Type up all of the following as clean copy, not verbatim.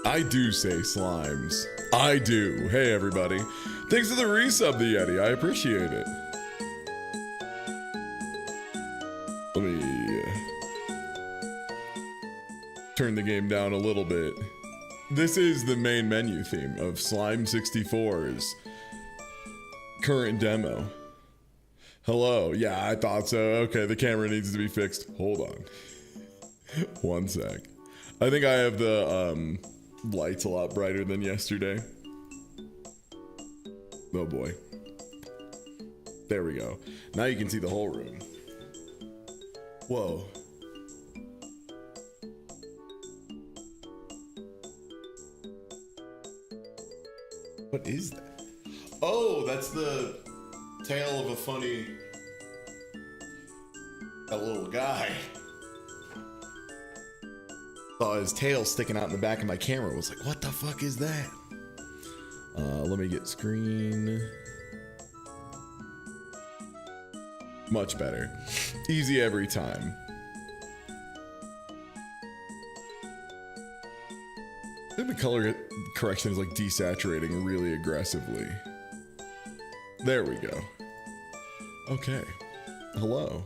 I do say slimes. I do. Hey, everybody. Thanks for the resub, the Yeti. I appreciate it. Let me turn the game down a little bit. This is the main menu theme of Slime 64's current demo. Hello. Yeah, I thought so. Okay, the camera needs to be fixed. Hold on. One sec. I think I have the lights a lot brighter than yesterday. Oh boy. There we go. Now you can see the whole room. Whoa. What is that? Oh, that's the tail of a little guy. Saw his tail sticking out in the back of my camera. Was like, what the fuck is that? Let me get screen. Much better. Easy every time. I think the color correction is like desaturating really aggressively. There we go. Okay. Hello.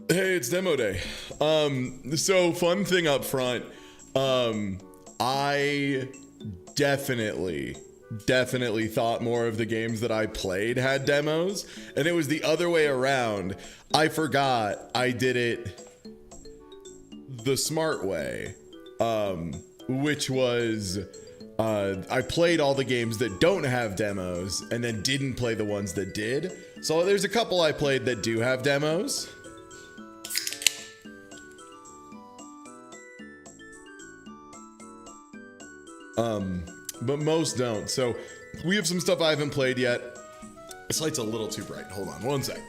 Hey, it's demo day. So fun thing up front. I definitely thought more of the games that I played had demos, and it was the other way around. I forgot I did it the smart way, which was I played all the games that don't have demos and then didn't play the ones that did. So there's a couple I played that do have demos. But most don't. So we have some stuff I haven't played yet. This light's a little too bright. Hold on one sec.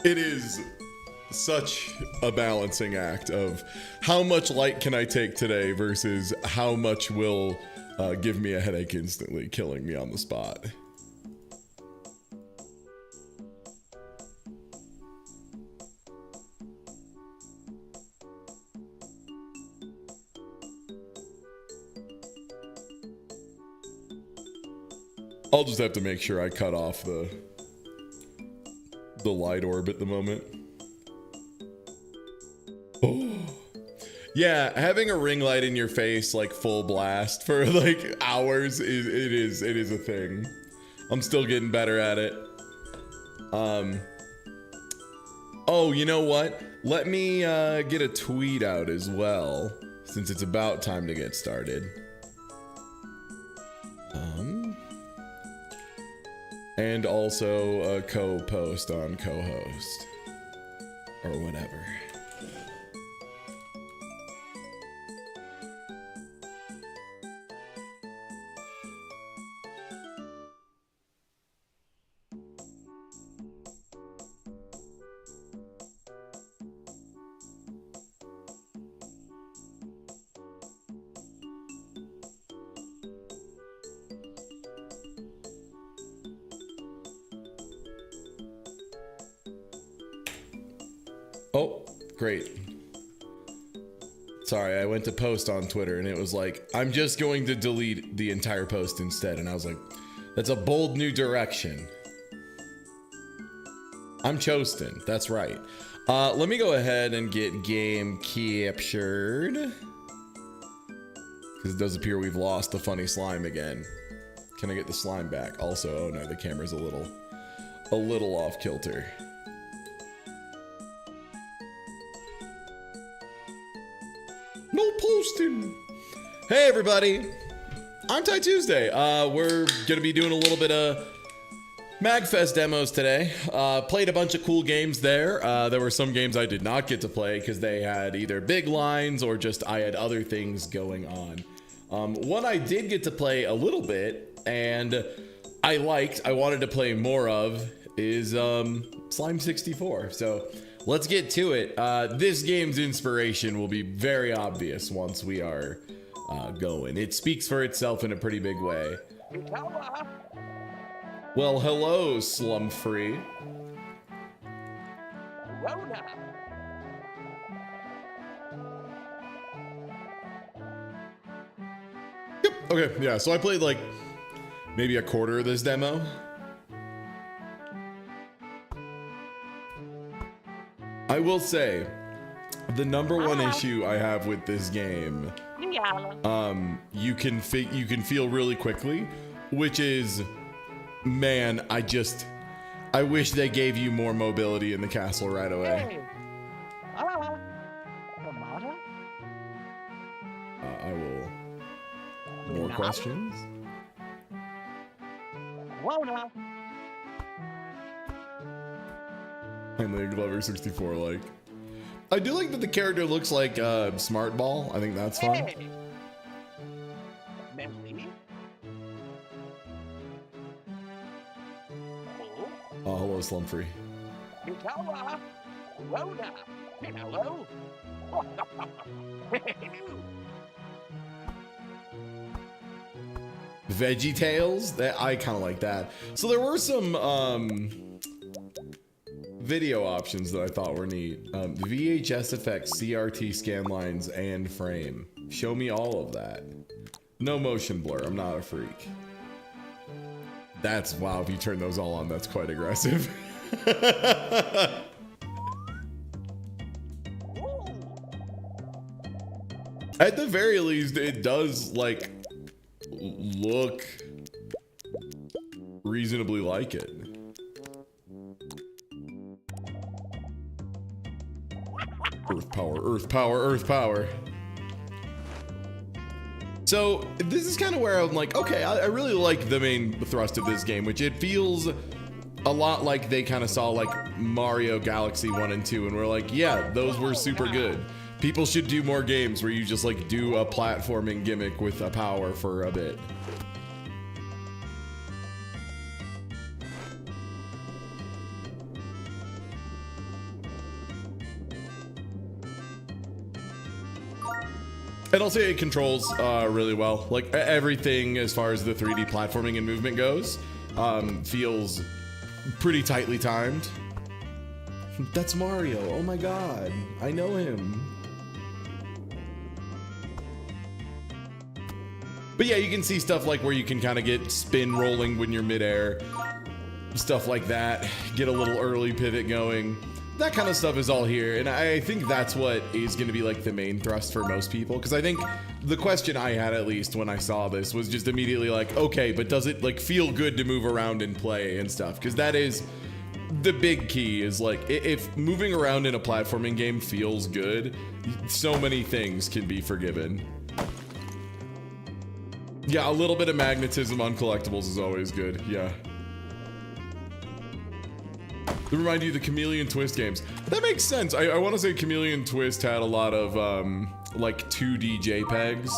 It is such a balancing act of how much light can I take today versus how much will give me a headache instantly, killing me on the spot. I'll just have to make sure I cut off the light orb at the moment. Oh. Yeah, having a ring light in your face like full blast for like hours is a thing. I'm still getting better at it. Oh, you know what? Let me get a tweet out as well, since it's about time to get started. And also a co-post on co-host. Or whatever. Oh, great. Sorry, I went to post on Twitter and it was like, I'm just going to delete the entire post instead. And I was like, that's a bold new direction. I'm Chostin, that's right. Let me go ahead and get game captured. Because it does appear we've lost the funny slime again. Can I get the slime back? Also, oh no, the camera's a little off kilter. No posting. Hey everybody, I'm Ty Tuesday. We're gonna be doing a little bit of MAGFest demos today. Played a bunch of cool games there. There were some games I did not get to play because they had either big lines or just I had other things going on. One I did get to play a little bit and I wanted to play more of is Slime 64. So let's get to it. This game's inspiration will be very obvious once we are going. It speaks for itself in a pretty big way. Well, hello, Slum Free. Rona. Yep. Okay, yeah, so I played like maybe a quarter of this demo. I will say, the number one issue I have with this game, you can feel really quickly, which is, man, I wish they gave you more mobility in the castle right away. Hey. Ramada? I will. More questions? Rona. Finally, Glover 64 like. I do like that the character looks like Smart Ball. I think that's fun. Hey. Memory. Oh, hello, Slum Free. Mikawa. Rona. Hello. Veggie Tales? That I kind of like that. So there were some video options that I thought were neat. VHS effects, CRT scan lines, and frame. Show me all of that. No motion blur. I'm not a freak. That's, wow, if you turn those all on, that's quite aggressive. At the very least, it does, like, look reasonably like it. Earth power, earth power, earth power. So this is kind of where I'm like, okay, I really like the main thrust of this game, which it feels a lot like they kind of saw like Mario Galaxy 1 and 2 and we're like, yeah, those were super good. People should do more games where you just like do a platforming gimmick with a power for a bit. And I'll say it controls really well. Like everything as far as the 3D platforming and movement goes, feels pretty tightly timed. That's Mario. Oh my god. I know him. But yeah, you can see stuff like where you can kind of get spin rolling when you're midair. Stuff like that. Get a little early pivot going. That kind of stuff is all here, and I think that's what is going to be like the main thrust for most people, because I think the question I had, at least when I saw this, was just immediately like, okay, but does it like feel good to move around and play and stuff? Because that is the big key, is like if moving around in a platforming game feels good, so many things can be forgiven. Yeah, a little bit of magnetism on collectibles is always good. Yeah. To remind you, the Chameleon Twist games. That makes sense. I want to say Chameleon Twist had a lot of like 2D JPEGs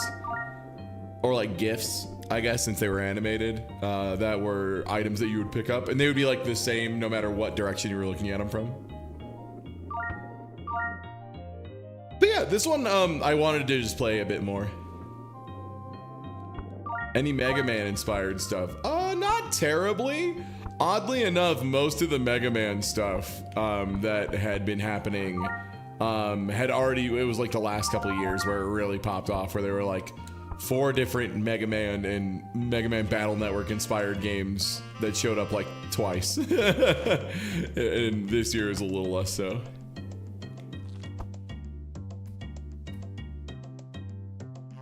or like GIFs, I guess, since they were animated, that were items that you would pick up, and they would be like the same no matter what direction you were looking at them from. But yeah, this one I wanted to just play a bit more. Any Mega Man inspired stuff? Not terribly. Oddly enough, most of the Mega Man stuff that had been happening had already, it was like the last couple of years where it really popped off, where there were like 4 different Mega Man and Mega Man Battle Network inspired games that showed up like twice. And this year is a little less so.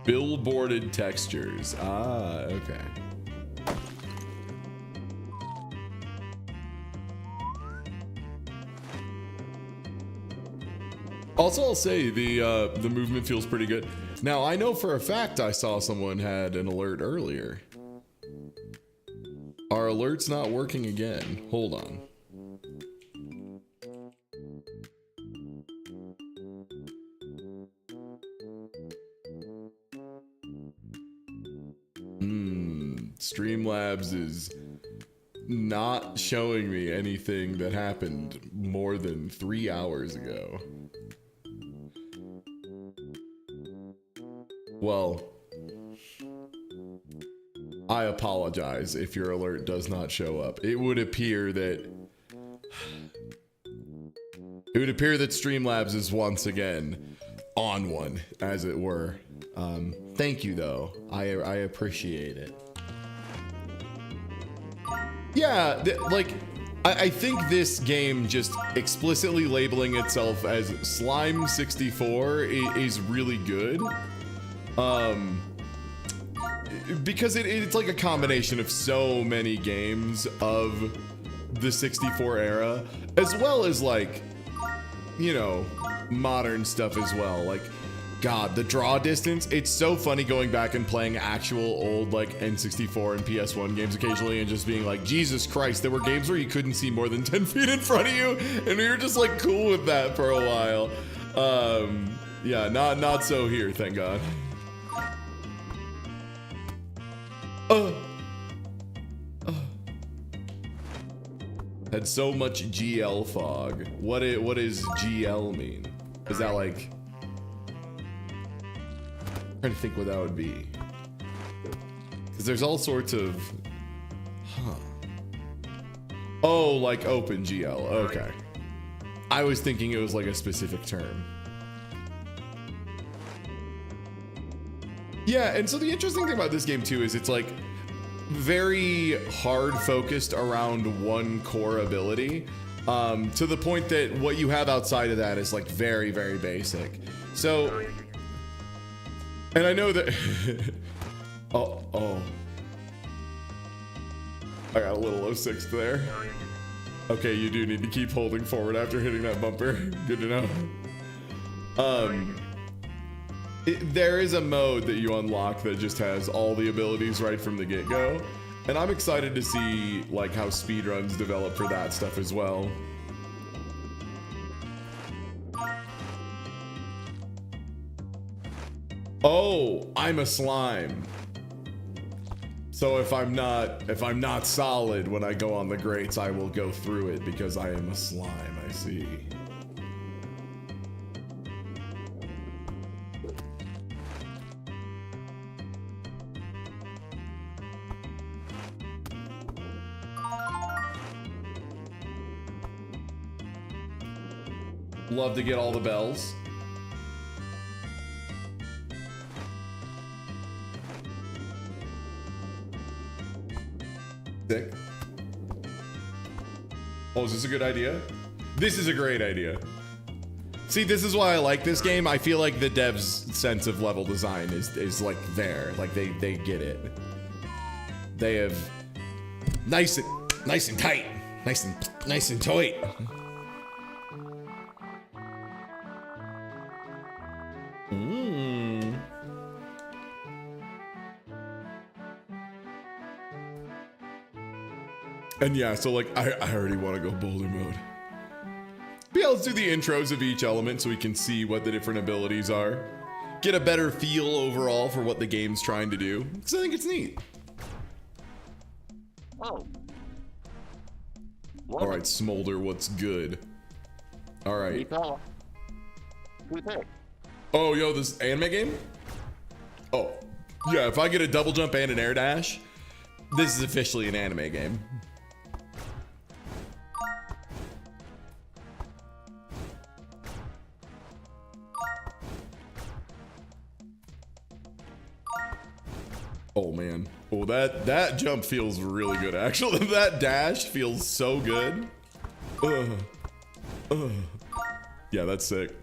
Billboarded textures. Ah, okay. Also, I'll say the movement feels pretty good. Now, I know for a fact I saw someone had an alert earlier. Our alert's not working again. Hold on. Streamlabs is not showing me anything that happened more than 3 hours ago. Well, I apologize if your alert does not show up. It would appear that Streamlabs is once again on one, as it were. Thank you though. I appreciate it. Yeah, I think this game just explicitly labeling itself as Slime 64 is really good. Because it's like a combination of so many games of the 64 era, as well as like, you know, modern stuff as well. Like, God, the draw distance, it's so funny going back and playing actual old like N64 and PS1 games occasionally and just being like, Jesus Christ, there were games where you couldn't see more than 10 feet in front of you, and we were just like cool with that for a while. Yeah, not so here, thank God. Had so much GL fog. What does GL mean? Is that like... I'm trying to think what that would be. Because there's all sorts of... Huh. Oh, like open GL. Okay. I was thinking it was like a specific term. Yeah, and so the interesting thing about this game too is it's like very hard focused around one core ability, to the point that what you have outside of that is like very, very basic. So, and I know that, oh, I got a little 06 there. Okay, you do need to keep holding forward after hitting that bumper. Good to know. There is a mode that you unlock that just has all the abilities right from the get-go, and I'm excited to see like how speedruns develop for that stuff as well. Oh, I'm a slime. So if I'm not solid when I go on the grates, I will go through it because I am a slime, I see. Love to get all the bells. Sick. Oh, is this a good idea? This is a great idea. See, this is why I like this game. I feel like the devs' sense of level design is like there. Like they get it. They have nice and tight. Nice and tight. And yeah, so like I already want to go boulder mode. But yeah, let's do the intros of each element so we can see what the different abilities are. Get a better feel overall for what the game's trying to do. Because I think it's neat. Oh. All right, Smolder, what's good? All right. Oh, yo, this anime game? Oh, yeah, if I get a double jump and an air dash, this is officially an anime game. Oh man. Oh, that jump feels really good actually. That dash feels so good. Yeah, that's sick.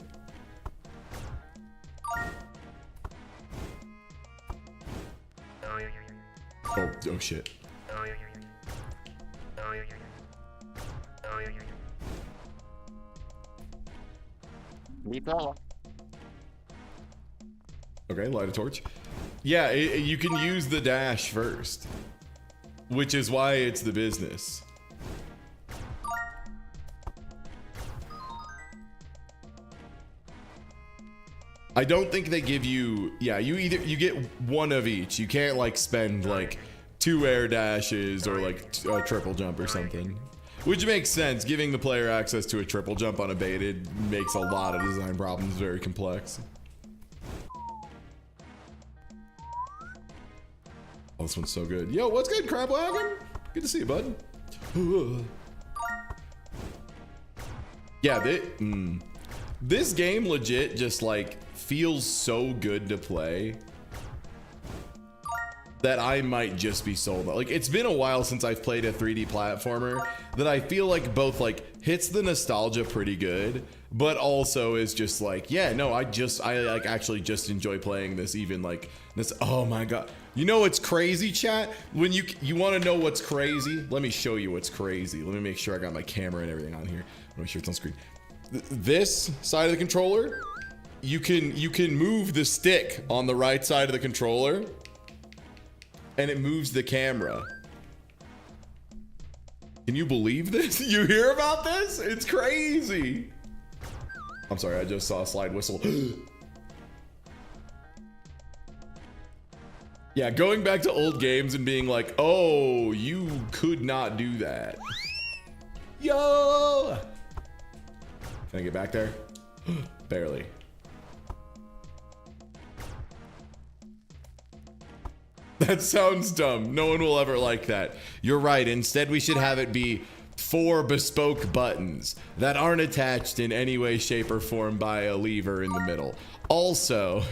Oh shit. Okay, light a torch. Yeah, you can use the dash first, which is why it's the business. I don't think they give you, yeah, you get one of each. You can't like spend like 2 air dashes or like a triple jump or something, which makes sense. Giving the player access to a triple jump unabated makes a lot of design problems very complex. Oh, this one's so good. Yo, what's good, Crabwagon? Good to see you, bud. Yeah, this game legit just like feels so good to play that I might just be sold. Like, it's been a while since I've played a 3D platformer that I feel like both like hits the nostalgia pretty good, but also is just like, yeah, no, I like actually just enjoy playing this. Even like this. Oh my god, you know what's crazy, chat? When you want to know what's crazy, let me show you what's crazy. Let me make sure I got my camera and everything on here. Let me make sure it's on screen. This side of the controller, you can move the stick on the right side of the controller and it moves the camera. Can you believe this? You hear about this? It's crazy. I'm sorry, I just saw a slide whistle. Yeah, going back to old games and being like, oh, you could not do that. Yo! Can I get back there? Barely. That sounds dumb. No one will ever like that. You're right. Instead, we should have it be 4 bespoke buttons that aren't attached in any way, shape, or form by a lever in the middle. Also,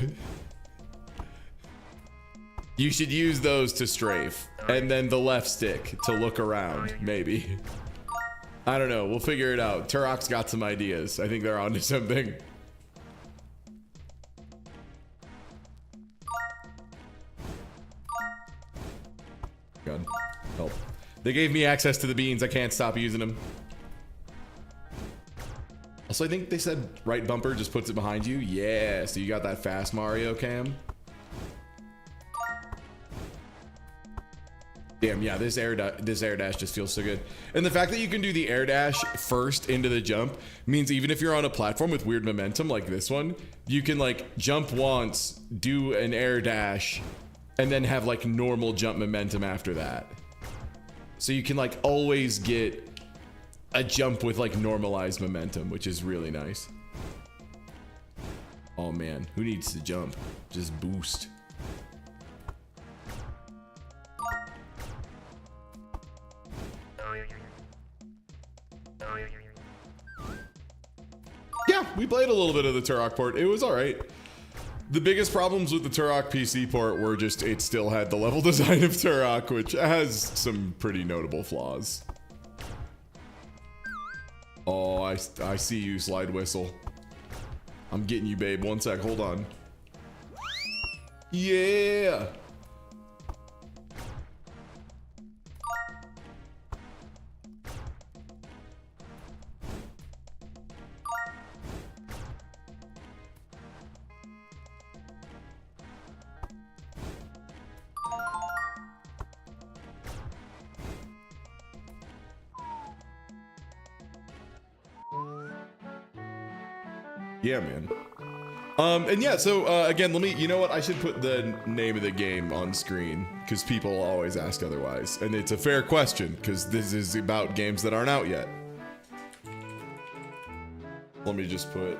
you should use those to strafe, and then the left stick to look around, maybe. I don't know. We'll figure it out. Turok's got some ideas. I think they're onto something. God, help. They gave me access to the beans. I can't stop using them. Also, I think they said right bumper just puts it behind you. Yeah, so you got that fast Mario cam. Damn, yeah, this air dash just feels so good. And the fact that you can do the air dash first into the jump means even if you're on a platform with weird momentum like this one, you can like jump once, do an air dash, and then have like normal jump momentum after that. So you can like always get a jump with like normalized momentum, which is really nice. Oh man, who needs to jump? Just boost. Yeah, we played a little bit of the Turok port. It was all right. The biggest problems with the Turok PC port were just it still had the level design of Turok, which has some pretty notable flaws. Oh, I see you, slide whistle. I'm getting you, babe. One sec, hold on. Yeah. Yeah, man. And yeah, so again, you know what? I should put the name of the game on screen because people always ask otherwise. And it's a fair question because this is about games that aren't out yet. Let me just put...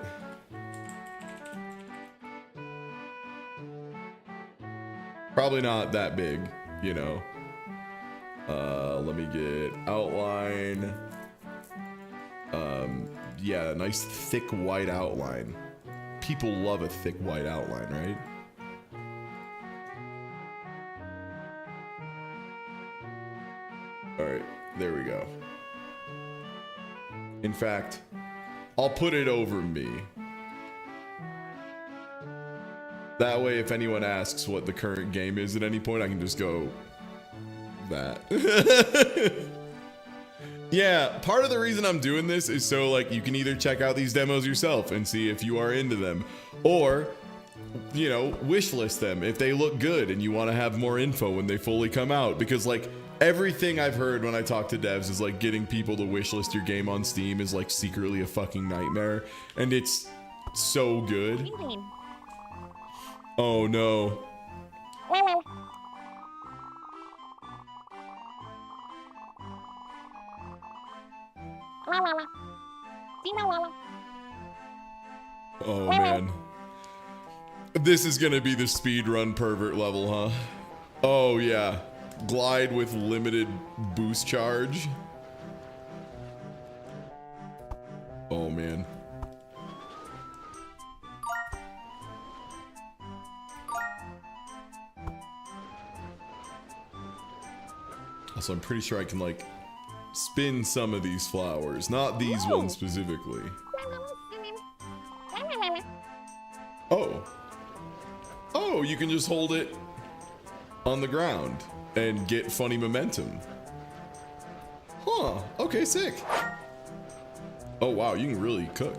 Probably not that big, you know. Let me get outline. Yeah, a nice thick white outline. People love a thick white outline, right? All right, there we go. In fact, I'll put it over me. That way, if anyone asks what the current game is at any point, I can just go that. Yeah, part of the reason I'm doing this is so like you can either check out these demos yourself and see if you are into them, or, you know, wishlist them if they look good and you want to have more info when they fully come out. Because like everything I've heard when I talk to devs is like getting people to wishlist your game on Steam is like secretly a fucking nightmare, and it's so good. Oh no. Oh man. This is gonna be the speedrun pervert level, huh? Oh yeah, glide with limited boost charge. Oh man. Also, I'm pretty sure I can like spin some of these flowers, not these ones specifically. Oh. Oh, you can just hold it on the ground and get funny momentum. Huh, okay, sick. Oh wow, you can really cook.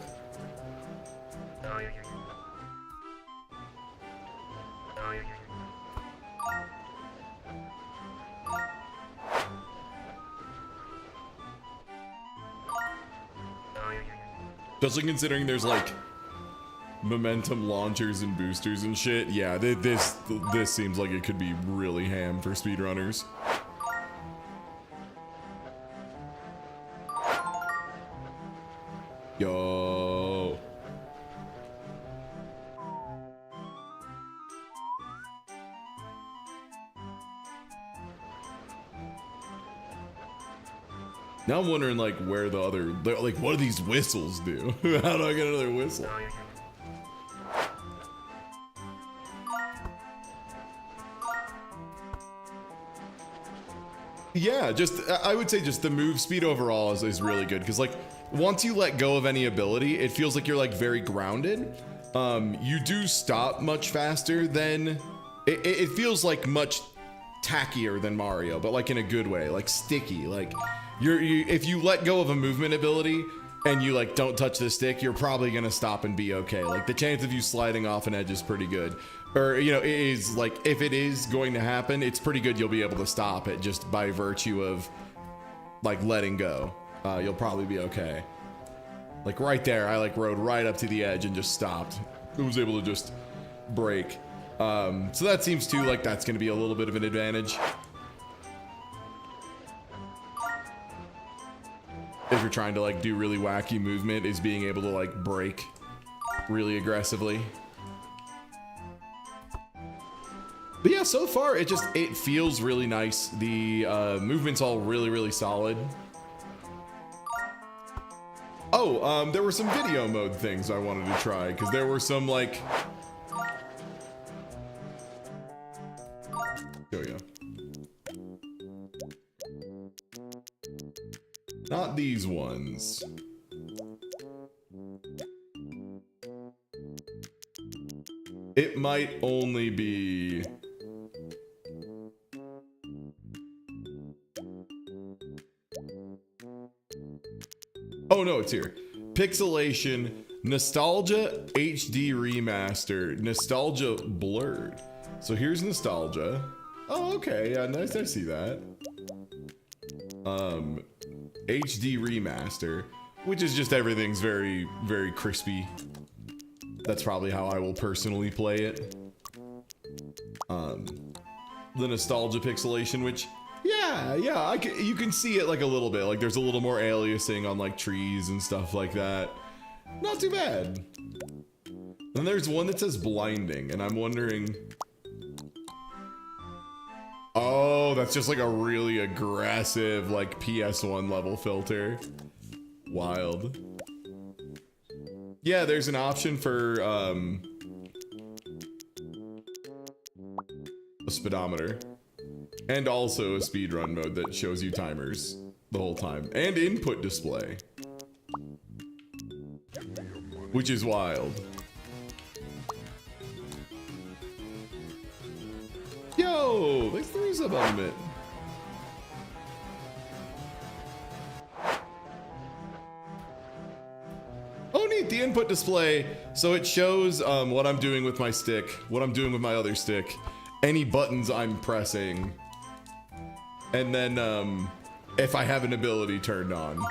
Especially considering there's like momentum launchers and boosters and shit. Yeah, this seems like it could be really ham for speedrunners. Yo. Now I'm wondering like where the other, like what do these whistles do? How do I get another whistle? Yeah, just I would say just the move speed overall is really good because like once you let go of any ability, it feels like you're like very grounded. You do stop much faster than it feels like much tackier than Mario, but like in a good way, like sticky. Like if you let go of a movement ability and you like don't touch the stick, you're probably gonna stop and be okay. Like the chance of you sliding off an edge is pretty good. Or, you know, it is like, if it is going to happen, it's pretty good you'll be able to stop it just by virtue of, like, letting go. You'll probably be okay. Like, right there, I, like, rode right up to the edge and just stopped. I was able to just brake. So that seems too like that's going to be a little bit of an advantage. If you're trying to, like, do really wacky movement, is being able to, like, brake really aggressively. But yeah, so far it feels really nice. The movement's all really solid. Oh, there were some video mode things I wanted to try because there were some like. Show you. Not these ones. It might only be. Oh no, it's here. Pixelation, Nostalgia HD Remaster, Nostalgia Blurred. So here's Nostalgia. Oh, okay, yeah, nice, I see that. HD Remaster, which is just everything's very crispy. That's probably how I will personally play it. The Nostalgia Pixelation, which yeah, you can see it like a little bit. Like there's a little more aliasing on like trees and stuff like that. Not too bad. Then there's one that says blinding, and I'm wondering. Oh, that's just like a really aggressive like PS1 level filter. Wild. Yeah, there's an option for a speedometer. And also a speedrun mode that shows you timers the whole time. And input display. Which is wild. Yo, thanks for the resub element. Oh neat, the input display. So it shows what I'm doing with my stick, what I'm doing with my other stick, any buttons I'm pressing. And then, if I have an ability turned on.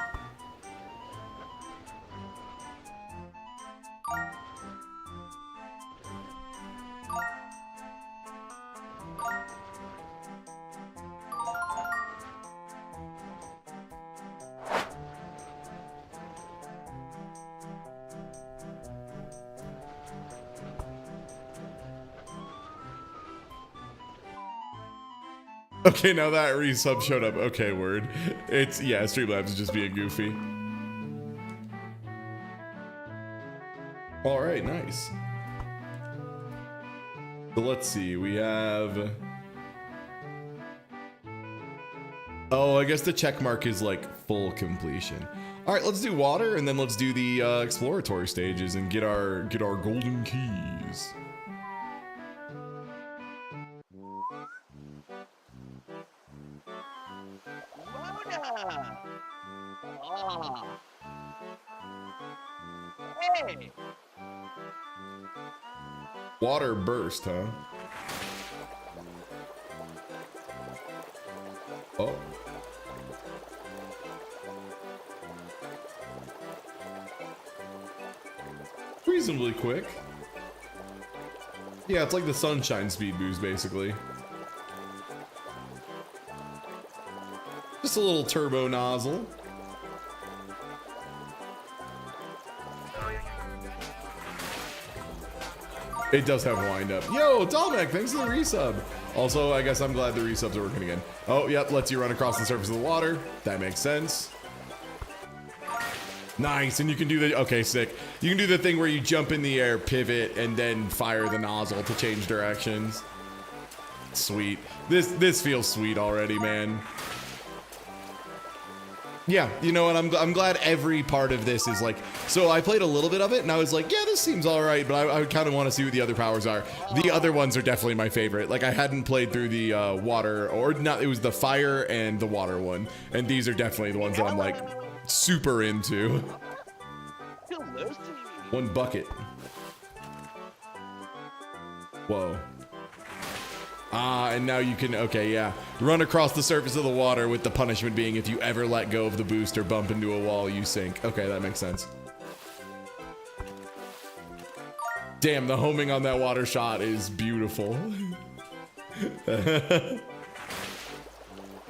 Okay, now that resub showed up. Okay, word. It's, yeah, Streamlabs is just being goofy. All right, nice. So let's see, we have... Oh, I guess the check mark is like full completion. All right, let's do water and then let's do the exploratory stages and get our golden keys. Rhoda! Ah. Hey! Water burst, huh? Oh. Reasonably quick. Yeah, it's like the sunshine speed boost, basically. Just a little turbo nozzle. It does have wind up. Yo, Tomek, thanks for the resub. Also, I guess I'm glad the resubs are working again. Oh, yep, lets you run across the surface of the water. That makes sense. Nice, and you can do the, okay, sick. You can do the thing where you jump in the air, pivot, and then fire the nozzle to change directions. Sweet. This feels sweet already, man. Yeah, you know what, I'm glad every part of this is like, so I played a little bit of it and I was like, yeah, this seems all right, but I kind of want to see what the other powers are. The other ones are definitely my favorite. Like I hadn't played through the water, or not, it was the fire and the water one. And these are definitely the ones that I'm like super into. One bucket. Whoa. Ah, and now you can, okay, yeah. Run across the surface of the water with the punishment being if you ever let go of the boost or bump into a wall, you sink. Okay, that makes sense. Damn, the homing on that water shot is beautiful.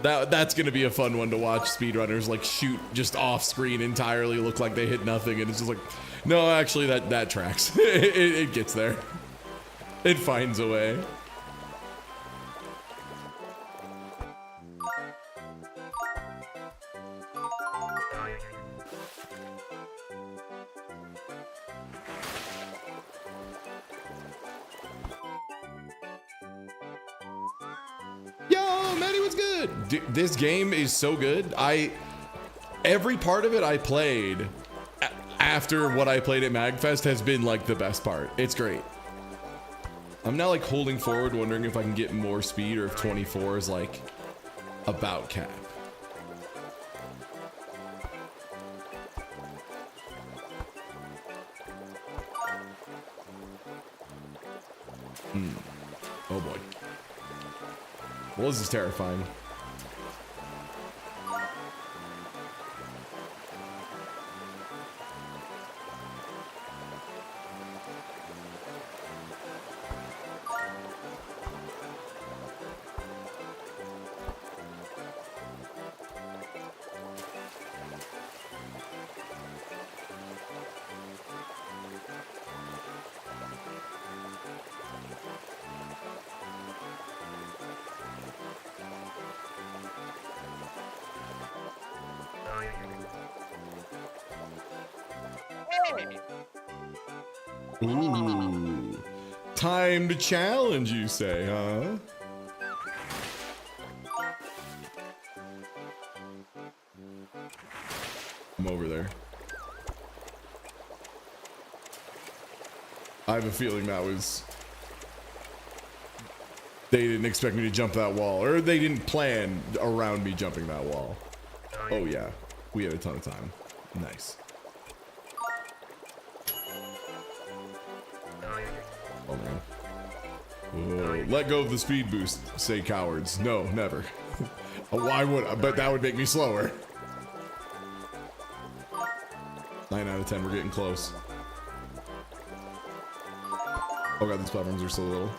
That's gonna be a fun one to watch speedrunners like shoot just off screen entirely, look like they hit nothing, and it's just like, no, actually that tracks. It gets there. It finds a way. Yo, Maddie, what's good? Dude, this game is so good. Every part of it I played after what I played at MAGFest has been like the best part. It's great. I'm now like holding forward, wondering if I can get more speed or if 24 is like about cap. Oh boy. Well, this is terrifying. Ooh. Time to challenge, you say, huh? I'm over there. I have a feeling that was... They didn't expect me to jump that wall, or they didn't plan around me jumping that wall. Oh yeah, we had a ton of time. Nice. Oh man. Whoa. Let go of the speed boost, say cowards. No, never. Why would I? But that would make me slower. 9 out of 10, we're getting close. Oh god, these platforms are so little.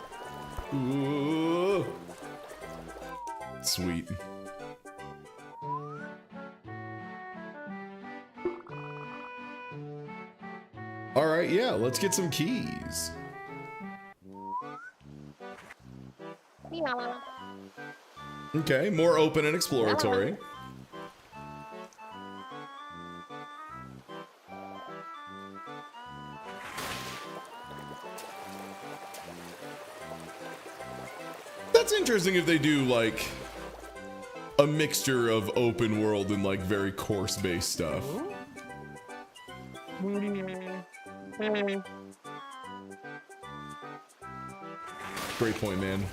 Ooh. Sweet. All right, yeah, let's get some keys. Okay, more open and exploratory. That's interesting if they do like a mixture of open world and like very course based stuff. Great point, man.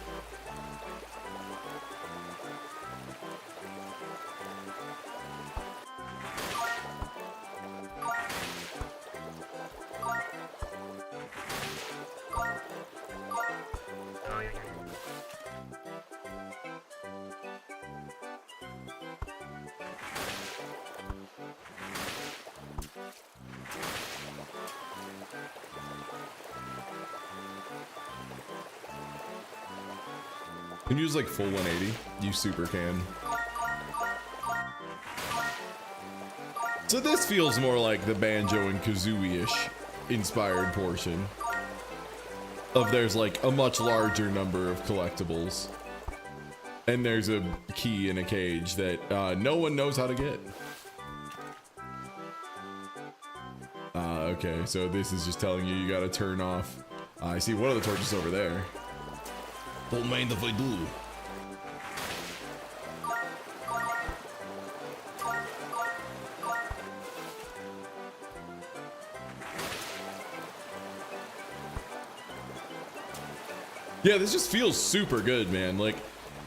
Can you use like full 180? You super can. So this feels more like the Banjo and Kazooie-ish inspired portion of there's like a much larger number of collectibles. And there's a key in a cage that no one knows how to get. Okay, so this is just telling you gotta turn off. I see one of the torches over there. Don't mind if I do. Yeah, this just feels super good, man. Like,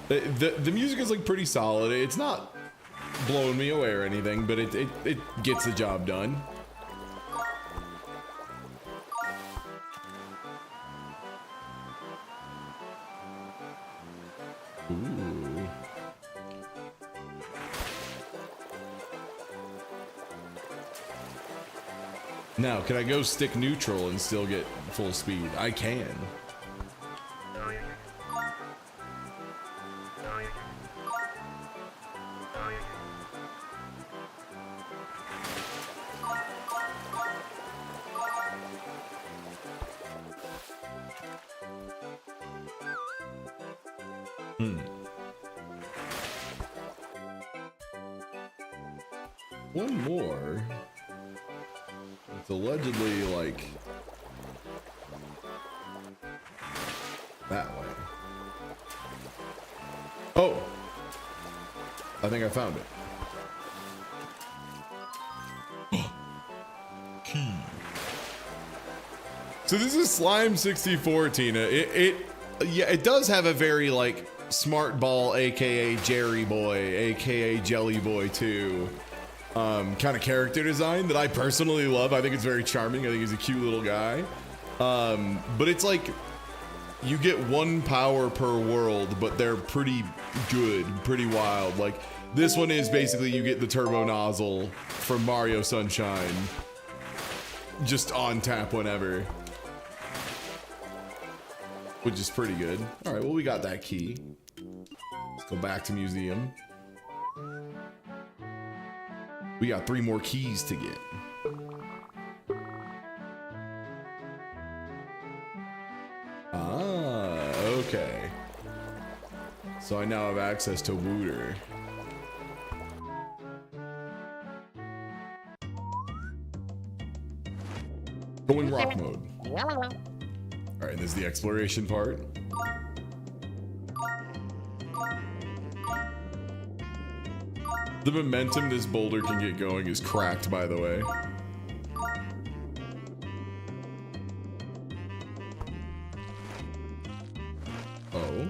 the music is like pretty solid. It's not blowing me away or anything, but it gets the job done. Ooh. Now, can I go stick neutral and still get full speed? I can. One more. It's allegedly like that way. Oh, I think I found it. Key. So this is Slime 64, Tina. Yeah, it does have a very like smart ball, aka Jerry Boy, aka Jelly Boy 2. Kind of character design that I personally love. I think it's very charming. I think he's a cute little guy. But it's like you get 1 power per world, but they're pretty good, pretty wild. Like this one is basically you get the turbo nozzle from Mario Sunshine just on tap whenever, which is pretty good. All right, well, we got that key. Let's go back to museum. We got 3 more keys to get. Ah, okay. So I now have access to Wooter. Going rock mode. All right, this is the exploration part. The momentum this boulder can get going is cracked, by the way. Oh.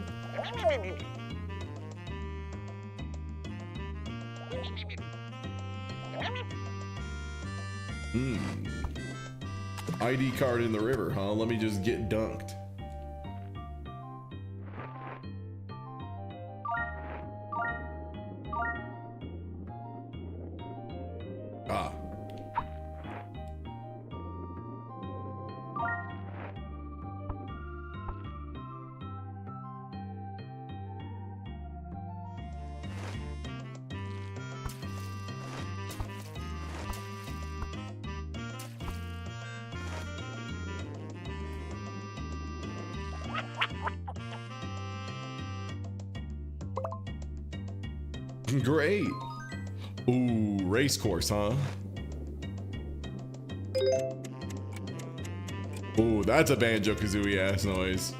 ID card in the river, huh? Let me just get dunked. Ah. Great. Ooh, race course, huh? Ooh, that's a Banjo-Kazooie ass noise.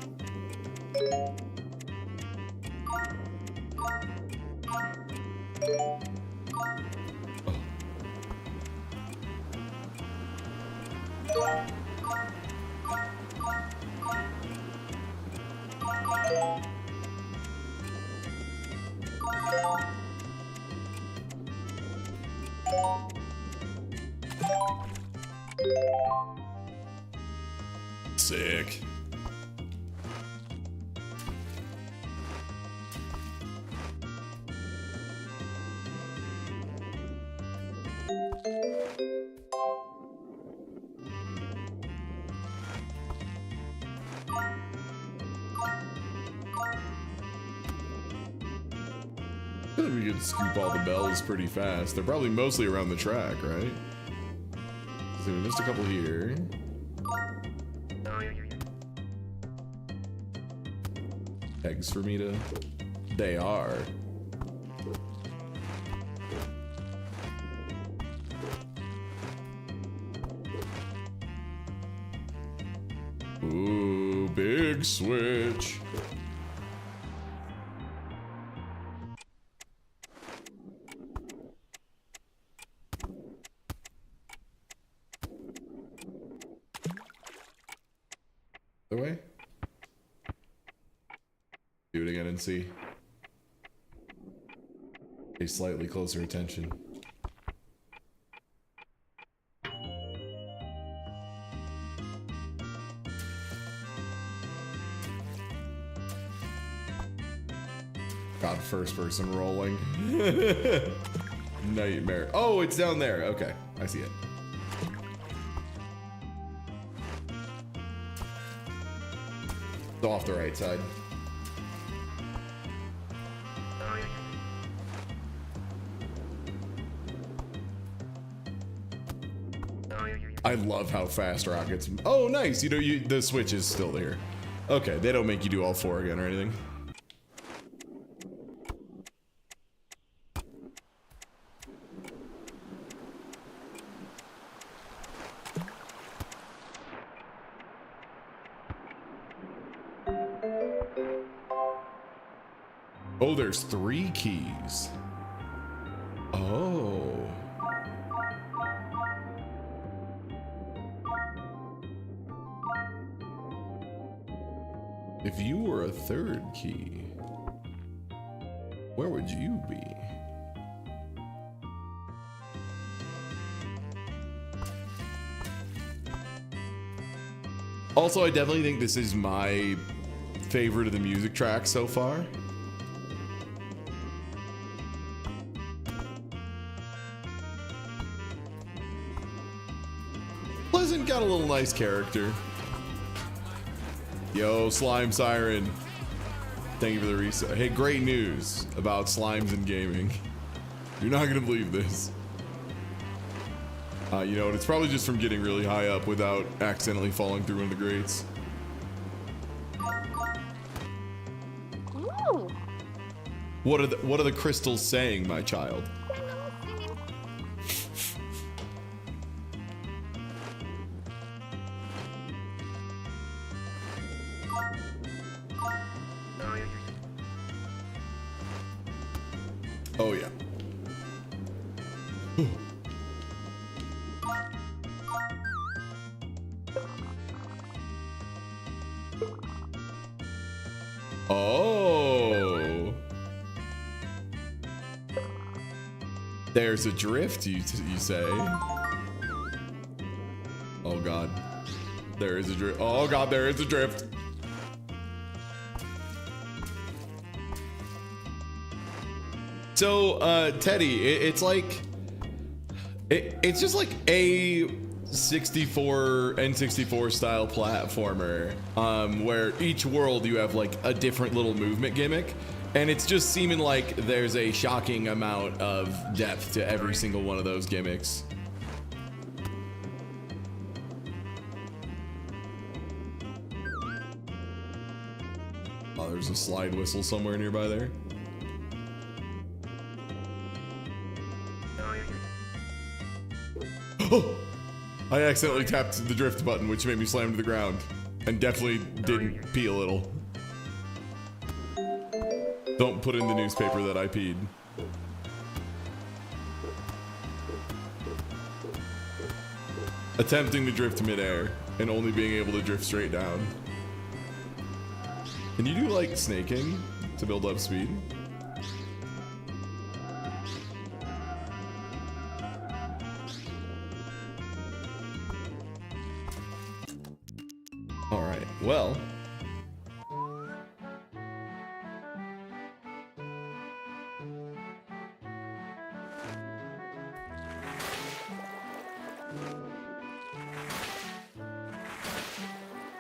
Sick. I feel like we could scoop all the bells pretty fast. They're probably mostly around the track, right? So just a couple here. Eggs for me to... They are. Ooh, big switch. The way? Do it again and see. Pay slightly closer attention. God, first person rolling. Nightmare. Oh, it's down there. Okay, I see it. It's off the right side. I love how fast rockets. Oh, nice. You know, the switch is still there. Okay, they don't make you do all four again or anything. Oh, there's 3 keys. Oh. If you were a 3rd key, where would you be? Also, I definitely think this is my favorite of the music tracks so far. Pleasant got a little nice character. Yo, Slime Siren. Thank you for the reset. Hey, great news about slimes and gaming. You're not gonna believe this. You know, and it's probably just from getting really high up without accidentally falling through one of the grates. Ooh. What are the crystals saying, my child? Oh yeah. Oh. There's a drift, you say? Oh god. There is a drift. Oh god, there is a drift. So, Teddy, it's like, it's just like a 64 N64 style platformer, where each world you have like a different little movement gimmick, and it's just seeming like there's a shocking amount of depth to every single one of those gimmicks. Oh, there's a slide whistle somewhere nearby there. I accidentally tapped the drift button, which made me slam to the ground. And definitely didn't pee a little. Don't put in the newspaper that I peed. Attempting to drift midair and only being able to drift straight down. Can you do like snaking to build up speed? All right, well.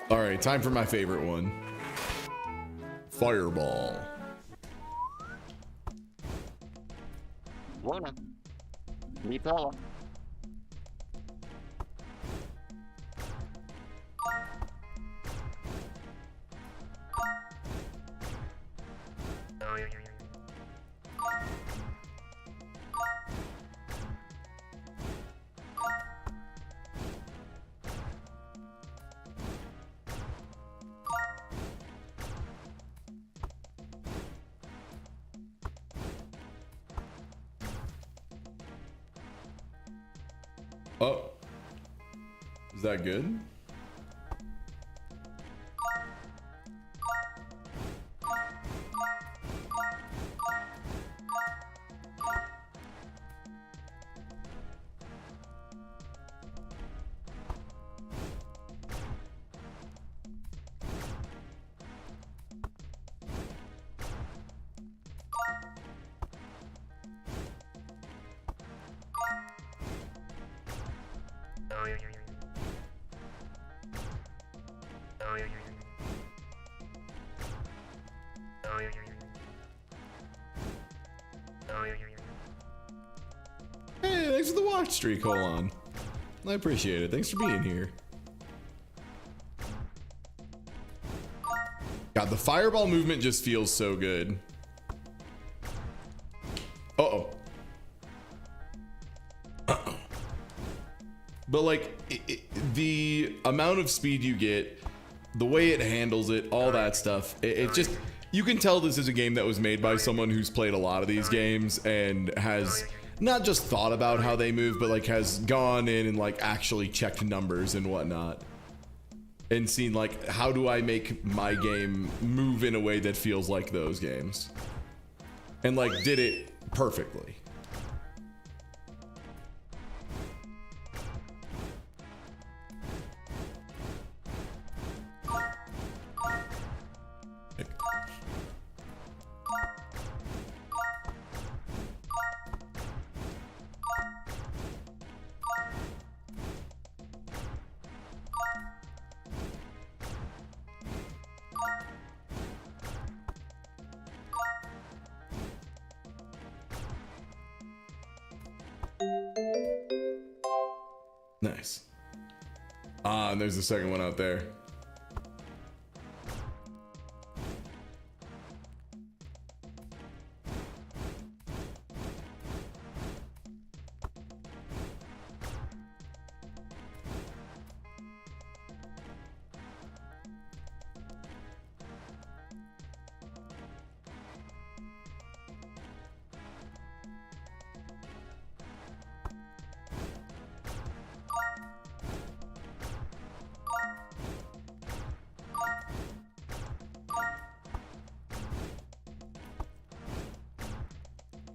All right, time for my favorite one. Fireball. Buona. Mi prova. Oh. Is that good? Hey, thanks for the watch streak, hold on. I appreciate it. Thanks for being here. God, the fireball movement just feels so good. Uh-oh. Uh-oh. But like, the amount of speed you get, the way it handles it, all that stuff, it just, you can tell this is a game that was made by someone who's played a lot of these games and has not just thought about how they move, but like has gone in and like actually checked numbers and whatnot. And seen like, how do I make my game move in a way that feels like those games? And like did it perfectly. Nice. Ah, and there's the second one out there.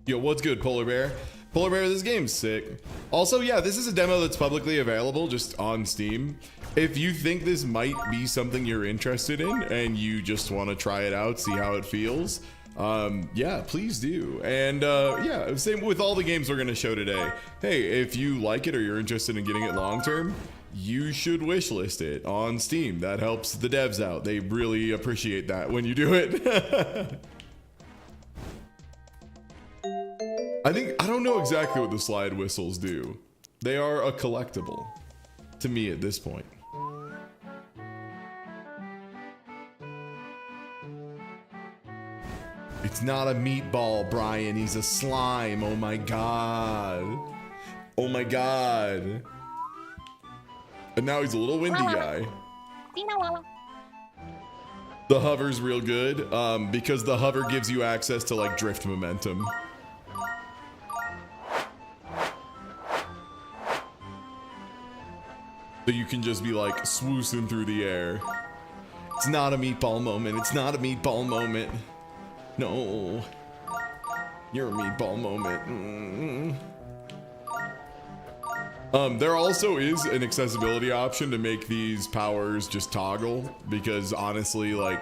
Yo, what's good, Polar Bear? Polar Bear, this game's sick. Also, yeah, this is a demo that's publicly available just on Steam. If you think this might be something you're interested in and you just want to try it out, see how it feels, yeah, please do. And yeah, same with all the games we're going to show today. Hey, if you like it or you're interested in getting it long term, you should wishlist it on Steam. That helps the devs out. They really appreciate that when you do it. I don't know exactly what the slide whistles do. They are a collectible to me at this point. It's not a meatball, Brian. He's a slime. Oh my god. Oh my god. And now he's a little windy guy. The hover's real good because the hover gives you access to like drift momentum. So you can just be like swoosing through the air. It's not a meatball moment. It's not a meatball moment. No. You're a meatball moment. There also is an accessibility option to make these powers just toggle, because honestly, like,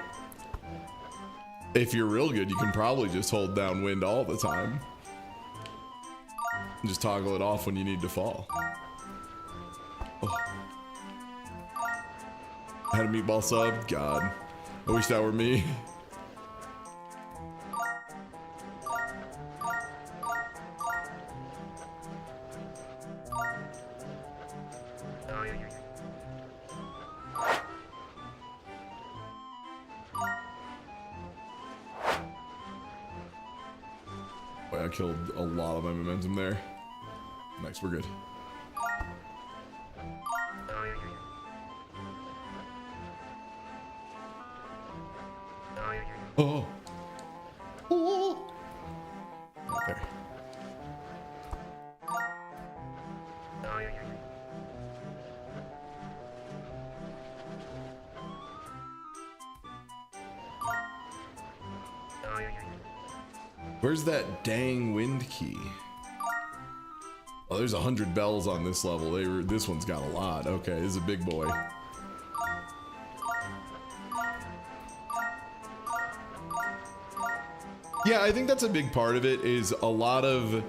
if you're real good, you can probably just hold down wind all the time. And just toggle it off when you need to fall. Oh. I had a meatball sub? God. I wish that were me. I killed a lot of my momentum there. Nice, we're good. Oh. Oh. Right there. Where's that dang wind key? Oh, there's 100 bells on this level. This one's got a lot. Okay, this is a big boy. Yeah, I think that's a big part of it, is a lot of...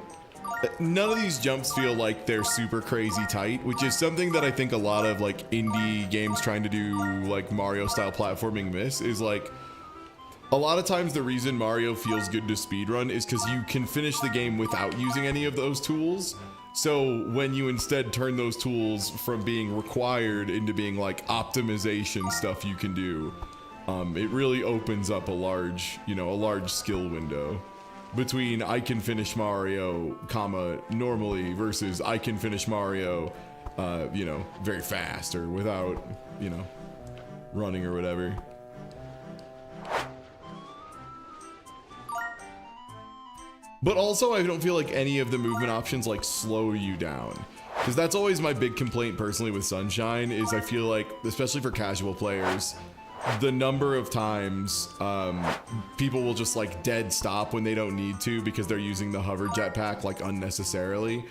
None of these jumps feel like they're super crazy tight, which is something that I think a lot of like indie games trying to do like Mario style platforming miss, is like, a lot of times the reason Mario feels good to speedrun is because you can finish the game without using any of those tools. So when you instead turn those tools from being required into being like optimization stuff you can do, it really opens up a large, a large skill window between I can finish Mario, comma, normally versus I can finish Mario, very fast or without, running or whatever. But also, I don't feel like any of the movement options like slow you down, because that's always my big complaint personally with Sunshine, is I feel like, especially for casual players, the number of times people will just like dead stop when they don't need to because they're using the hover jetpack like unnecessarily,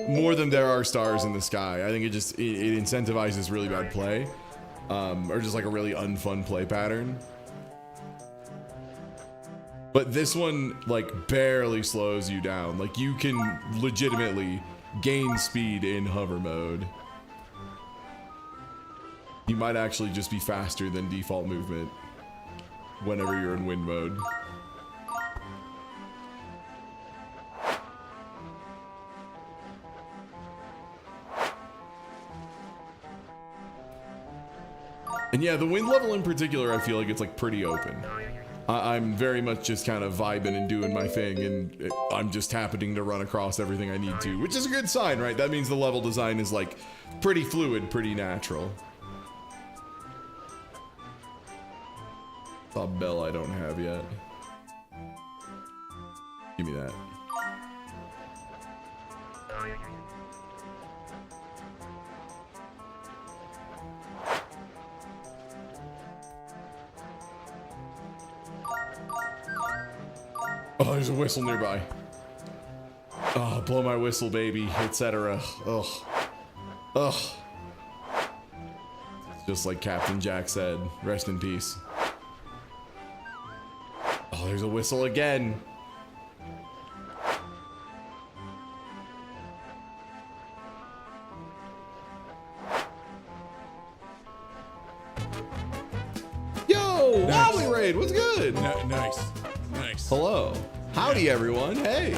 more than there are stars in the sky. I think it incentivizes really bad play, or just like a really unfun play pattern. But this one, like, barely slows you down. Like, you can legitimately gain speed in hover mode. You might actually just be faster than default movement whenever you're in wind mode. And yeah, the wind level in particular, I feel like it's like pretty open. I'm very much just kind of vibing and doing my thing, and I'm just happening to run across everything I need to, which is a good sign, right? That means the level design is like pretty fluid, pretty natural. Saw a bell I don't have yet. Give me that. Oh, there's a whistle nearby. Oh, blow my whistle, baby, etc. Ugh. Ugh. Just like Captain Jack said, rest in peace. Oh, there's a whistle again. Yo, Nice. Wobbly Raid, what's good? Nice. Hello. Howdy, everyone. Hey.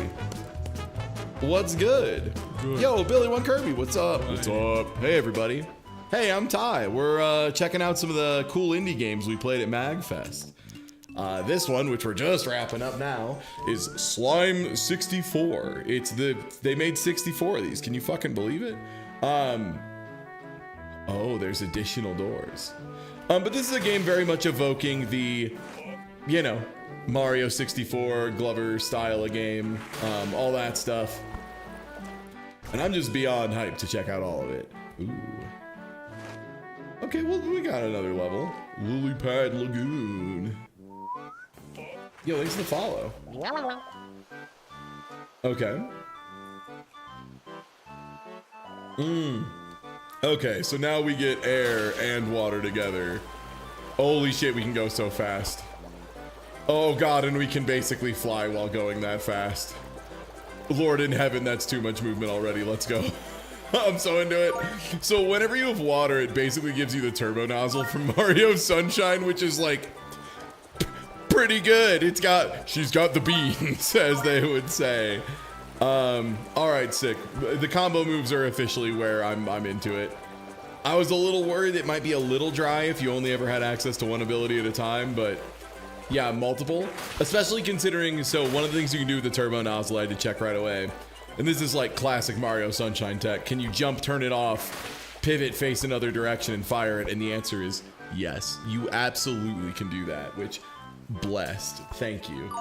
What's good? Good. Yo, Billy One Kirby, what's up? What's up? Hey, everybody. Hey, I'm Ty. We're checking out some of the cool indie games we played at MAGFest. This one, which we're just wrapping up now, is Slime 64. They made 64 of these. Can you fucking believe it? Oh, there's additional doors. But this is a game very much evoking the, you know, Mario 64, Glover style of game, all that stuff. And I'm just beyond hyped to check out all of it. Ooh. Okay, well, we got another level. Lily Pad Lagoon. Yo, thanks for the follow. Yeah. Okay. Okay, so now we get air and water together. Holy shit, we can go so fast. Oh god, and we can basically fly while going that fast. Lord in heaven, that's too much movement already. Let's go. I'm so into it. So whenever you have water, it basically gives you the turbo nozzle from Mario Sunshine, which is like pretty good. She's got the beans, as they would say. All right, sick. The combo moves are officially where I'm into it. I was a little worried it might be a little dry if you only ever had access to one ability at a time, but yeah, multiple. Especially considering, so one of the things you can do with the turbo nozzle, I had to check right away. And this is like classic Mario Sunshine tech. Can you jump, turn it off, pivot, face another direction, and fire it? And the answer is yes. You absolutely can do that, which, blessed. Thank you.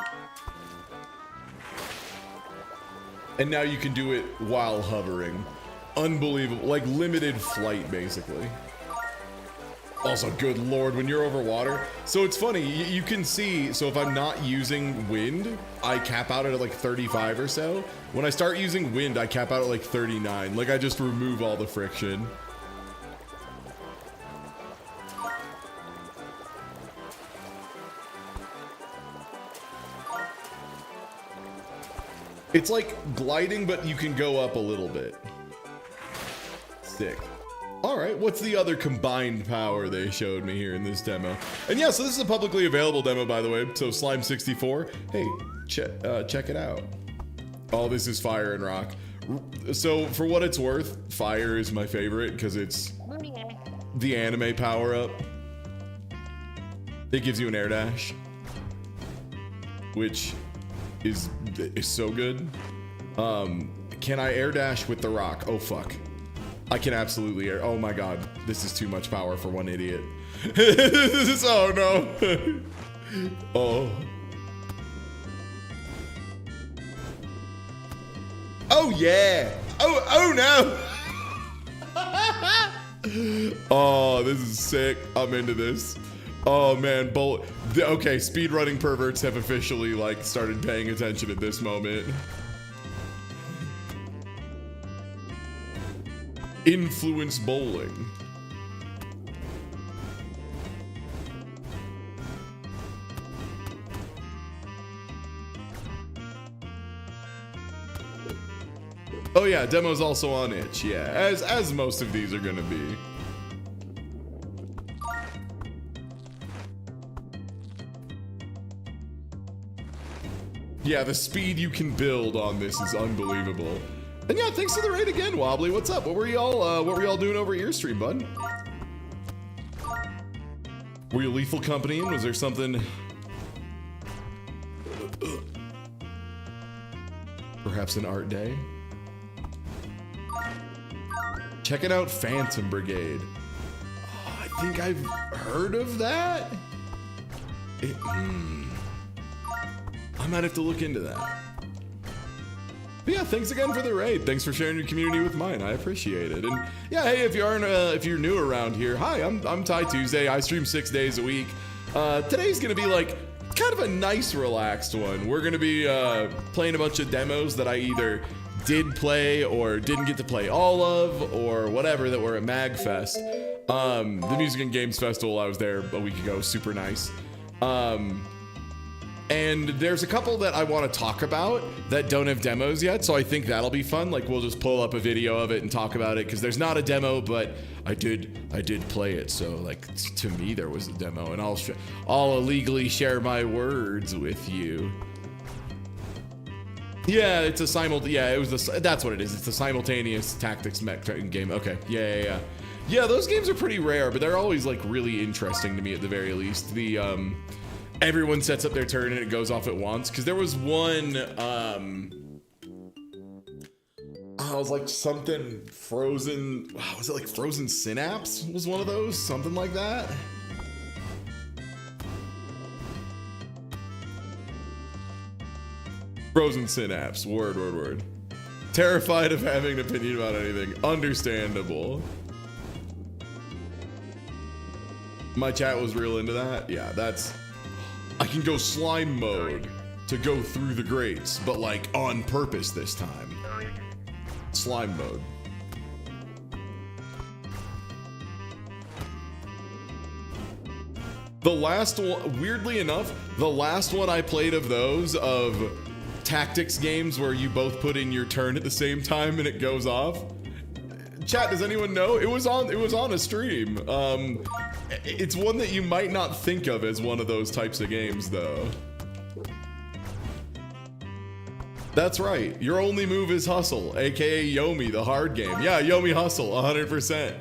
And now you can do it while hovering. Unbelievable. Like limited flight, basically. Also, good lord, when you're over water. So it's funny, you can see, so if I'm not using wind, I cap out at like 35 or so. When I start using wind, I cap out at like 39. Like I just remove all the friction. It's like gliding, but you can go up a little bit. Sick. All right, what's the other combined power they showed me here in this demo? And yeah, so this is a publicly available demo, by the way. So Slime 64, hey, check it out. Oh, this is fire and rock. So for what it's worth, fire is my favorite because it's the anime power up. It gives you an air dash, which is so good. Can I air dash with the rock? Oh fuck. I can absolutely air. Oh my god, this is too much power for one idiot. Oh no. Oh. Oh yeah. Oh no. Oh, this is sick. I'm into this. Oh man, okay, speedrunning perverts have officially like started paying attention at this moment. Influence bowling. Oh yeah, demo's also on itch. Yeah, as most of these are gonna be. Yeah, the speed you can build on this is unbelievable. And yeah, thanks for the raid again, Wobbly. What's up? What were y'all doing over your stream, bud? Were you Lethal Company? Was there something? Perhaps an art day? Checking out Phantom Brigade. Oh, I think I've heard of that. I might have to look into that. But yeah, thanks again for the raid. Thanks for sharing your community with mine. I appreciate it. And yeah, hey, if you're new around here, hi, I'm Ty Tuesday. I stream 6 days a week. Today's gonna be like kind of a nice, relaxed one. We're gonna be playing a bunch of demos that I either did play or didn't get to play all of, or whatever, that were at MAGFest. The Music and Games Festival, I was there a week ago. Super nice. And there's a couple that I want to talk about that don't have demos yet, so I think that'll be fun. Like, we'll just pull up a video of it and talk about it, because there's not a demo, but I did play it, so like, to me there was a demo, and I'll illegally share my words with you. Yeah, it's a that's what it is. It's a simultaneous tactics mech game. Okay, yeah. Yeah, those games are pretty rare, but they're always like really interesting to me at the very least. The everyone sets up their turn and it goes off at once. Because there was one, it was like something frozen. Wow, was it like Frozen Synapse? Was one of those? Something like that. Frozen Synapse. Word. Terrified of having an opinion about anything. Understandable. My chat was real into that. Yeah, that's... I can go slime mode to go through the grates, but like on purpose this time. Slime mode. The last one, weirdly enough, the last one I played of those, of tactics games where you both put in your turn at the same time and it goes off. Chat, does anyone know? It was on a stream. It's one that you might not think of as one of those types of games, though. That's right. Your only move is hustle, aka Yomi, the hard game. Yeah, Yomi hustle, 100%.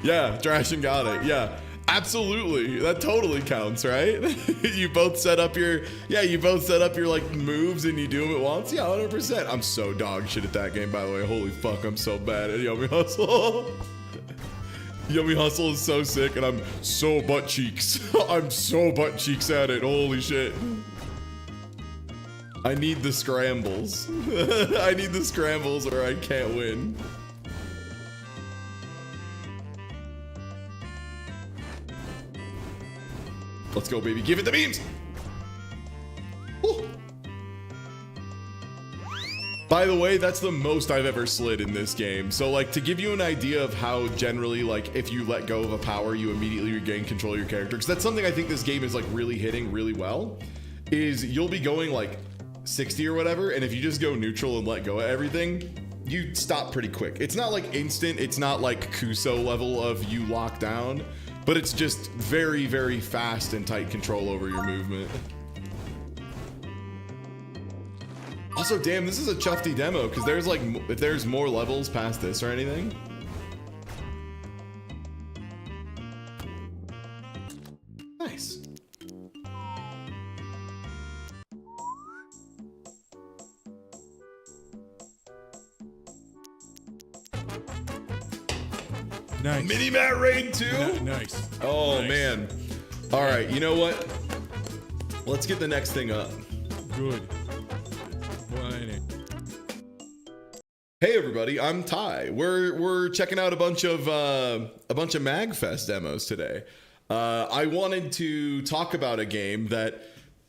Yeah, Drashin got it. Yeah, absolutely. That totally counts, right? You both set up your like moves and you do them at once. Yeah, 100%. I'm so dog shit at that game, by the way. Holy fuck, I'm so bad at Yomi hustle. Yomi hustle is so sick, and I'm so butt cheeks. I'm so butt cheeks at it. Holy shit. I need the scrambles. I need the scrambles or I can't win. Let's go, baby. Give it the beams. Ooh. By the way, that's the most I've ever slid in this game. So like, to give you an idea of how generally, like, if you let go of a power, you immediately regain control of your character. Because that's something I think this game is like really hitting really well, is you'll be going like 60 or whatever, and if you just go neutral and let go of everything, you stop pretty quick. It's not like instant, it's not like Kuso level of you lock down, but it's just very, very fast and tight control over your movement. Also, damn, this is a chufty demo, because there's like, if there's more levels past this or anything. Nice. Nice. Mini Mat Raid 2? Nice. Oh, Nice. man. All right, you know what? Let's get the next thing up. Good. Whining. Hey everybody, I'm Ty. We're checking out a bunch of MAGFest demos today. I wanted to talk about a game that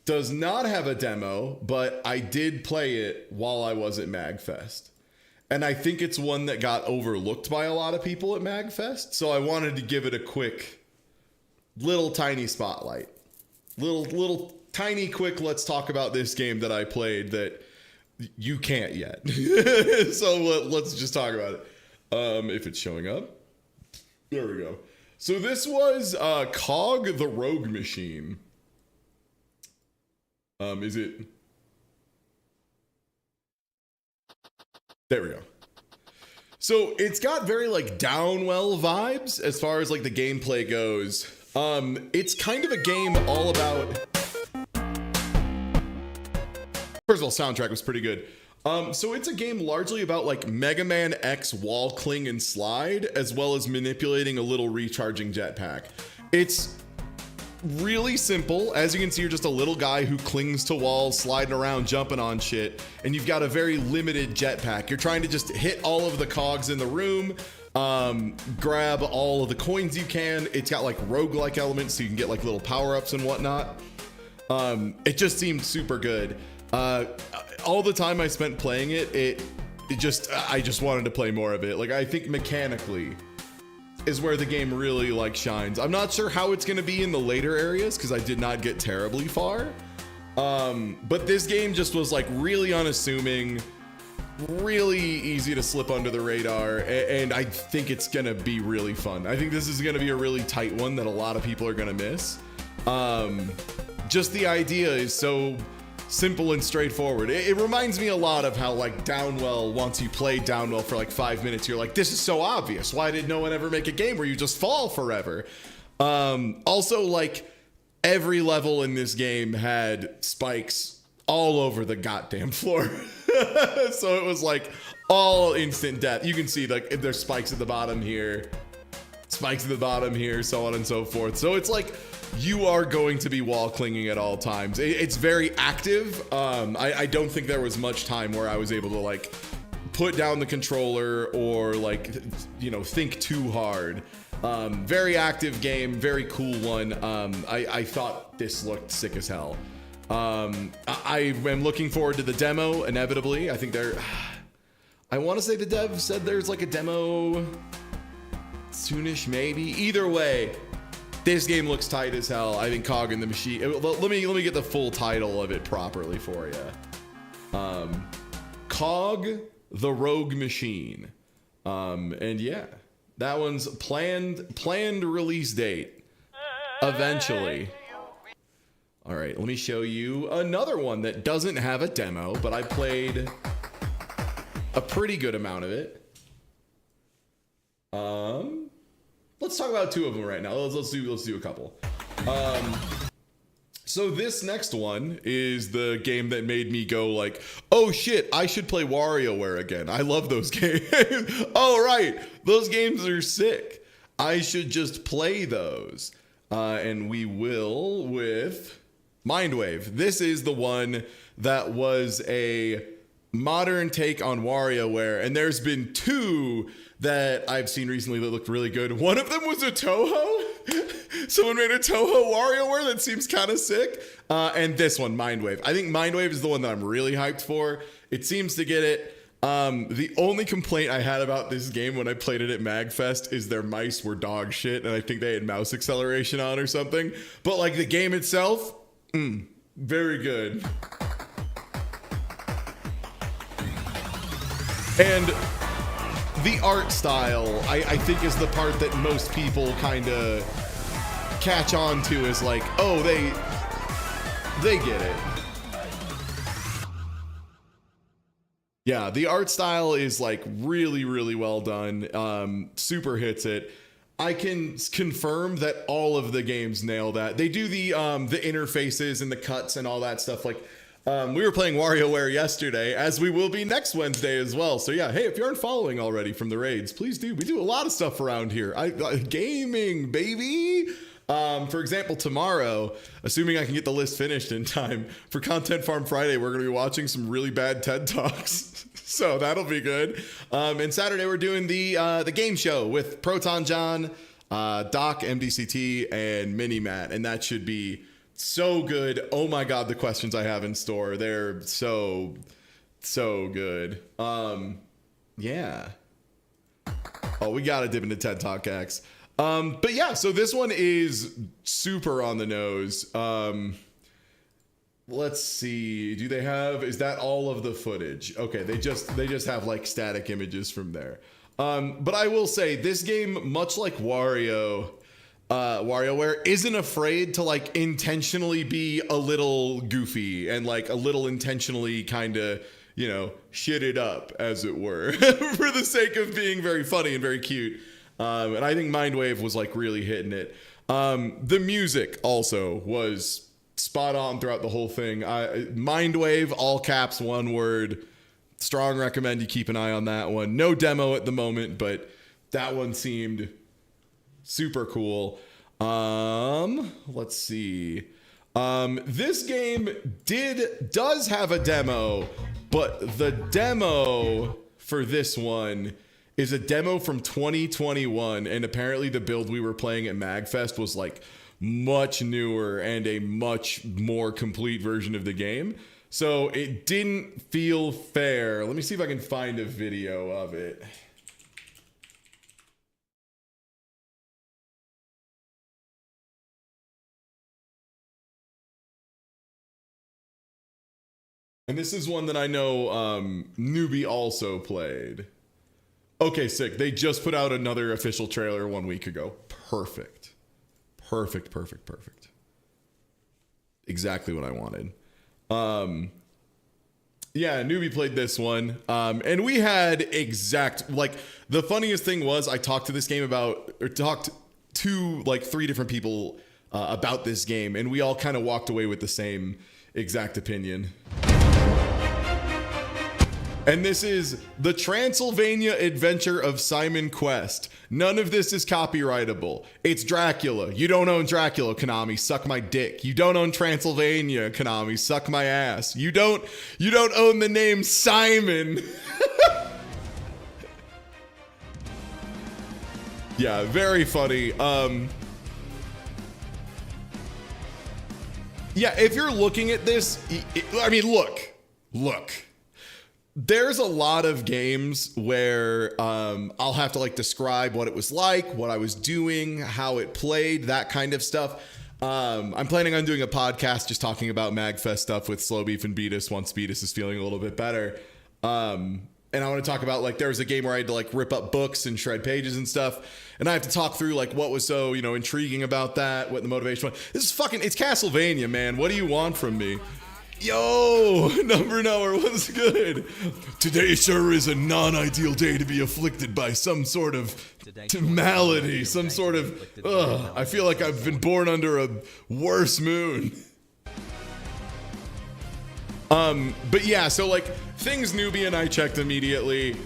does not have a demo, but I did play it while I was at MAGFest. And I think it's one that got overlooked by a lot of people at MAGFest, so I wanted to give it a quick, little tiny spotlight. Little tiny quick, let's talk about this game that I played that you can't yet. So let's just talk about it. If it's showing up. There we go. So this was Cog the Rogue Machine. Is it... There we go. So it's got very like Downwell vibes as far as like the gameplay goes. It's kind of a game all about... First of all, soundtrack was pretty good. So it's a game largely about like Mega Man X wall cling and slide, as well as manipulating a little recharging jetpack. It's really simple. As you can see, you're just a little guy who clings to walls, sliding around, jumping on shit, and you've got a very limited jetpack. You're trying to just hit all of the cogs in the room, grab all of the coins you can. It's got like roguelike elements, so you can get like little power-ups and whatnot. It just seemed super good. All the time I spent playing it, I just wanted to play more of it. Like, I think mechanically is where the game really like shines. I'm not sure how it's gonna be in the later areas because I did not get terribly far. But this game just was like really unassuming, really easy to slip under the radar, and I think it's gonna be really fun. I think this is gonna be a really tight one that a lot of people are gonna miss. Just the idea is so simple and straightforward. It reminds me a lot of how like Downwell, once you play Downwell for like 5 minutes, you're like, this is so obvious. Why did no one ever make a game where you just fall forever? Also, like, every level in this game had spikes all over the goddamn floor. So it was like all instant death. You can see like if there's spikes at the bottom here, spikes at the bottom here, so on and so forth. So it's like you are going to be wall clinging at all times. It's very active. I don't think there was much time where I was able to like put down the controller or like, you know, think too hard. Very active game, very cool one. I thought this looked sick as hell. I am looking forward to the demo, inevitably. I think I want to say the dev said there's like a demo soonish, maybe. Either way, this game looks tight as hell. I think Cog in the Machine. Let me get the full title of it properly for you. Cog the Rogue Machine. And yeah, that one's planned release date eventually. All right, let me show you another one that doesn't have a demo, but I played a pretty good amount of it. Let's talk about two of them right now. Let's do a couple. So this next one is the game that made me go like, oh shit, I should play WarioWare again. I love those games. Oh right, those games are sick. I should just play those. And we will with Mindwave. This is the one that was a modern take on WarioWare, and there's been two that I've seen recently that looked really good. One of them was a Toho. Someone made a Toho WarioWare that seems kind of sick. And this one, Mindwave. I think Mindwave is the one that I'm really hyped for. It seems to get it. The only complaint I had about this game when I played it at MAGFest is their mice were dog shit, and I think they had mouse acceleration on or something. But like the game itself, very good. And the art style, I think, is the part that most people kind of catch on to as like, oh, they get it. Yeah, the art style is like really, really well done. Super hits it. I can confirm that all of the games nail that. They do the interfaces and the cuts and all that stuff. Like, we were playing WarioWare yesterday, as we will be next Wednesday as well. So yeah, hey, if you aren't following already from the raids, please do. We do a lot of stuff around here. Gaming, baby. For example, tomorrow, assuming I can get the list finished in time for Content Farm Friday, we're going to be watching some really bad TED Talks. So that'll be good. And Saturday, we're doing the game show with Proton John, Doc, MDCT, and Mini Matt. And that should be so good. Oh my God, the questions I have in store. They're so good. Yeah. Oh, we got to dip into TED Talk X. But yeah, so this one is super on the nose. Let's see. Is that all of the footage? Okay, they just have like static images from there. But I will say this game, much like WarioWare, isn't afraid to like intentionally be a little goofy and like a little intentionally kind of, you know, shit it up, as it were, for the sake of being very funny and very cute. And I think Mindwave was like really hitting it. The music also was spot on throughout the whole thing. Mindwave, all caps, one word. Strong recommend you keep an eye on that one. No demo at the moment, but that one seemed super cool. Let's see. This game does have a demo, but the demo for this one is a demo from 2021, and apparently the build we were playing at MAGFest was like much newer and a much more complete version of the game. So it didn't feel fair. Let me see if I can find a video of it. And this is one that I know Newbie also played. Okay, sick. They just put out another official trailer 1 week ago. Perfect. Exactly what I wanted. Yeah, Newbie played this one. And we had like, the funniest thing was I talked to like 3 different people about this game, and we all kind of walked away with the same exact opinion. And this is The Transylvania Adventure of Simon Quest. None of this is copyrightable. It's Dracula. You don't own Dracula, Konami. Suck my dick. You don't own Transylvania, Konami. Suck my ass. You don't own the name Simon. Yeah, very funny. Yeah, if you're looking at this, I mean, look. There's a lot of games where I'll have to like describe what it was like, what I was doing, how it played, that kind of stuff. I'm planning on doing a podcast just talking about MAGFest stuff with Slow Beef and Beatus once Beatus is feeling a little bit better. And I want to talk about like there was a game where I had to like rip up books and shred pages and stuff. And I have to talk through like what was so, intriguing about that, what the motivation was. It's Castlevania, man. What do you want from me? Yo, Number Knower, what's good? Today sure is a non-ideal day to be afflicted by some sort of malady, some sort of, I feel like I've been born under a worse moon. But yeah, so like things Nubian, I checked immediately.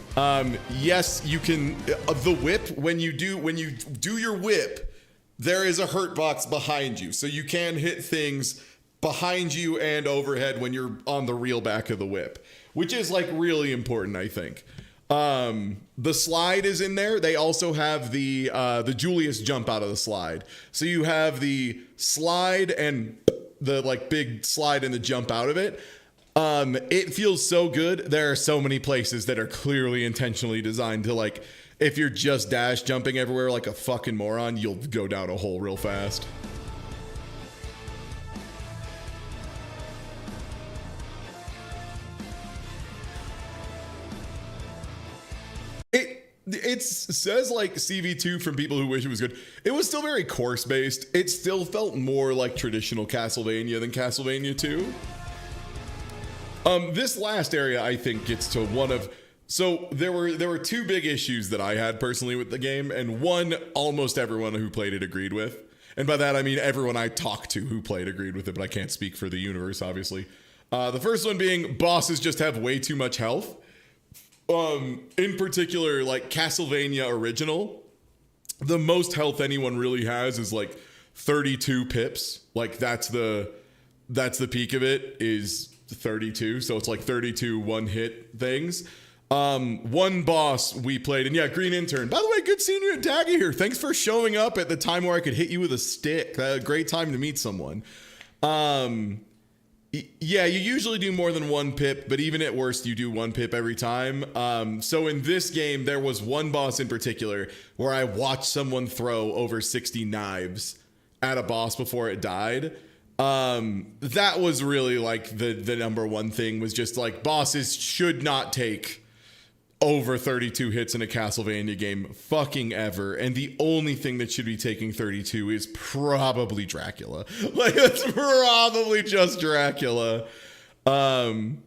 Yes, you can, the whip, when you do your whip, there is a hurt box behind you. So you can hit things behind you and overhead when you're on the real back of the whip, which is like really important, I think. The slide is in there. They also have the Julius jump out of the slide. So you have the slide and the like big slide and the jump out of it. It feels so good. There are so many places that are clearly intentionally designed to like, if you're just dash jumping everywhere like a fucking moron, you'll go down a hole real fast. It says like CV2 from people who wish it was good. It was still very course based. It still felt more like traditional Castlevania than Castlevania 2. This last area I think gets to one of, so there were two big issues that I had personally with the game, and one almost everyone who played it agreed with. And by that I mean everyone I talked to who played agreed with it, but I can't speak for the universe obviously. The first one being bosses just have way too much health. In particular, like Castlevania Original, the most health anyone really has is like 32 pips. Like that's the peak of it is 32. So it's like 32 one hit things. One boss we played, and yeah, Green Intern. By the way, good seeing you at Daggy here. Thanks for showing up at the time where I could hit you with a stick. A great time to meet someone. Yeah, you usually do more than one pip, but even at worst, you do one pip every time. So in this game, there was one boss in particular where I watched someone throw over 60 knives at a boss before it died. That was really like the number one thing, was just like bosses should not take over 32 hits in a Castlevania game fucking ever, and the only thing that should be taking 32 is probably Dracula. Like that's probably just Dracula. And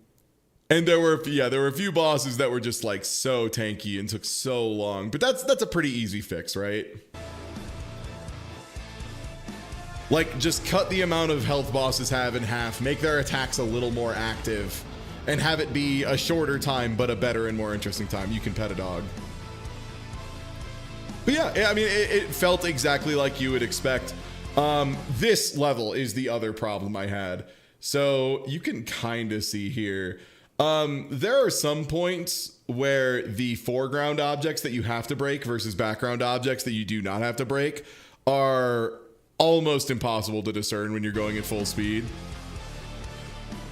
there were a few bosses that were just like so tanky and took so long, but that's a pretty easy fix, right? Like just cut the amount of health bosses have in half, make their attacks a little more active, and have it be a shorter time, but a better and more interesting time. You can pet a dog. But yeah, I mean, it felt exactly like you would expect. This level is the other problem I had. So you can kind of see here. There are some points where the foreground objects that you have to break versus background objects that you do not have to break are almost impossible to discern when you're going at full speed.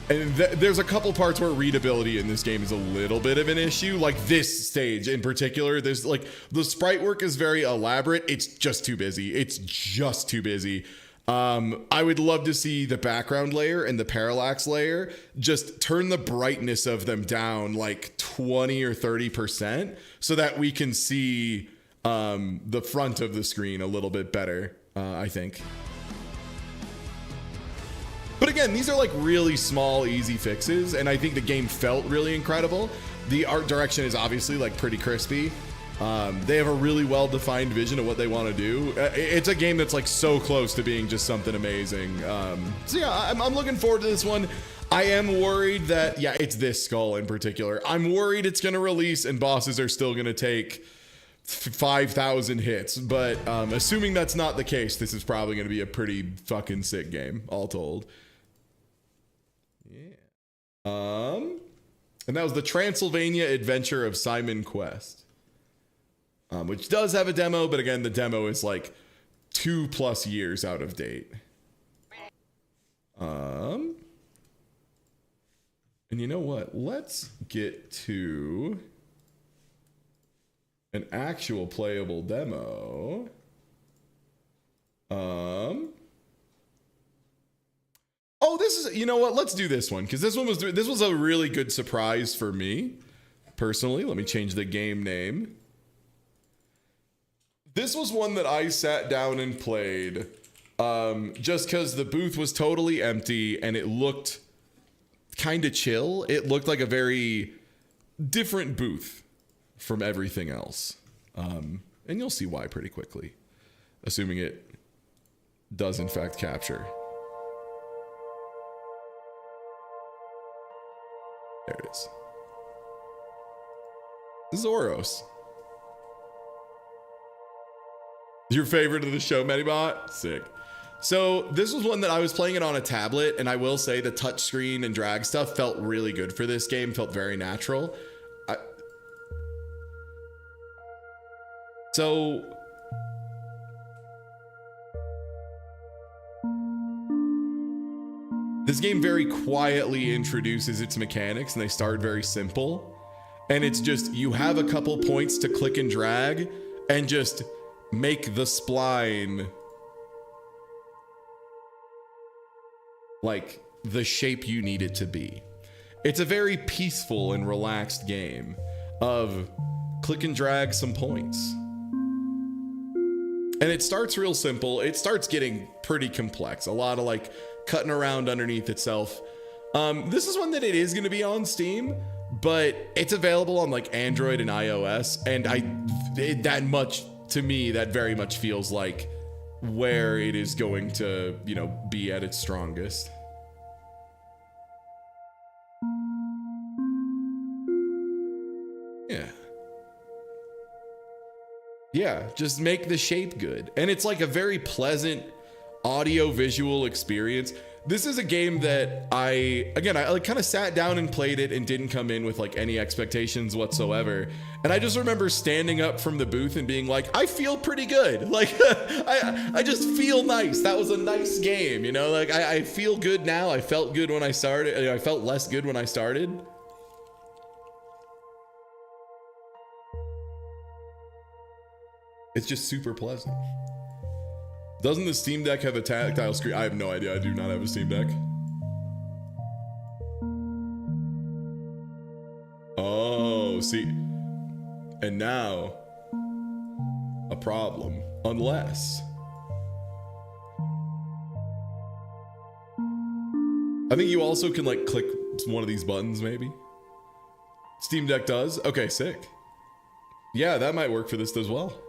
And there's a couple parts where readability in this game is a little bit of an issue. Like this stage in particular, there's like the sprite work is very elaborate. It's just too busy. It's just too busy. I would love to see the background layer and the parallax layer just turn the brightness of them down like 20 or 30% so that we can see the front of the screen a little bit better, I think. But again, these are like really small, easy fixes, and I think the game felt really incredible. The art direction is obviously like pretty crispy. They have a really well-defined vision of what they want to do. It's a game that's like so close to being just something amazing. So yeah, I'm looking forward to this one. I am worried that, yeah, it's this skull in particular. I'm worried it's going to release and bosses are still going to take 5,000 hits. But assuming that's not the case, this is probably going to be a pretty fucking sick game, all told. Yeah. And that was the Transylvania Adventure of Simon Quest. Which does have a demo, but again, the demo is like 2+ years out of date. And you know what? Let's get to an actual playable demo. Oh, this is, you know what? Let's do this one because this was a really good surprise for me personally. Let me change the game name. This was one that I sat down and played just because the booth was totally empty and it looked kind of chill. It looked like a very different booth from everything else. And you'll see why pretty quickly, assuming it does in fact capture. There it is. Zoros. Your favorite of the show, Medibot? Sick. So this was one that I was playing it on a tablet, and I will say the touchscreen and drag stuff felt really good for this game, felt very natural. This game very quietly introduces its mechanics, and they start very simple. And it's just, you have a couple points to click and drag, and just make the spline like the shape you need it to be. It's a very peaceful and relaxed game of click and drag some points. And it starts real simple. It starts getting pretty complex. A lot of like cutting around underneath itself. This is one that it is going to be on Steam, but it's available on like Android and iOS. And to me, that very much feels like where it is going to, you know, be at its strongest. Yeah, just make the shape good. And it's like a very pleasant audio visual experience. This is a game that I like kind of sat down and played it and didn't come in with like any expectations whatsoever. And I just remember standing up from the booth and being like, I feel pretty good. Like, I just feel nice. That was a nice game, you know? Like, I feel good now. I felt good when I started. I felt less good when I started. It's just super pleasant. Doesn't the Steam Deck have a tactile screen? I have no idea. I do not have a Steam Deck. Oh, see. And now, a problem. Unless. I think you also can like click one of these buttons maybe. Steam Deck does? Okay, sick. Yeah, that might work for this as well.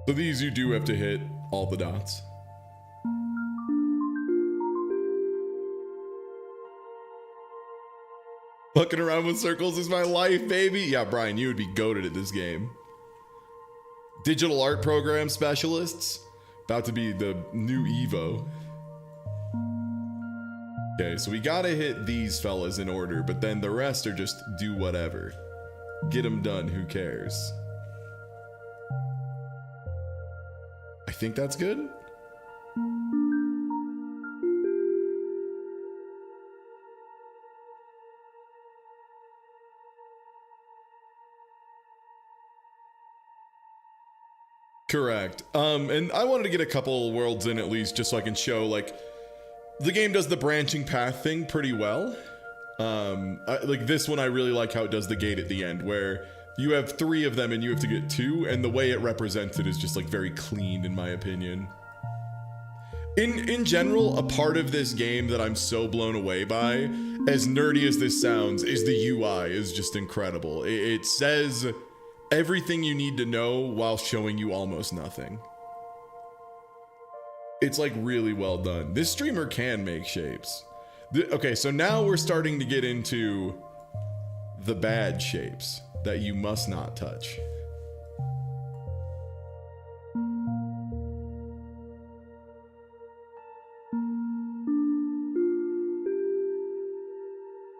So these you do have to hit all the dots. Fucking around with circles is my life, baby. Yeah, Brian, you would be goated at this game. Digital art program specialists. About to be the new Evo. Okay, so we gotta hit these fellas in order, but then the rest are just do whatever. Get them done, who cares? I think that's good. Correct. And I wanted to get a couple worlds in at least, just so I can show, like, the game does the branching path thing pretty well. Like this one, I really like how it does the gate at the end, where you have 3 of them and you have to get 2, and the way it represents it is just like very clean in my opinion. In general, a part of this game that I'm so blown away by, as nerdy as this sounds, is the UI is just incredible. It says everything you need to know while showing you almost nothing. It's like really well done. This streamer can make shapes. Okay, so now we're starting to get into the bad shapes that you must not touch.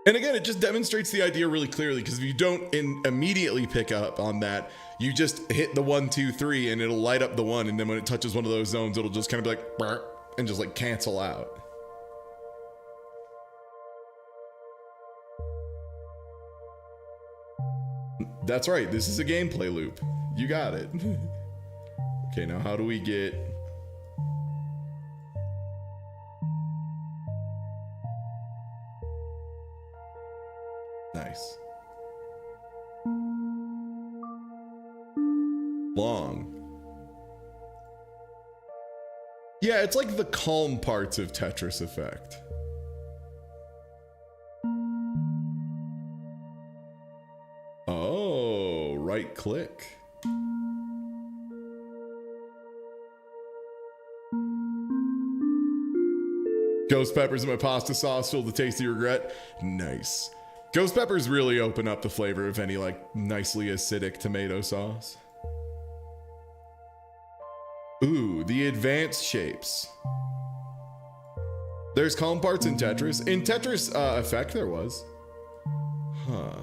And again, it just demonstrates the idea really clearly, because if you don't immediately pick up on that, you just hit the 1, 2, 3 and it'll light up the one, and then when it touches one of those zones, it'll just kind of be like "Burr," and just like cancel out. That's right, this is a gameplay loop. You got it. Okay, now how do we get... Nice. Long. Yeah, it's like the calm parts of Tetris Effect. Oh, right click. Ghost peppers in my pasta sauce filled with tasty regret. Nice. Ghost peppers really open up the flavor of any like nicely acidic tomato sauce. Ooh, the advanced shapes. There's calm parts in Tetris. In Tetris Effect there was. Huh.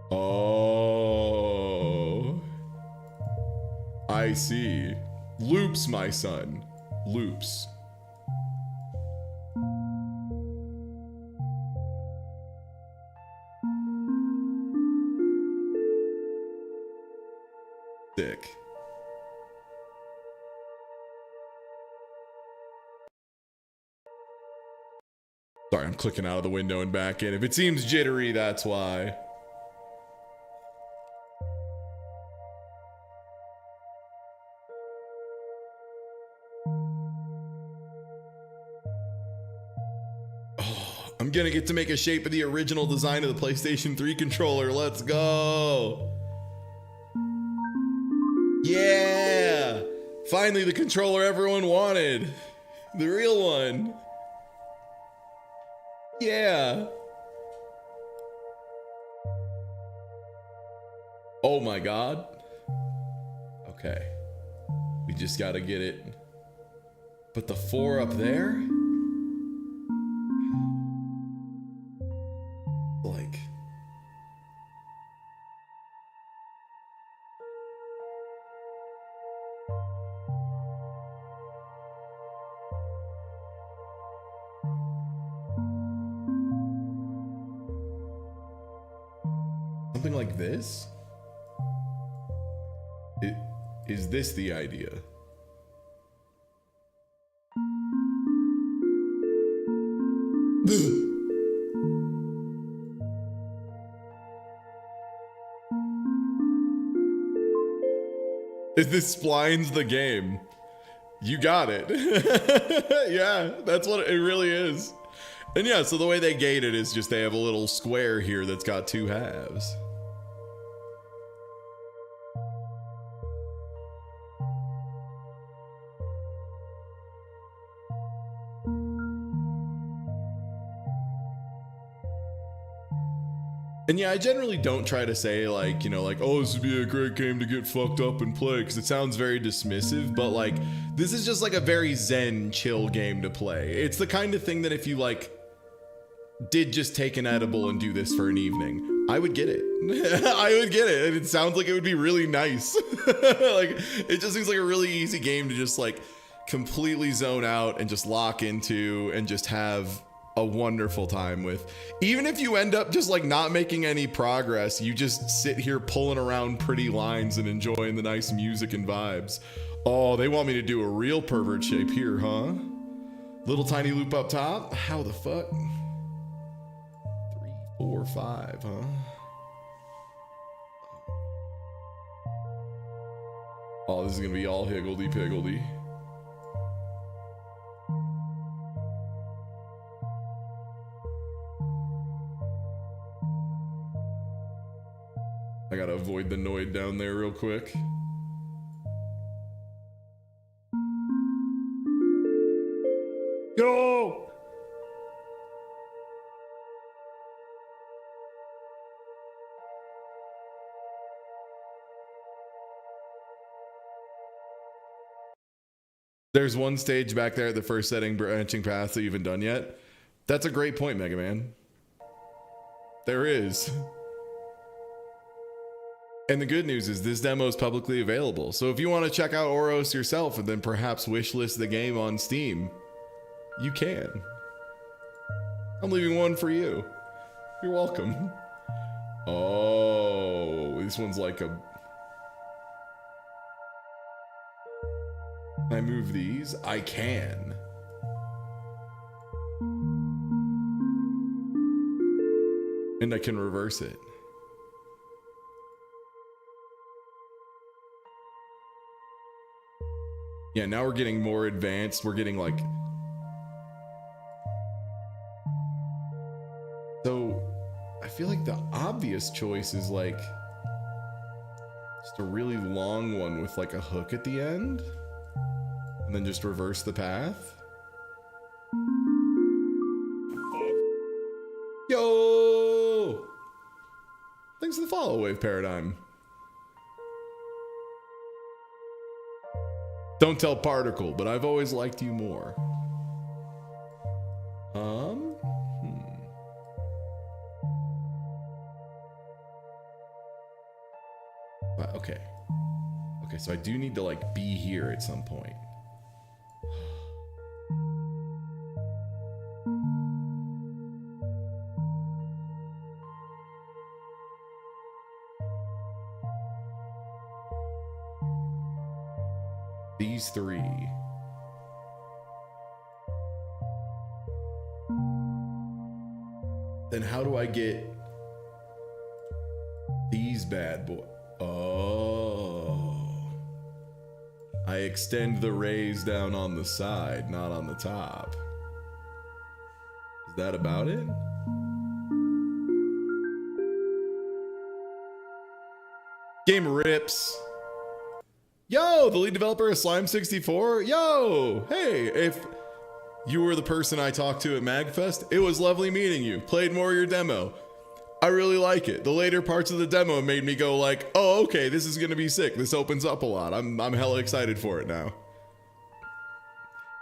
Oh. I see. Loops, my son. Loops. Sick. Sorry, I'm clicking out of the window and back in. If it seems jittery, that's why. Oh, I'm gonna get to make a shape of the original design of the PlayStation 3 controller. Let's go. Yeah! Finally, the controller everyone wanted. The real one. Yeah. Oh my god. Okay. We just gotta get it. But the 4 up there? Like... something like this? Is this the idea? Is this splines the game? You got it. Yeah, that's what it really is. And yeah, so the way they gate it is just they have a little square here that's got 2 halves. And yeah, I generally don't try to say like, you know, like, oh, this would be a great game to get fucked up and play, because it sounds very dismissive, but like, this is just like a very zen, chill game to play. It's the kind of thing that if you like, did just take an edible and do this for an evening, I would get it. I would get it. And it sounds like it would be really nice. Like, it just seems like a really easy game to just like completely zone out and just lock into and just have a wonderful time with. Even if you end up just like not making any progress, you just sit here pulling around pretty lines and enjoying the nice music and vibes. Oh, they want me to do a real pervert shape here, huh? Little tiny loop up top? How the fuck? 3, 4, 5, huh? Oh, this is gonna be all higgledy-piggledy. I gotta avoid the Noid down there real quick. Yo! There's one stage back there at the first setting branching path that you haven't done yet. That's a great point, Mega Man. There is. And the good news is this demo is publicly available. So if you want to check out Oros yourself and then perhaps wishlist the game on Steam, you can. I'm leaving one for you. You're welcome. Oh, this one's like a... Can I move these? I can. And I can reverse it. Yeah, now we're getting more advanced. We're getting like... So, I feel like the obvious choice is like... just a really long one with like a hook at the end. And then just reverse the path. Yo! Thanks for the follow, Wave Paradigm. Don't tell Particle, but I've always liked you more. Okay. Okay, so I do need to like be here at some point. These three. Then how do I get these bad boys? Oh. I extend the rays down on the side, not on the top. Is that about it? Game rips. Yo, the lead developer of Slime64. Yo, hey, if you were the person I talked to at MAGFest, it was lovely meeting you. Played more of your demo. I really like it. The later parts of the demo made me go like, oh, okay, this is gonna be sick. This opens up a lot. I'm hella excited for it now.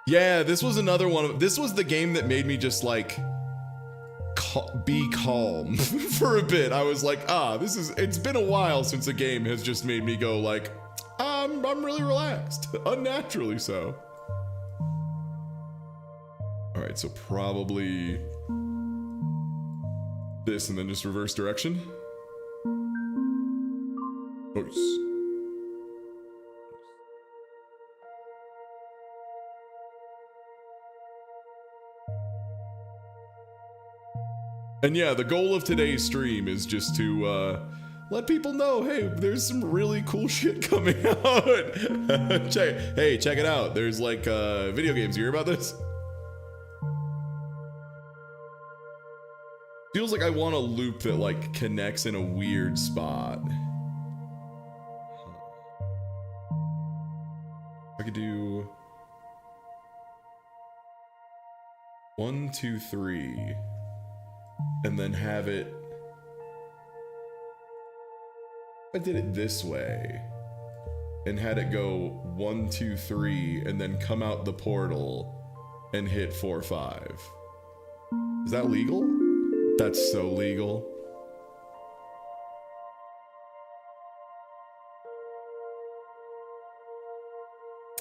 Yeah, this was another one of, this was the game that made me just like be calm for a bit. I was like, it's been a while since a game has just made me go like, I'm really relaxed, unnaturally so. All right, so probably this and then just reverse direction. Nice. And yeah, the goal of today's stream is just to let people know, hey, there's some really cool shit coming out. Check it out. There's like video games. You hear about this? Feels like I want a loop that like connects in a weird spot. I could do 1, 2, 3, and then have it. I did it this way and had it go 1, 2, 3, and then come out the portal and hit 4, 5. Is that legal? That's so legal.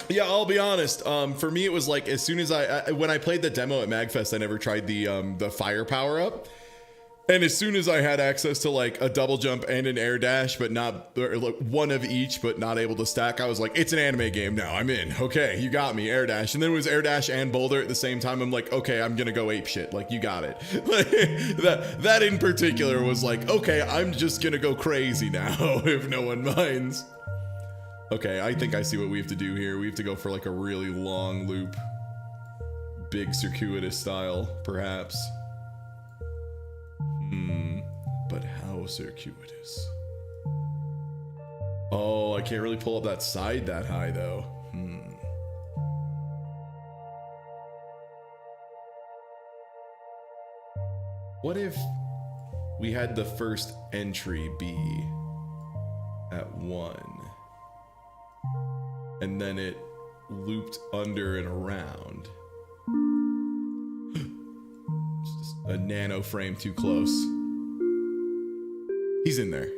Yeah, I'll be honest. For me, it was like as soon as when I played the demo at MAGFest, I never tried the fire power up. And as soon as I had access to like a double jump and an air dash, but not, or like one of each, but not able to stack, I was like, it's an anime game now. I'm in. Okay, you got me, air dash. And then it was air dash and boulder at the same time. I'm like, okay, I'm gonna go ape shit. Like, you got it. that in particular was like, okay, I'm just gonna go crazy now if no one minds. Okay, I think I see what we have to do here. We have to go for like a really long loop. Big circuitous style, perhaps. But how circuitous? Oh, I can't really pull up that side that high though. What if we had the first entry be at 1 and then it looped under and around? Just a nano frame too close. He's in there.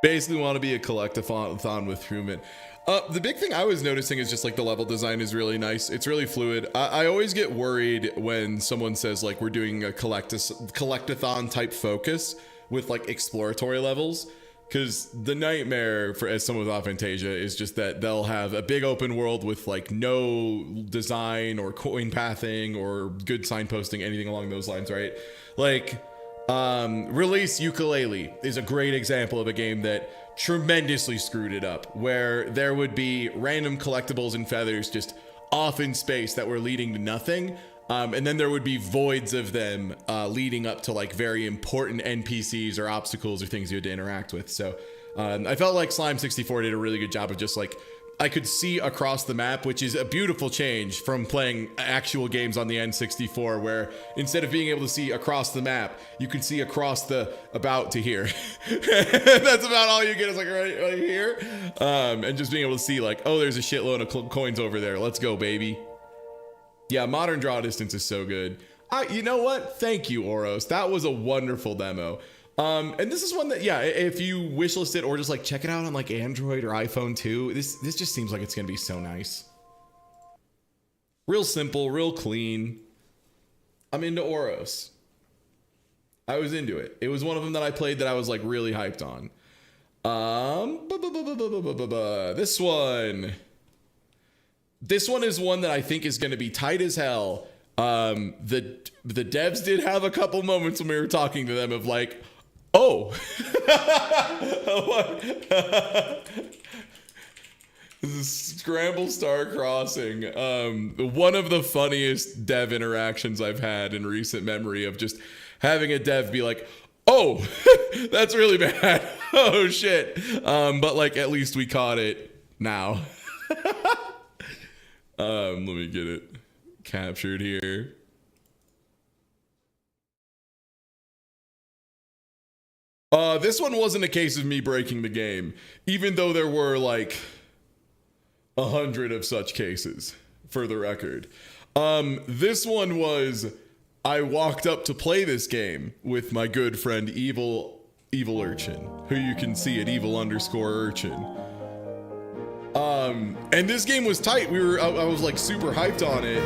Basically want to be a collectathon with human. The big thing I was noticing is just like the level design is really nice. It's really fluid. I always get worried when someone says like we're doing a collectathon type focus with like exploratory levels, because the nightmare for as someone with aphantasia is just that they'll have a big open world with like no design or coin pathing or good signposting, anything along those lines, right? Like Release Ukulele is a great example of a game that tremendously screwed it up, where there would be random collectibles and feathers just off in space that were leading to nothing. And then there would be voids of them leading up to like very important NPCs or obstacles or things you had to interact with. So I felt like Slime 64 did a really good job of just like, I could see across the map, which is a beautiful change from playing actual games on the N64, where instead of being able to see across the map, you can see across the about to here. That's about all you get is like right here. And just being able to see like, oh, there's a shitload of coins over there. Let's go, baby. Yeah, modern draw distance is so good. You know what? Thank you, Oros. That was a wonderful demo. And this is one that, yeah, if you wishlist it or just like check it out on like Android or iPhone too, this just seems like it's gonna be so nice. Real simple, real clean. I'm into Oros. I was into it. It was one of them that I played that I was like really hyped on. This one. This one is one that I think is gonna be tight as hell. The devs did have a couple moments when we were talking to them of like, oh, this is Scramble Star Crossing. One of the funniest dev interactions I've had in recent memory of just having a dev be like, oh, that's really bad. Oh shit. But like, at least we caught it now. Let me get it captured here. This one wasn't a case of me breaking the game, even though there were like 100 of such cases, for the record. This one was, I walked up to play this game with my good friend Evil Urchin, who you can see at evil_urchin. And this game was tight. I was like super hyped on it.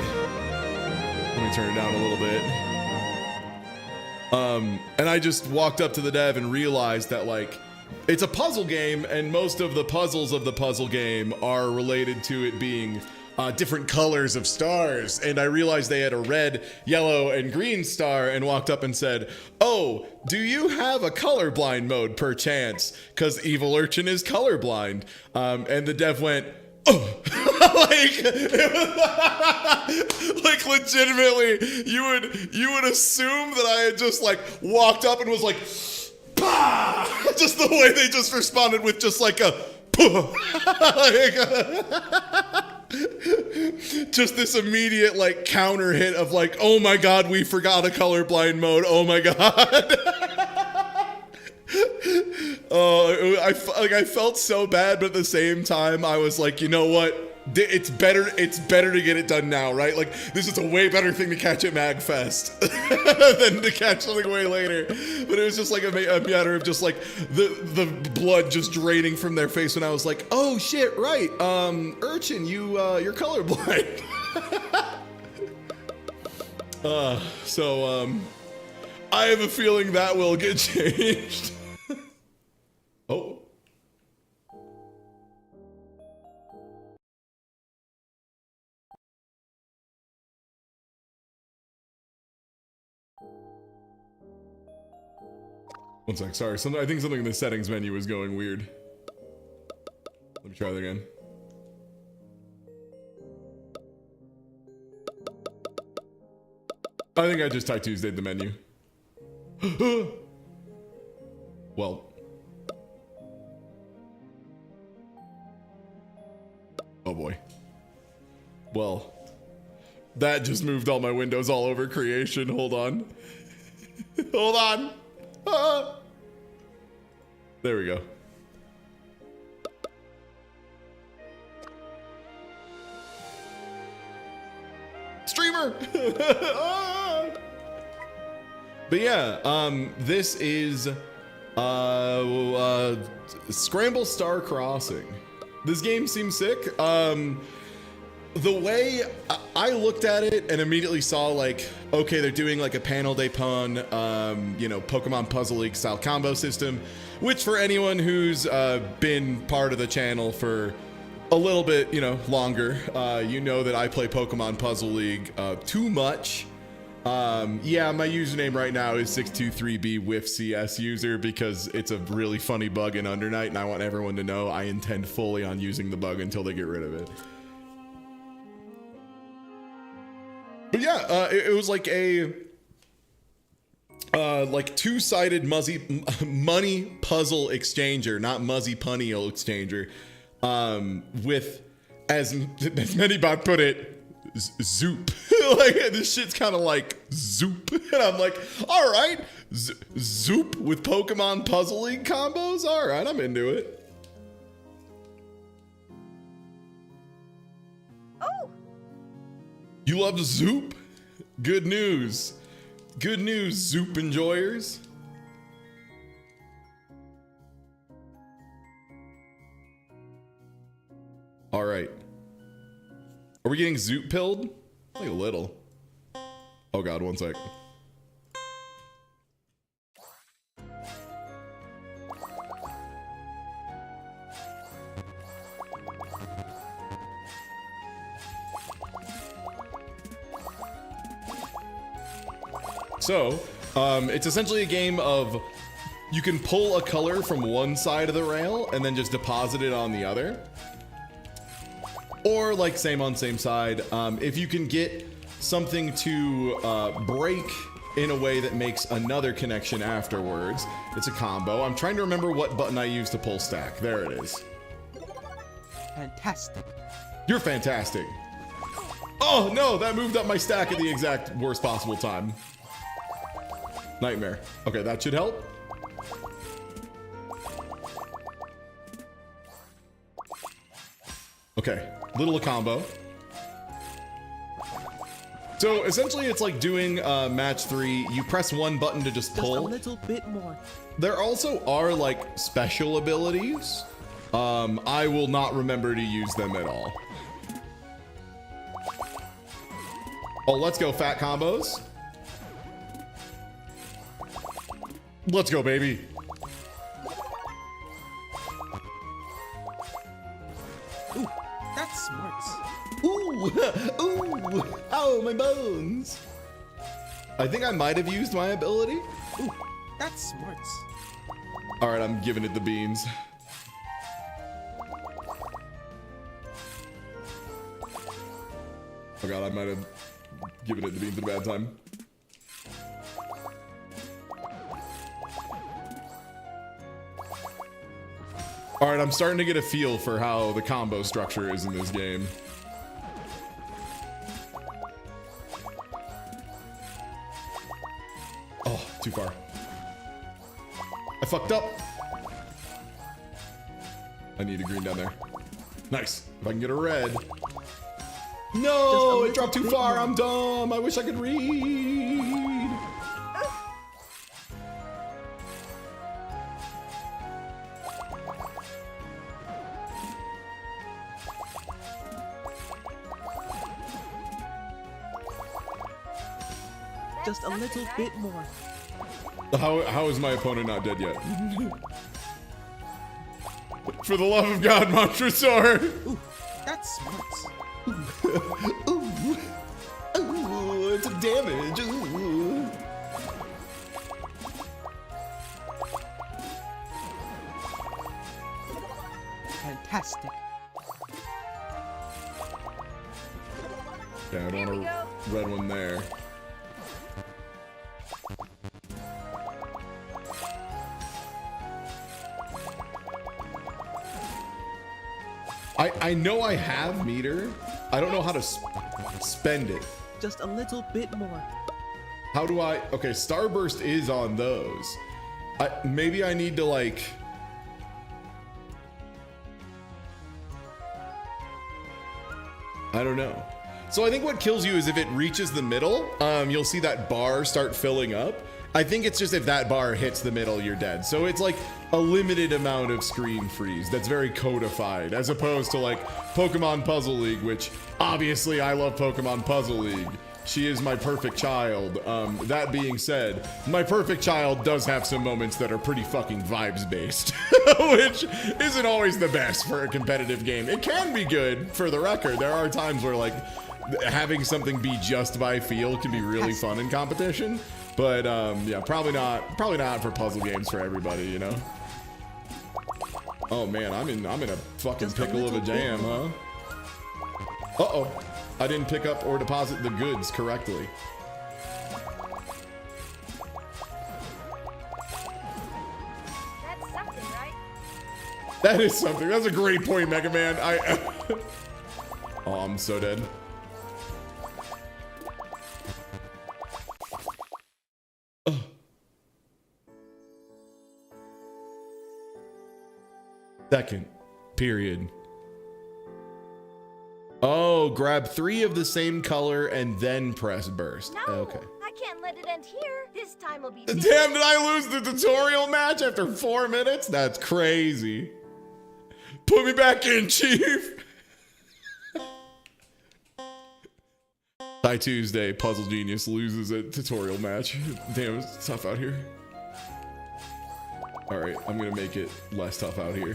Let me turn it down a little bit. And I just walked up to the dev and realized that like, it's a puzzle game and most of the puzzles of the puzzle game are related to it being different colors of stars. And I realized they had a red, yellow, and green star and walked up and said, oh, do you have a colorblind mode perchance? Because Evil Urchin is colorblind. And the dev went, oh, like legitimately, you would assume that I had just like walked up and was like, bah! Just the way they just responded with just like a, just this immediate like counter hit of like, oh my god, we forgot a colorblind mode. Oh my god. Oh, I felt so bad, but at the same time, I was like, you know what? It's better to get it done now, right? Like, this is a way better thing to catch at MAGFest than to catch something way later. But it was just like a matter of just like the blood just draining from their face when I was like, oh shit, right? Urchin, you're colorblind. So I have a feeling that will get changed. Oh. One sec, sorry. I think something in the settings menu was going weird. Let me try that again. I think I just Tuesday'd the menu. well. Oh boy. Well, that just moved all my windows all over creation. Hold on. Hold on. Ah. There we go. Streamer. But yeah, this is Scramble Star Crossing. This game seems sick. The way I looked at it and immediately saw, like, okay, they're doing like a panel de pon, you know, Pokemon Puzzle League style combo system, which for anyone who's been part of the channel for a little bit, you know, longer, you know that I play Pokemon Puzzle League too much. Yeah, my username right now is 623B with CS user because it's a really funny bug in Undernight, and I want everyone to know I intend fully on using the bug until they get rid of it. But yeah, it was like a like two-sided money puzzle exchanger, not muzzy punny exchanger, with as many bot put it, Zoop. Like, this shit's kind of like Zoop. And I'm like, all right, Zoop with Pokemon Puzzle League combos? All right, I'm into it. Oh! You love Zoop? Good news. Good news, Zoop enjoyers. All right. Are we getting Zoop pilled? Like a little. Oh god, one sec. So, it's essentially a game of you can pull a color from one side of the rail and then just deposit it on the other. Or like same on same side. If you can get something to break in a way that makes another connection afterwards, it's a combo. I'm trying to remember what button I used to pull stack. There it is. Fantastic. You're fantastic. Oh no, that moved up my stack at the exact worst possible time. Nightmare. Okay, that should help. Okay, little combo. So essentially it's like doing match 3. You press one button to just pull. Just a little bit more. There also are like special abilities. I will not remember to use them at all. Oh, let's go fat combos. Let's go, baby. Ooh, that's smart. Ooh, ooh, ow, my bones. I think I might have used my ability. Ooh, that's smart. All right, I'm giving it the beans. Oh god, I might have given it the beans at a bad time. All right, I'm starting to get a feel for how the combo structure is in this game. Oh, too far. I fucked up. I need a green down there. Nice. If I can get a red. No, it dropped too far. I'm dumb. I wish I could read. Just a little bit more. How is my opponent not dead yet? For the love of God, Montresor! Ooh, that's smart. Ooh, ooh, it's a damage. Ooh. Fantastic. Yeah, I don't want a red one there. I know I have meter. I don't know how to spend it. Just a little bit more. How do I? Okay, Starburst is on those. Maybe I need to like. I don't know. So I think what kills you is if it reaches the middle, you'll see that bar start filling up. I think it's just if that bar hits the middle, you're dead. So it's like a limited amount of screen freeze that's very codified, as opposed to like Pokemon Puzzle League, which obviously I love Pokemon Puzzle League. She is my perfect child. That being said, my perfect child does have some moments that are pretty fucking vibes based, which isn't always the best for a competitive game. It can be good, for the record. There are times where like having something be just by feel can be really fun in competition. But yeah, probably not for puzzle games for everybody, you know. Oh man, I'm in a fucking pickle of a jam, huh? Uh-oh. I didn't pick up or deposit the goods correctly. That's something, right? That is something. That's a great point, Mega Man. Oh, I'm so dead. Second period. Oh, grab 3 of the same color and then press burst. No, Okay. I can't let it end here. This time will be. Damn, did I lose the tutorial match after 4 minutes? That's crazy. Put me back in, Chief. High Tuesday, Puzzle Genius loses a tutorial match. Damn, it's tough out here. All right, I'm gonna make it less tough out here.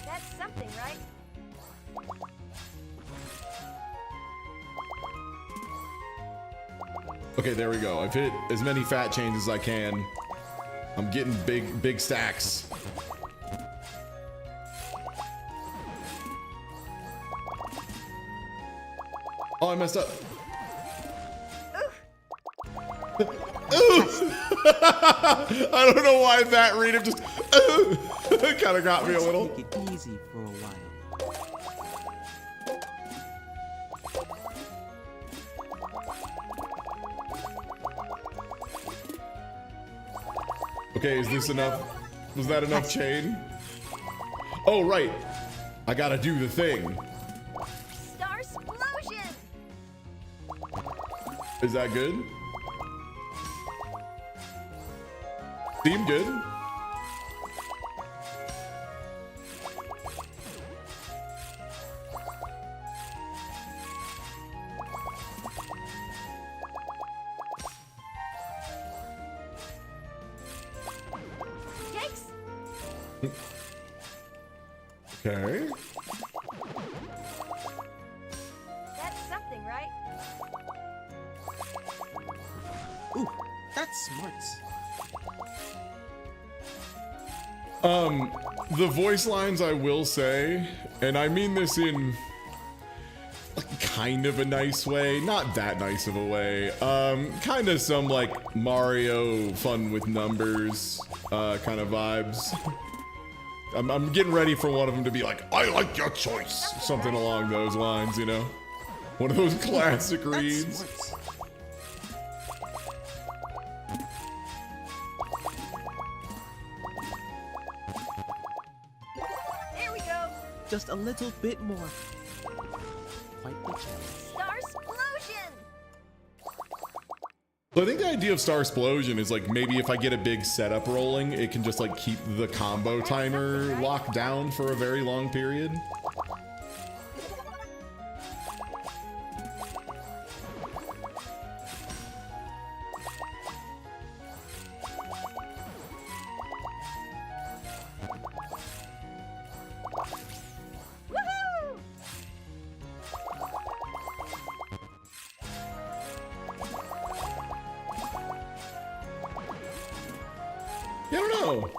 That's something, right? Okay, there we go. I've hit as many fat chains as I can. I'm getting big stacks. Oh, I messed up. I don't know why that read of just kind of got me a little. Take it easy for a while. Okay, is this enough? Was that enough chain? Oh, right. I gotta do the thing. Star explosion. Is that good? Seemed good. Yikes. Okay. That's something, right? Ooh, that's smart. The voice lines, I will say, and I mean this in like, kind of a nice way, not that nice of a way, kind of some like Mario fun with numbers kind of vibes. I'm getting ready for one of them to be like, I like your choice, something along those lines, you know? One of those classic reads. That's smart. There we go. Just a little bit more. Quite the challenge. Star explosion. So I think the idea of Star Explosion is like maybe if I get a big setup rolling, it can just like keep the combo timer locked down for a very long period. Woohoo! I don't know.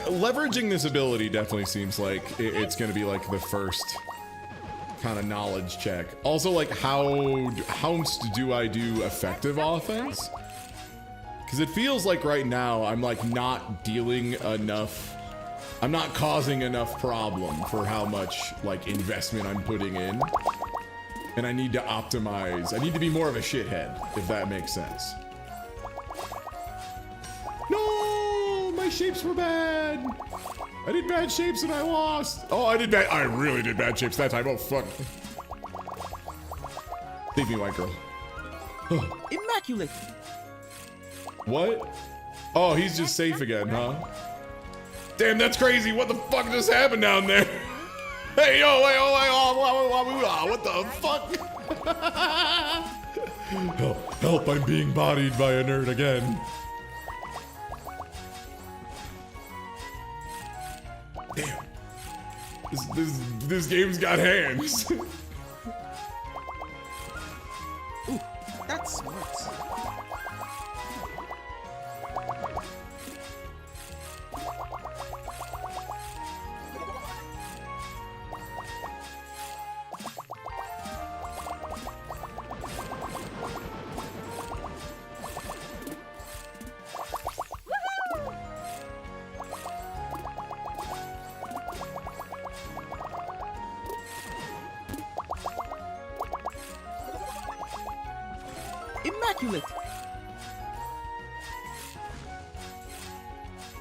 Leveraging this ability definitely seems like it's going to be like the first kind of knowledge check. Also, like how do I do effective offense? Because it feels like right now I'm like not dealing enough. I'm not causing enough problem for how much like investment I'm putting in. And I need to optimize. I need to be more of a shithead, if that makes sense. No, my shapes were bad. I did bad shapes and I lost. Oh, I really did bad shapes that time. Oh, fuck. Save me, white girl. Immaculate. What? Oh, he's just safe again, huh? Damn, that's crazy. What the fuck just happened down there? Hey, yo, wait, oh, what the fuck? Help, I'm being bodied by a nerd again. Damn. This game's got hands. Ooh, that's smart. Immaculate.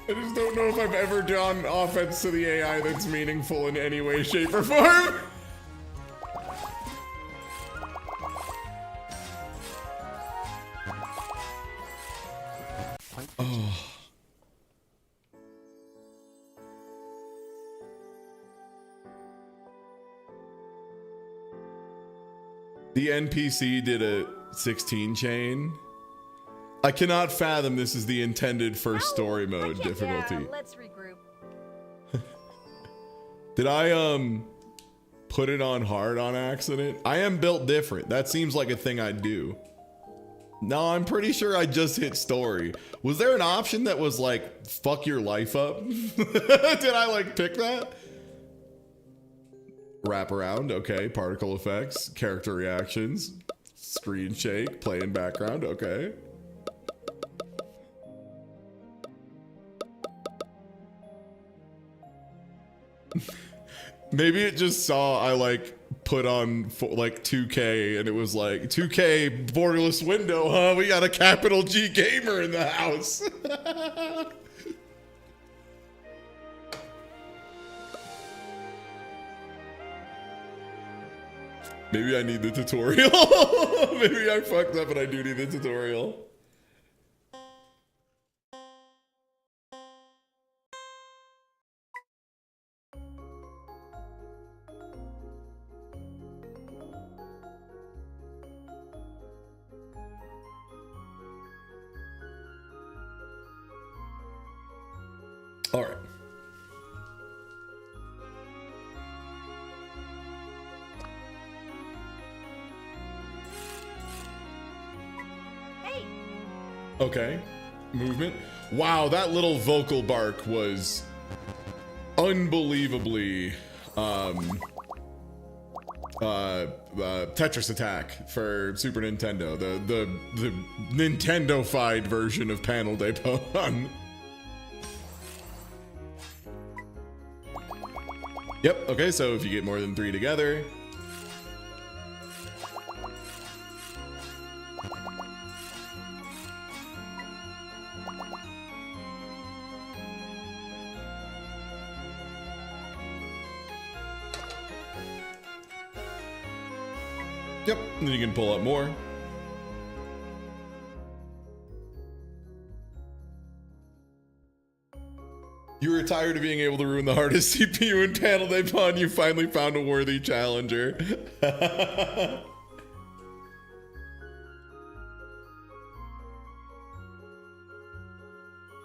I just don't know if I've ever done offense to the AI that's meaningful in any way, shape, or form. Oh. The NPC did a 16 chain. I cannot fathom this is the intended first story mode difficulty. Yeah, let's regroup. Did I put it on hard on accident? I am built different. That seems like a thing I'd do. No, I'm pretty sure I just hit story. Was there an option that was like, fuck your life up? Did I like pick that? Wrap around, okay. Particle effects, character reactions, screen shake, play in background, okay. Maybe it just saw I like put on like 2K and it was like 2K borderless window, huh? We got a capital G gamer in the house. Maybe I need the tutorial. Maybe I fucked up and I do need the tutorial. All right. Hey, Okay. Movement. Wow, that little vocal bark was unbelievably Tetris Attack for Super Nintendo. The Nintendo-fied version of Panel de Pon. Yep, okay, so if you get more than 3 together. Yep, and then you can pull up more. You were tired of being able to ruin the hardest CPU in Panel de Pon. You finally found a worthy challenger.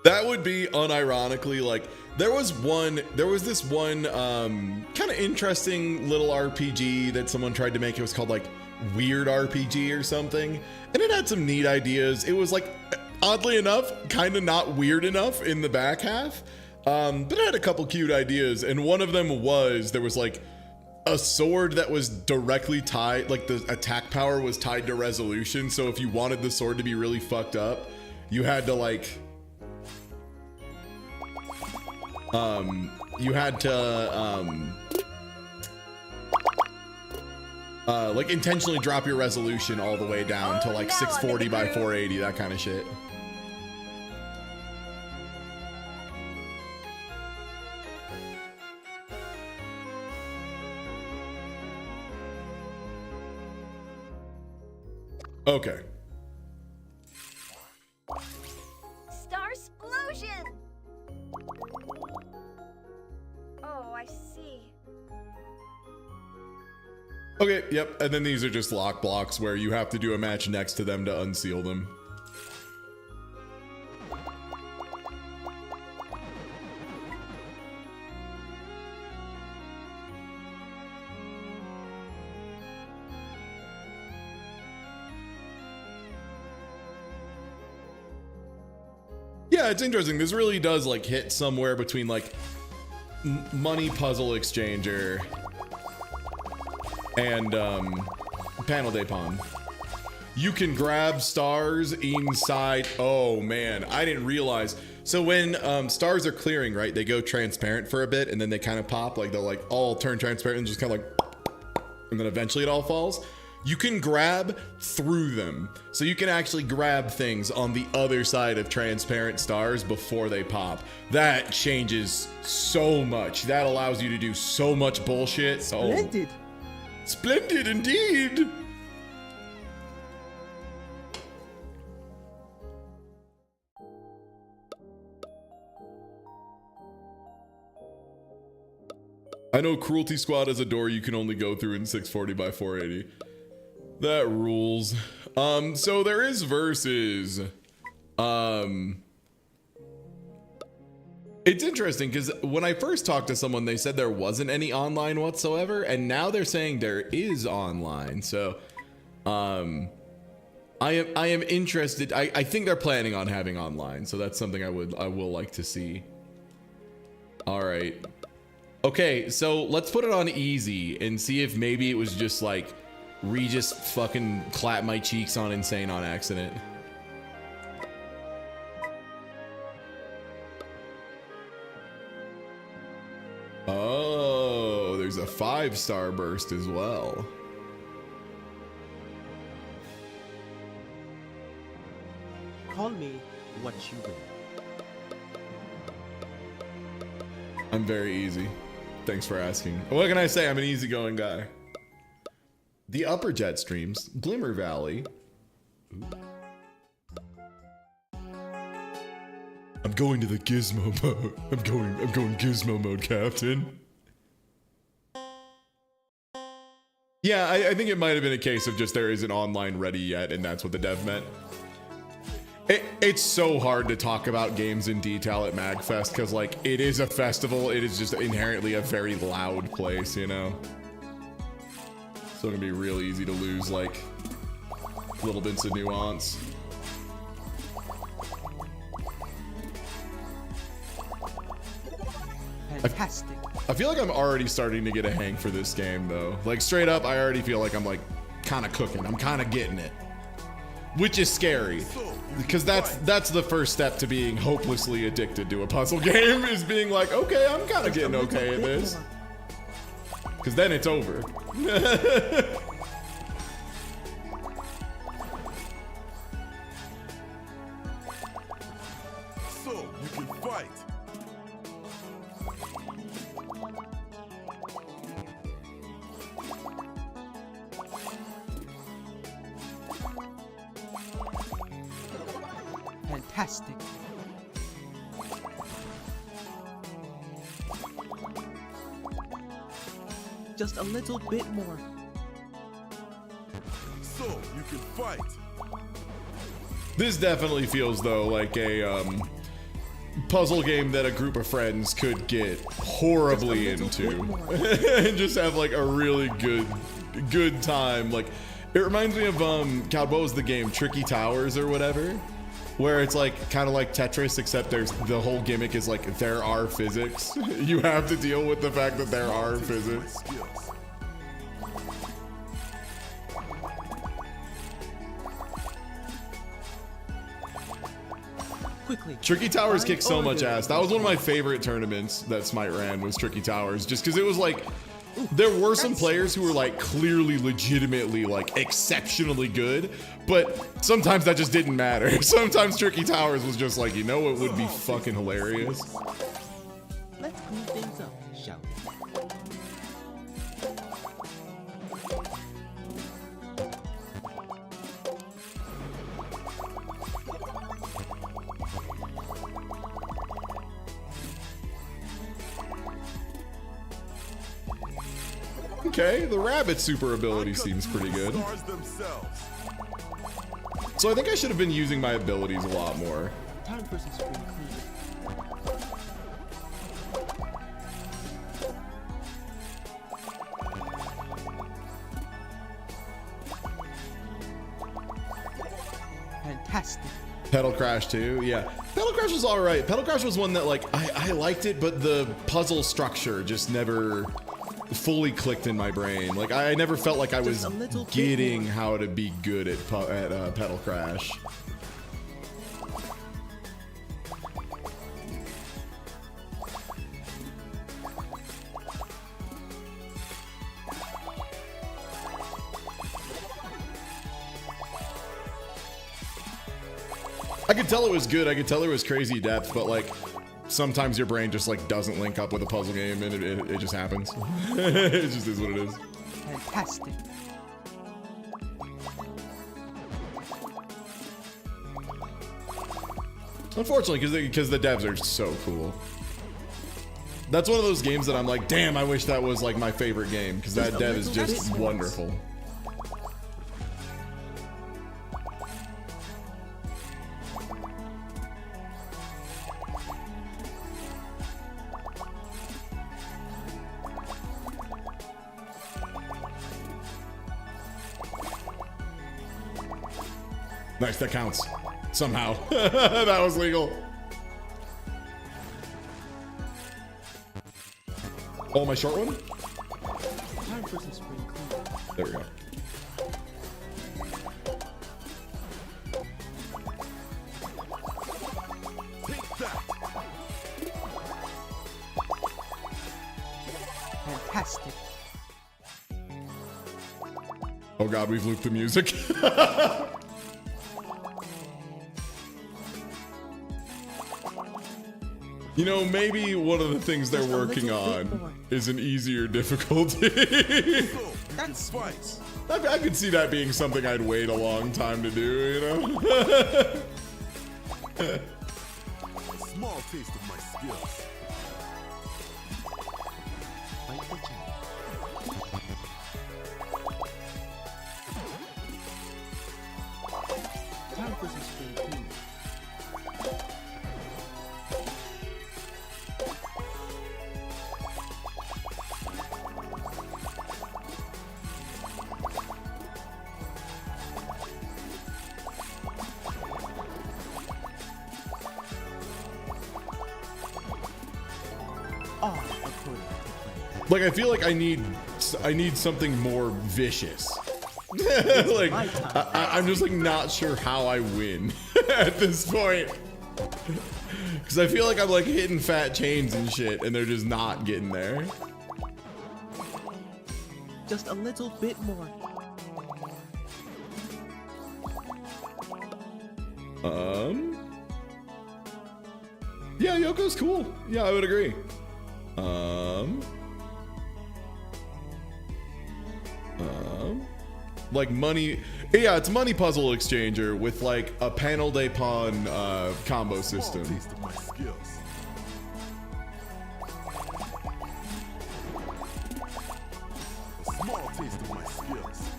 That would be unironically like there was this one kind of interesting little RPG that someone tried to make. It was called like Weird RPG or something, and it had some neat ideas. It was like oddly enough kind of not weird enough in the back half. But it had a couple cute ideas, and one of them was there was like a sword that was directly tied, like the attack power was tied to resolution. So if you wanted the sword to be really fucked up, you had to like like intentionally drop your resolution all the way down to like 640 by 480, that kind of shit. Okay. Star explosion. Oh, I see. Okay, yep. And then these are just lock blocks where you have to do a match next to them to unseal them. Yeah, it's interesting. This really does like hit somewhere between like money puzzle exchanger and panel de pon. You can grab stars inside. Oh man, I didn't realize. So when stars are clearing, right, they go transparent for a bit and then they kind of pop, like they'll like all turn transparent and just kind of like, and then eventually it all falls. You can grab through them. So you can actually grab things on the other side of transparent stars before they pop. That changes so much. That allows you to do so much bullshit. Splendid. Oh. Splendid indeed. I know Cruelty Squad has a door you can only go through in 640 by 480. That rules. So there is versus. It's interesting because when I first talked to someone, they said there wasn't any online whatsoever, and now they're saying there is online. So, I am interested. I think they're planning on having online, so that's something I will like to see. All right. Okay, so let's put it on easy and see if maybe it was just like Regis fucking clapped my cheeks on insane on accident. Oh, there's a 5-star burst as well. Call me what you will. I'm very easy. Thanks for asking. What can I say? I'm an easygoing guy. The upper jet streams, Glimmer Valley. Ooh. I'm going to the gizmo mode. I'm going gizmo mode, Captain. Yeah, I think it might have been a case of just there isn't online ready yet, and that's what the dev meant. It's so hard to talk about games in detail at MAGFest because, like, it is a festival. It is just inherently a very loud place, you know? So it can be real easy to lose, like, little bits of nuance. Fantastic. I feel like I'm already starting to get a hang for this game, though. Like, straight up, I already feel like I'm, like, kind of cooking. I'm kind of getting it. Which is scary. Because that's the first step to being hopelessly addicted to a puzzle game, is being like, okay, I'm kind of getting okay at this. Because then it's over. So, you can fight. Fantastic. Just a little bit more. So, you can fight. This definitely feels, though, like a puzzle game that a group of friends could get horribly into and just have like a really good time. Like, it reminds me of God, what was the game, Tricky Towers or whatever, where it's like kind of like Tetris, except there's the whole gimmick is like there are physics. You have to deal with the fact that there are physics. Quickly. Tricky Towers Find kicked so much order. ass. That was one of my favorite tournaments that Smite ran, was Tricky Towers, just because it was like, there were some players who were like clearly, legitimately, like exceptionally good, but sometimes that just didn't matter. Sometimes Tricky Towers was just like, you know what would be fucking hilarious? Let's clean things up, shall we? Okay, the rabbit super ability seems pretty good. So I think I should have been using my abilities a lot more. Time for some spring cleaning. Fantastic. Pedal Crash too, yeah. Pedal Crash was all right. Pedal Crash was one that like I liked it, but the puzzle structure just never fully clicked in my brain. Like I never felt like I was Just a little bit getting more. how to be good at Pedal Crash. I could tell it was good. I could tell there was crazy depth, but like sometimes your brain just like doesn't link up with a puzzle game, and it just happens. It just is what it is. Fantastic. Unfortunately, because the devs are so cool. That's one of those games that I'm like, damn, I wish that was like my favorite game, because that Just a dev is little just bit more. wonderful. Nice, that counts. Somehow. That was legal. Oh, my short one? Time for some spring cleaning. There we go. Take that. Fantastic. Oh god, we've looped the music. You know, maybe one of the things they're Just a working little bit on more. is an easier difficulty. That's Fight. I could see that being something I'd wait a long time to do, you know? A small taste of my skills. Fight for change. Time for some spring cleaning. All according to plan. Like, I feel like I need something more vicious. Like, my time. I'm just like not sure how I win at this point. Because I feel like I'm like hitting fat chains and shit, and they're just not getting there. Just a little bit more. Yeah, Yoko's cool. Yeah, I would agree. Like money. Yeah, it's money puzzle exchanger with like a panel de pawn combo Small system. taste of my skills. A small taste of my skills.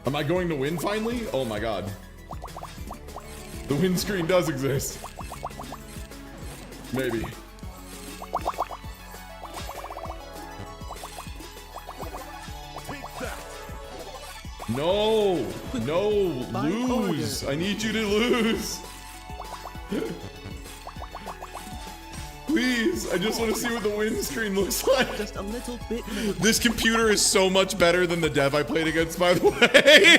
Am I going to win finally? Oh my god. The win screen does exist. Maybe. No, no, By lose. order. I need you to lose. Please, I just want to see what the win screen looks like. Just a little bit more. This computer is so much better than the dev I played against, by the way.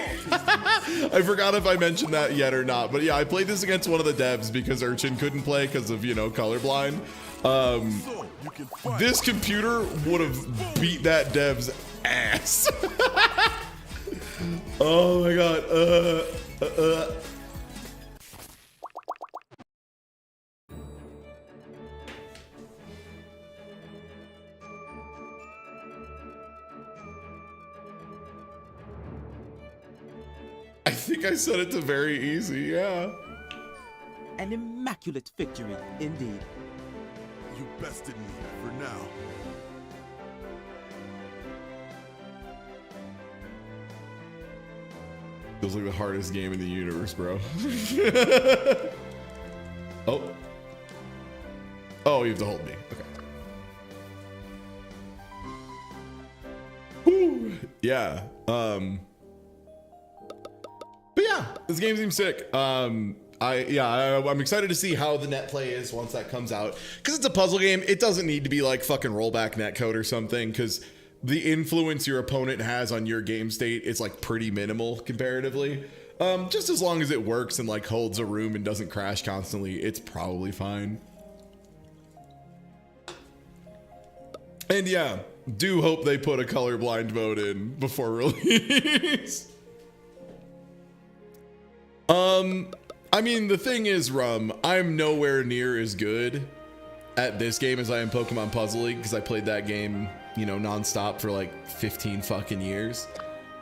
I forgot if I mentioned that yet or not, but yeah, I played this against one of the devs because Urchin couldn't play because of, you know, colorblind. So you can fight. This computer would have beat that dev's ass. Oh my god. I think I set it to very easy, yeah. An immaculate victory, indeed. You bested me for now. Feels like the hardest game in the universe, bro. Oh. Oh, you have to hold me. Okay. Whew. Yeah. But yeah, this game seems sick. I'm excited to see how the net play is once that comes out. Because it's a puzzle game, it doesn't need to be like fucking rollback netcode or something. Because the influence your opponent has on your game state is like pretty minimal comparatively. Just as long as it works and like holds a room and doesn't crash constantly, it's probably fine. And yeah, do hope they put a colorblind mode in before release. I mean, the thing is, I'm nowhere near as good at this game as I am Pokemon Puzzle League because I played that game, you know, nonstop for like 15 fucking years.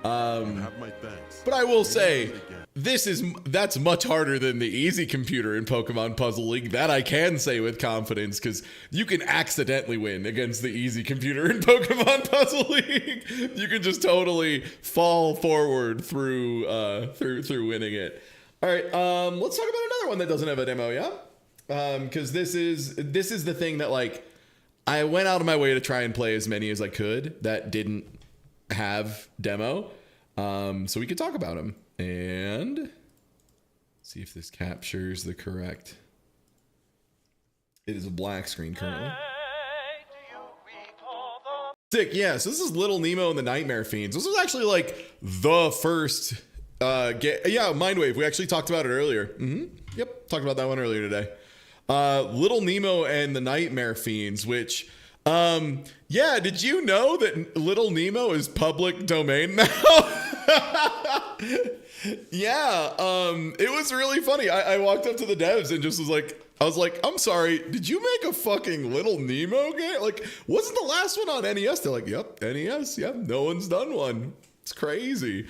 Have my thanks. But I will say, Again. that's much harder than the easy computer in Pokemon Puzzle League. That I can say with confidence because you can accidentally win against the easy computer in Pokemon Puzzle League. You can just totally fall forward through winning it. All right, let's talk about another one that doesn't have a demo, yeah? Because this is the thing that like I went out of my way to try and play as many as I could that didn't have demo, so we could talk about them and see if this captures the correct. It is a black screen currently. Sick, yeah. So this is Little Nemo and the Nightmare Fiends. This was actually like the first. Yeah, Mindwave. We actually talked about it earlier. Yep, talked about that one earlier today. Little Nemo and the Nightmare Fiends, which, yeah, did you know that Little Nemo is public domain now? Yeah, it was really funny. I walked up to the devs and just was like, I'm sorry, did you make a fucking Little Nemo game? Like, wasn't the last one on NES? They're like, yep, NES, yep, no one's done one. It's crazy.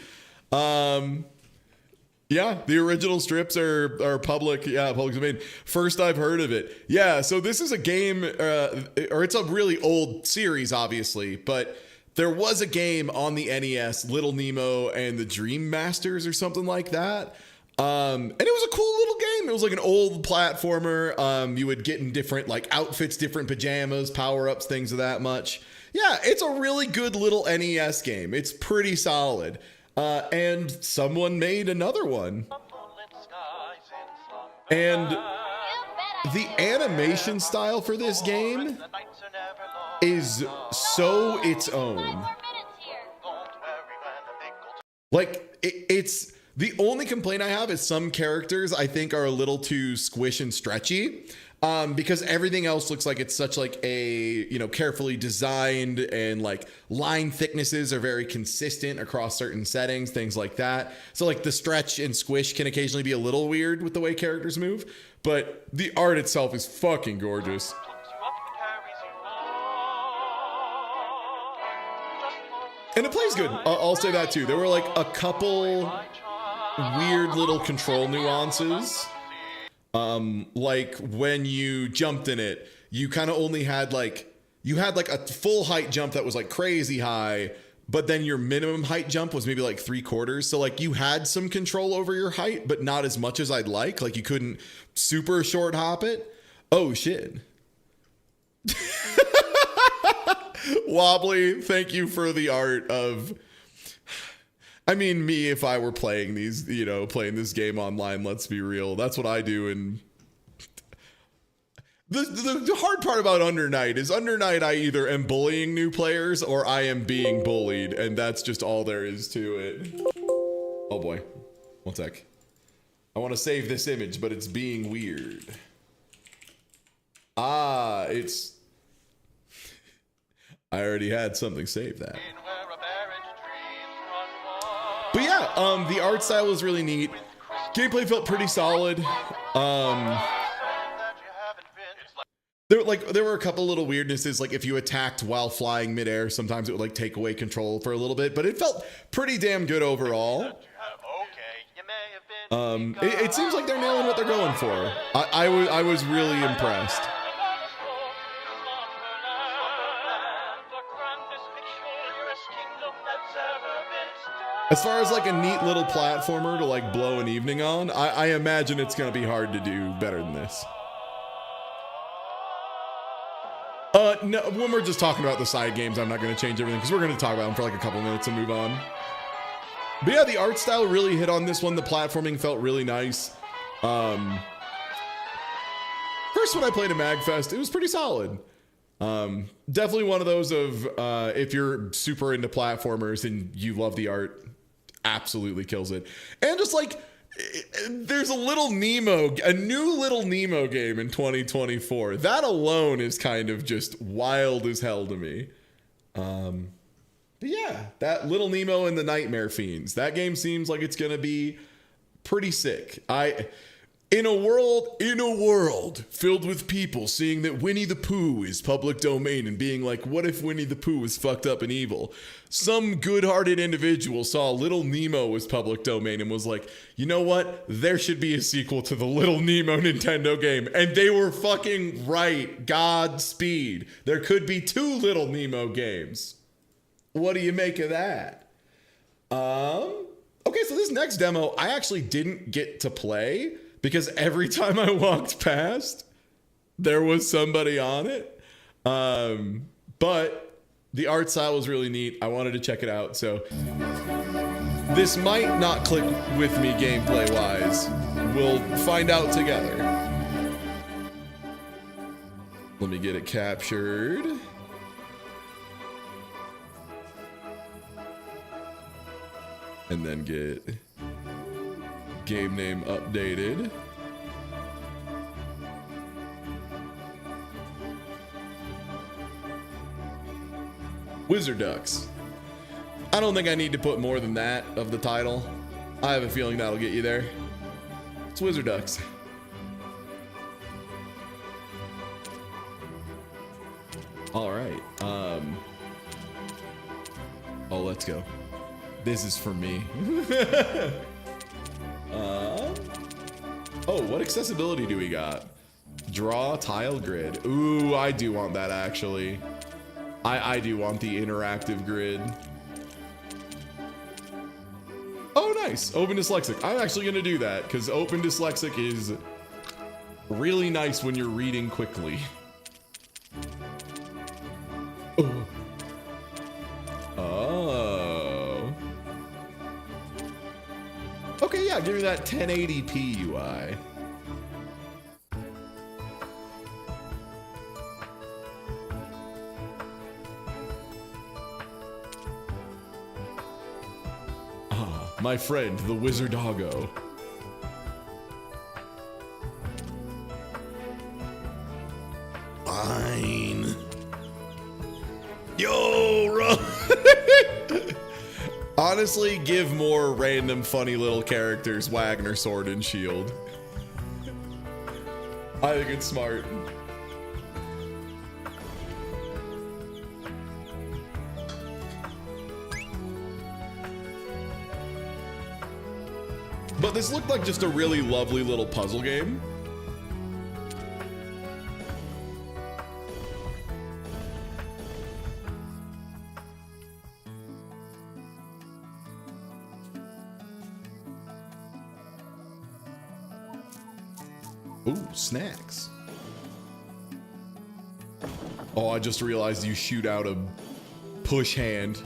Yeah, the original strips are public domain. First I've heard of it. Yeah, so this is a game, or it's a really old series, obviously, but there was a game on the NES, Little Nemo and the Dream Masters or something like that. And it was a cool little game. It was like an old platformer. You would get in different like outfits, different pajamas, power-ups, things of that much. Yeah, it's a really good little NES game. It's pretty solid. And someone made another one. And the animation style for this game is so its own. Like, it's the only complaint I have is some characters I think are a little too squish and stretchy. Because everything else looks like it's such like a, you know, carefully designed, and like line thicknesses are very consistent across certain settings, things like that. So like the stretch and squish can occasionally be a little weird with the way characters move, but the art itself is fucking gorgeous. And it plays good. I'll say that too. There were like a couple weird little control nuances. Like when you jumped in it, you kind of only had like, you had like a full height jump that was like crazy high, but then your minimum height jump was maybe like 3/4. So like you had some control over your height, but not as much as I'd like. Like you couldn't super short hop it. Oh shit. Wobbly, thank you for the art of, I mean, me, if I were playing these, you know, playing this game online, let's be real. That's what I do. And the hard part about Under Night is Under Night, I either am bullying new players or I am being bullied. And that's just all there is to it. Oh boy. One sec. I want to save this image, but it's being weird. Ah, it's... I already had something saved that. But yeah, the art style was really neat. Gameplay felt pretty solid. There were a couple little weirdnesses, like if you attacked while flying midair, sometimes it would like take away control for a little bit, but it felt pretty damn good overall. It seems like they're nailing what they're going for. I was really impressed. As far as like a neat little platformer to like blow an evening on, I imagine it's gonna be hard to do better than this. No, when we're just talking about the side games, I'm not gonna change everything because we're gonna talk about them for like a couple minutes and move on. But yeah, the art style really hit on this one. The platforming felt really nice. First when I played a MAGFest, it was pretty solid. Definitely one of those of if you're super into platformers and you love the art, absolutely kills it. And just like there's a new little Nemo game in 2024. That alone is kind of just wild as hell to me. But yeah, that Little Nemo and the Nightmare Fiends. That game seems like it's gonna be pretty sick. In a world filled with people seeing that Winnie the Pooh is public domain and being like, what if Winnie the Pooh was fucked up and evil? Some good-hearted individual saw Little Nemo was public domain and was like, you know what? There should be a sequel to the Little Nemo Nintendo game. And they were fucking right. Godspeed. There could be 2 Little Nemo games. What do you make of that? Okay, so this next demo, I actually didn't get to play because every time I walked past, there was somebody on it. But the art style was really neat. I wanted to check it out. So this might not click with me gameplay-wise. We'll find out together. Let me get it captured. And then get game name updated. Wizard Ducks. I don't think I need to put more than that of the title. I have a feeling that'll get you there. It's Wizard Ducks. All right. Oh, let's go. This is for me. Oh, what accessibility do we got? Draw tile grid. Ooh, I do want that actually. I do want the interactive grid. Oh, nice. Open Dyslexic. I'm actually gonna do that because Open Dyslexic is really nice when you're reading quickly. Oh. Oh. Okay, yeah, give me that 1080p UI. Ah, my friend, the Wizardoggo. Fine. Yo, run! Honestly, give more random funny little characters Wagner Sword and Shield. I think it's smart. But this looked like just a really lovely little puzzle game. Ooh, snacks. Oh, I just realized you shoot out a push hand.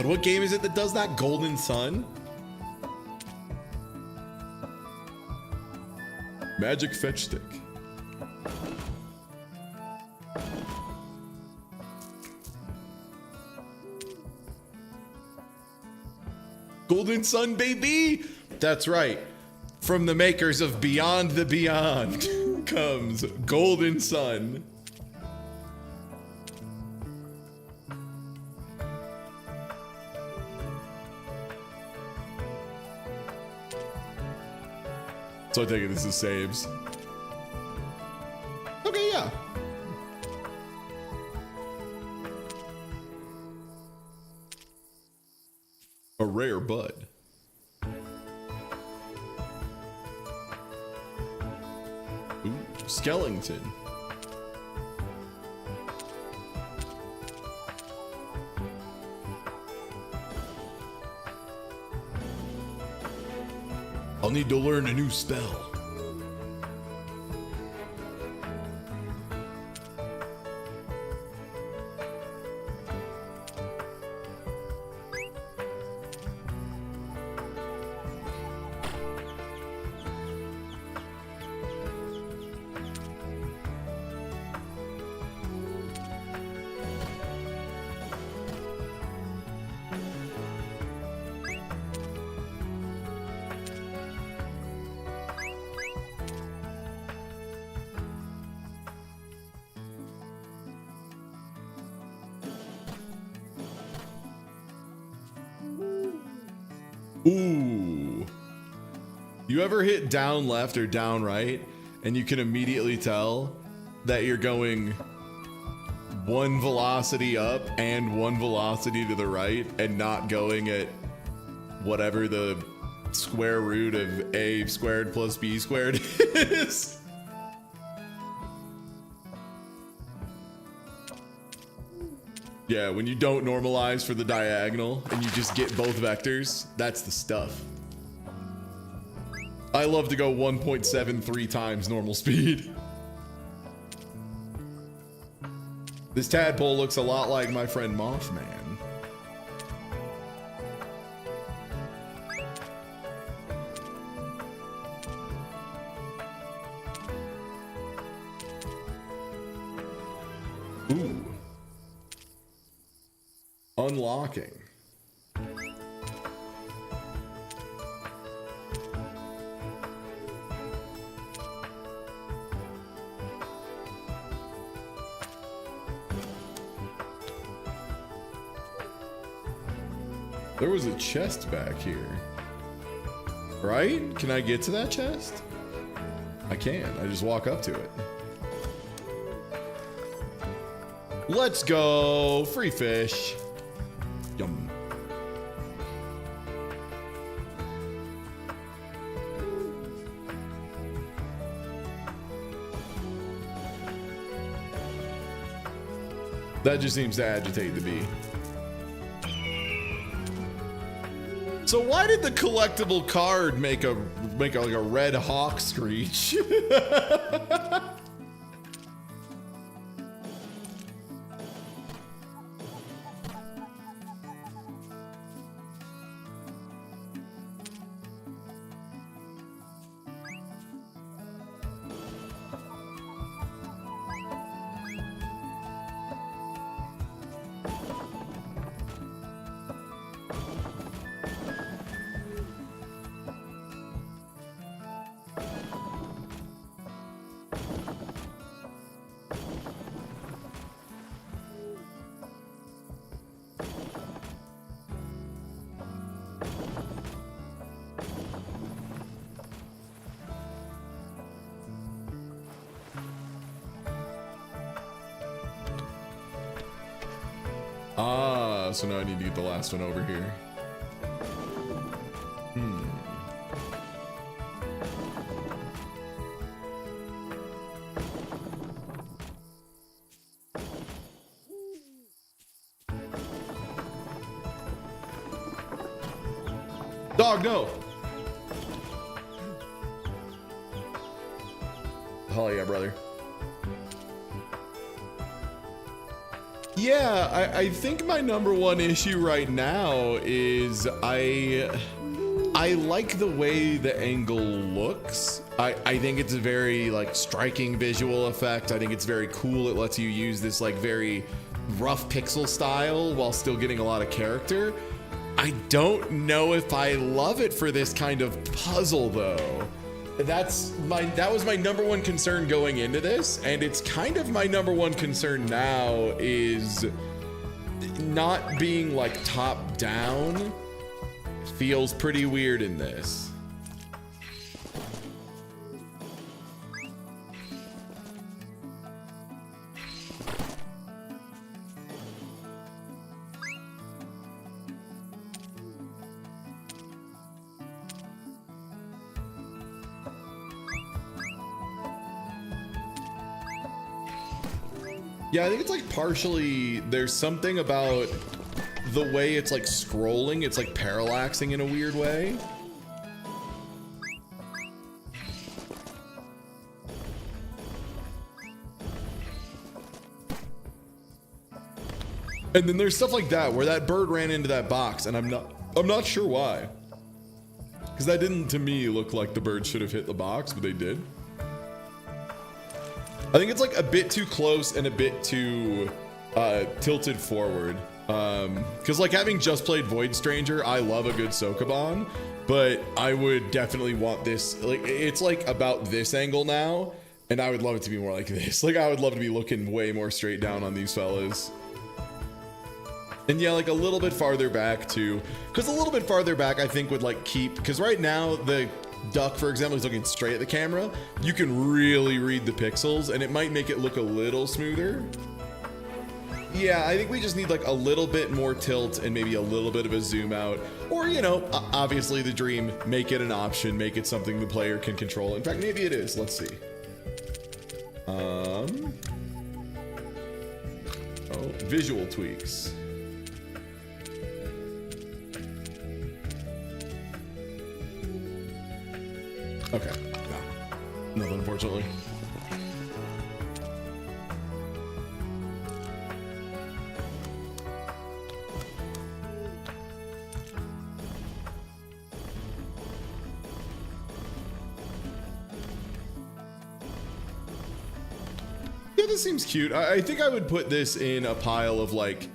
God, what game is it that does that? Golden Sun? Magic fetch stick. Golden Sun, baby! That's right. From the makers of Beyond the Beyond comes Golden Sun. So I take it this is saves. Okay, yeah. A rare bud. Ooh, skeleton. I'll need to learn a new spell. Ooh. You ever hit down left or down right and you can immediately tell that you're going one velocity up and one velocity to the right and not going at whatever the square root of a squared plus b squared is? Yeah, when you don't normalize for the diagonal and you just get both vectors, that's the stuff. I love to go 1.73 times normal speed. This tadpole looks a lot like my friend Mothman. Ooh. Unlocking. There was a chest back here. Right? Can I get to that chest? I can. I just walk up to it. Let's go. Free fish. Yum. That just seems to agitate the bee. So why did the collectible card make like a red hawk screech? Ah, so now I need to get the last one over here. Dog, no! Hell yeah, brother. Yeah, I think my number one issue right now is I like the way the angle looks. I think it's a very like striking visual effect. I think it's very cool. It lets you use this like very rough pixel style while still getting a lot of character. I don't know if I love it for this kind of puzzle though. That was my number one concern going into this, and it's kind of my number one concern now is not being like top down. Feels pretty weird in this. Yeah, I think it's like partially, there's something about the way it's like scrolling, it's like parallaxing in a weird way. And then there's stuff like that where that bird ran into that box and I'm not sure why. Because that didn't to me look like the bird should have hit the box, but they did. I think it's like a bit too close and a bit too tilted forward. Because like having just played Void Stranger, I love a good Sokoban, but I would definitely want this, like it's like about this angle now, and I would love it to be more like this. Like I would love to be looking way more straight down on these fellas. And yeah, like a little bit farther back too, because a little bit farther back I think would like keep, because right now the duck, for example, is looking straight at the camera. You can really read the pixels and it might make it look a little smoother. Yeah, I think we just need like a little bit more tilt and maybe a little bit of a zoom out, or you know, obviously the dream, make it an option, make it something the player can control. In fact, maybe it is. Let's see. Oh, visual tweaks. Okay, no, nothing unfortunately. Yeah, this seems cute. I think I would put this in a pile of like,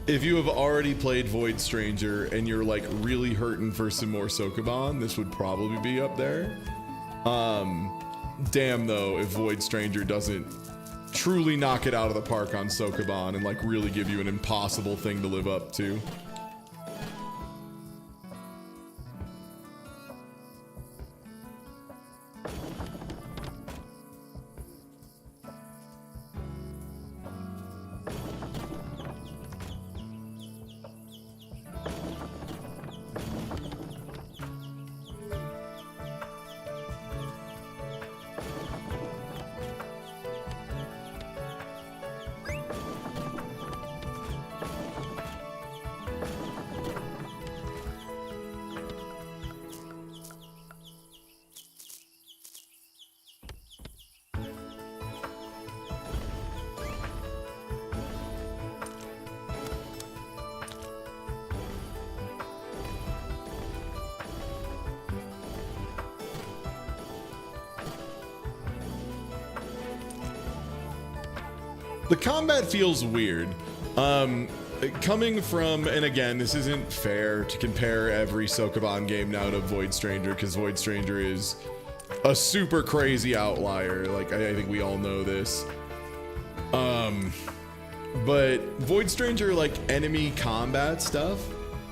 if you have already played Void Stranger and you're like really hurting for some more Sokoban, this would probably be up there. Damn though, if Void Stranger doesn't truly knock it out of the park on Sokoban and like really give you an impossible thing to live up to. The combat feels weird. Coming from, and again, this isn't fair to compare every Sokoban game now to Void Stranger, because Void Stranger is a super crazy outlier. Like, I think we all know this. But Void Stranger, like, enemy combat stuff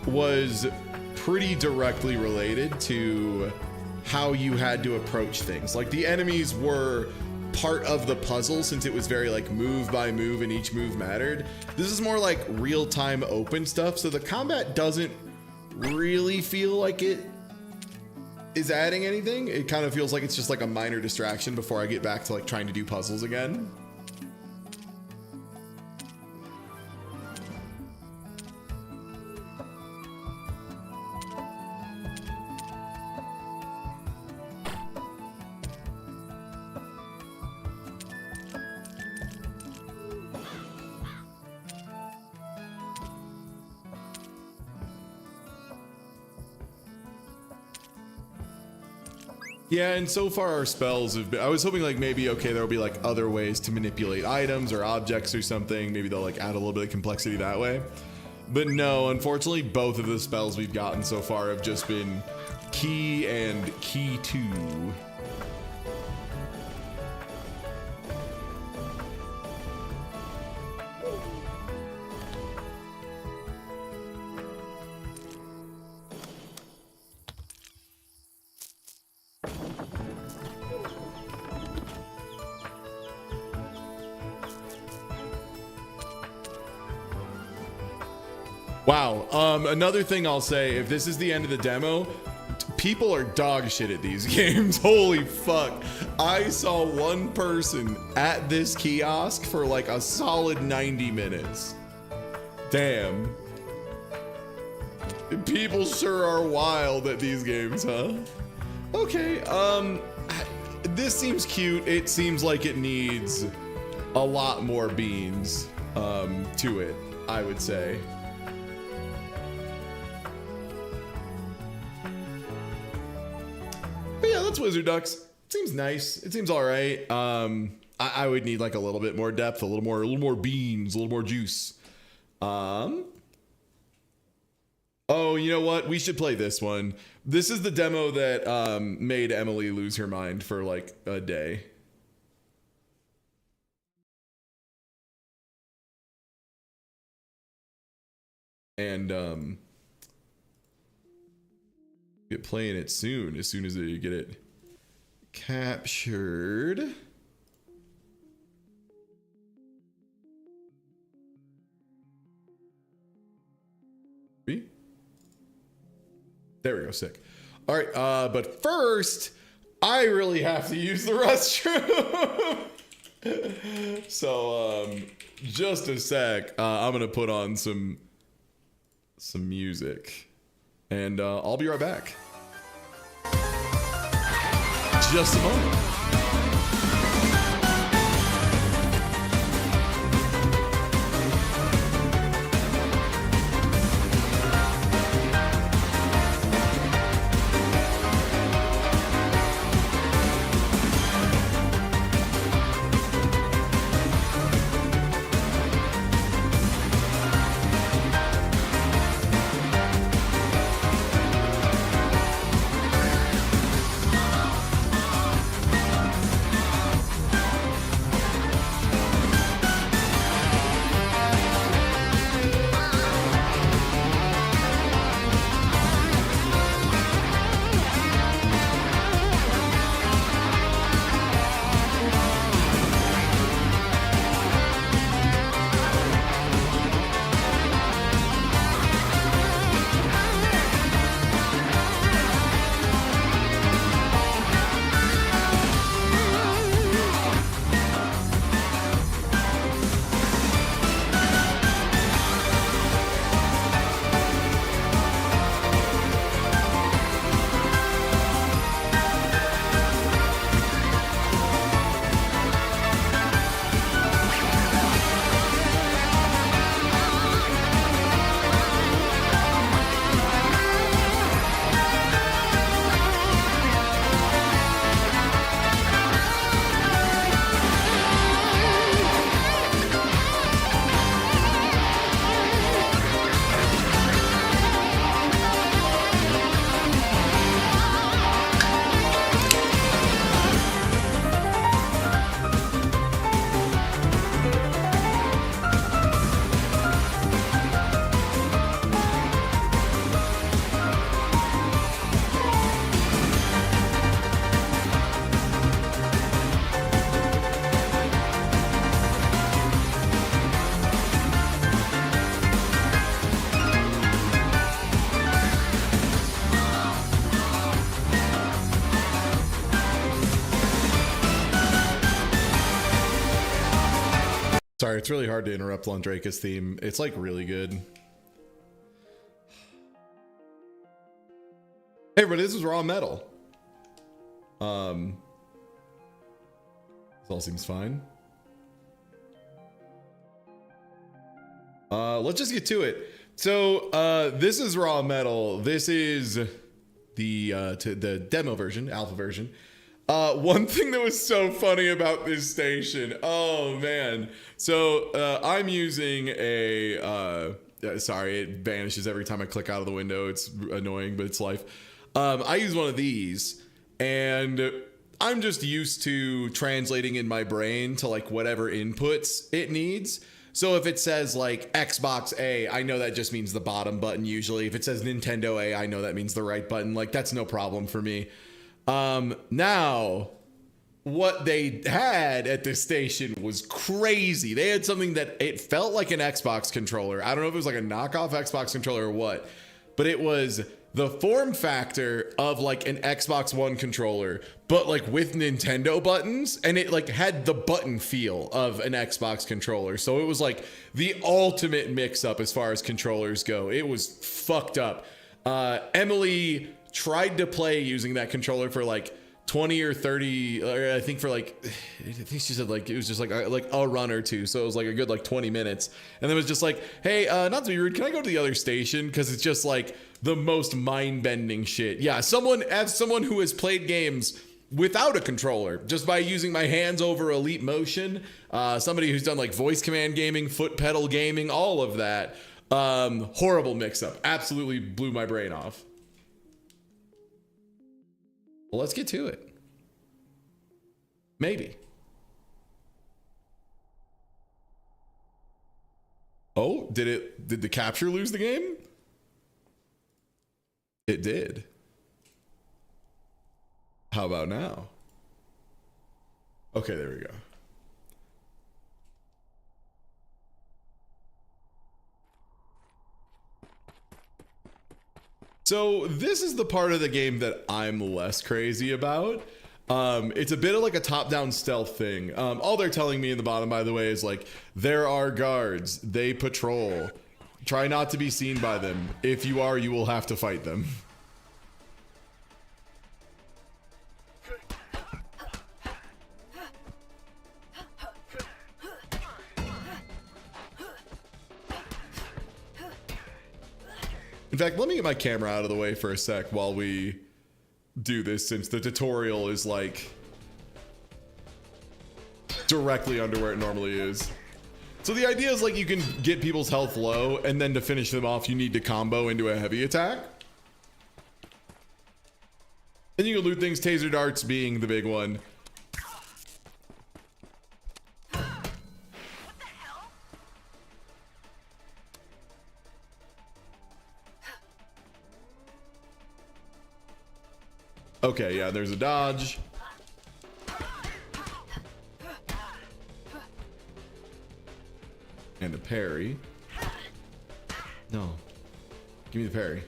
was pretty directly related to how you had to approach things. Like, the enemies were part of the puzzle since it was very like move by move and each move mattered. This is more like real-time open stuff, so the combat doesn't really feel like it is adding anything. It kind of feels like it's just like a minor distraction before I get back to like trying to do puzzles again. Yeah, and so far our spells have been, I was hoping like maybe, okay, there'll be like other ways to manipulate items or objects or something. Maybe they'll like add a little bit of complexity that way. But no, unfortunately, both of the spells we've gotten so far have just been key and key 2. Wow. Another thing I'll say, if this is the end of the demo, people are dog shit at these games. Holy fuck. I saw one person at this kiosk for like a solid 90 minutes. Damn. People sure are wild at these games, huh? Okay, this seems cute. It seems like it needs a lot more beans to it, I would say. But yeah, that's Wizard Ducks. Seems nice. It seems all right. I would need like a little bit more depth, a little more beans, a little more juice. Oh, you know what? We should play this one. This is the demo that made Emily lose her mind for like a day. And get playing it soon as they get it captured. There we go, sick. All right, but first, I really have to use the restroom. So, just a sec. I'm gonna put on some music, and I'll be right back. Just a moment. Sorry, it's really hard to interrupt Londraka's theme. It's like really good. Hey everybody, this is Raw Metal. This all seems fine. Let's just get to it. So, this is Raw Metal. This is to the demo version, alpha version. One thing that was so funny about this station, oh man. So I'm using a, sorry, it vanishes every time I click out of the window. It's annoying, but it's life. I use one of these, and I'm just used to translating in my brain to like whatever inputs it needs. So if it says like Xbox A, I know that just means the bottom button usually. If it says Nintendo A, I know that means the right button. Like that's no problem for me. Now, what they had at this station was crazy. They had something that it felt like an Xbox controller. I don't know if it was like a knockoff Xbox controller or what, but it was the form factor of like an Xbox One controller, but like with Nintendo buttons, and it like had the button feel of an Xbox controller. So it was like the ultimate mix up as far as controllers go. It was fucked up. Emily tried to play using that controller for like 20 or 30, or I think for like, I think she said like, it was just like a run or two. So it was like a good like 20 minutes. And then it was just like, hey, not to be rude, can I go to the other station? Cause it's just like the most mind bending shit. Yeah. As someone who has played games without a controller, just by using my hands over Elite Motion, somebody who's done like voice command gaming, foot pedal gaming, all of that, horrible mix up. Absolutely blew my brain off. Well, let's get to it. Maybe. Oh, did the capture lose the game? It did. How about now? Okay, there we go. So this is the part of the game that I'm less crazy about. It's a bit of like a top-down stealth thing. All they're telling me in the bottom, by the way, is like, there are guards, they patrol. Try not to be seen by them. If you are, you will have to fight them. In fact, let me get my camera out of the way for a sec while we do this, since the tutorial is like directly under where it normally is. So the idea is like you can get people's health low, and then to finish them off, you need to combo into a heavy attack. And you can loot things, taser darts being the big one. Okay, yeah, there's a dodge. And a parry. No. Give me the parry.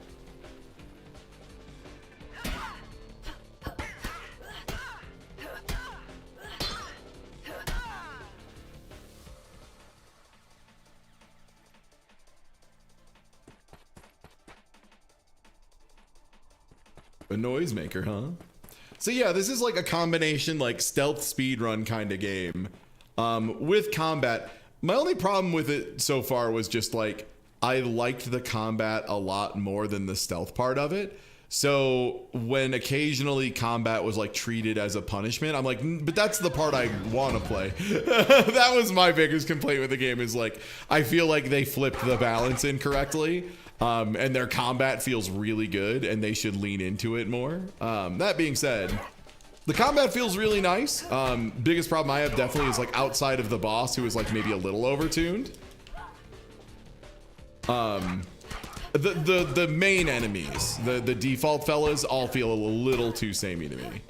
A noisemaker, huh? So yeah, this is like a combination like stealth speedrun kind of game with combat. My only problem with it so far was just like I liked the combat a lot more than the stealth part of it. So when occasionally combat was like treated as a punishment, I'm like, but that's the part I want to play. That was my biggest complaint with the game, is like I feel like they flipped the balance incorrectly. And their combat feels really good, and they should lean into it more. That being said, the combat feels really nice. Biggest problem I have definitely is like outside of the boss, who is like maybe a little overtuned. The main enemies, the default fellas, all feel a little too samey to me.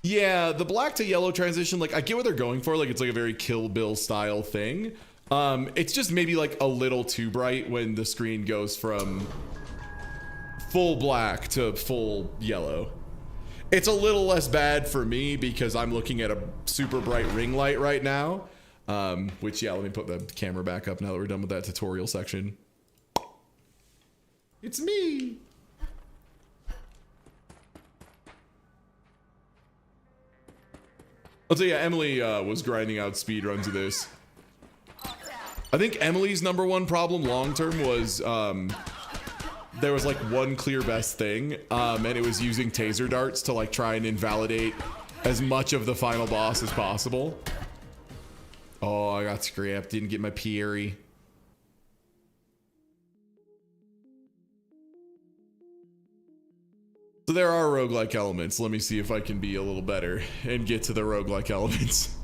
Yeah, the black to yellow transition, like I get what they're going for, like it's like a very Kill Bill style thing. It's just maybe like a little too bright when the screen goes from full black to full yellow. It's a little less bad for me because I'm looking at a super bright ring light right now. Which, yeah, let me put the camera back up now that we're done with that tutorial section. It's me. Oh, so yeah, Emily was grinding out speed runs of this. I think Emily's #1 problem long term was there was like one clear best thing, and it was using taser darts to like try and invalidate as much of the final boss as possible. Oh, I got scrapped. Didn't get my Piery. So there are roguelike elements. Let me see if I can be a little better and get to the roguelike elements.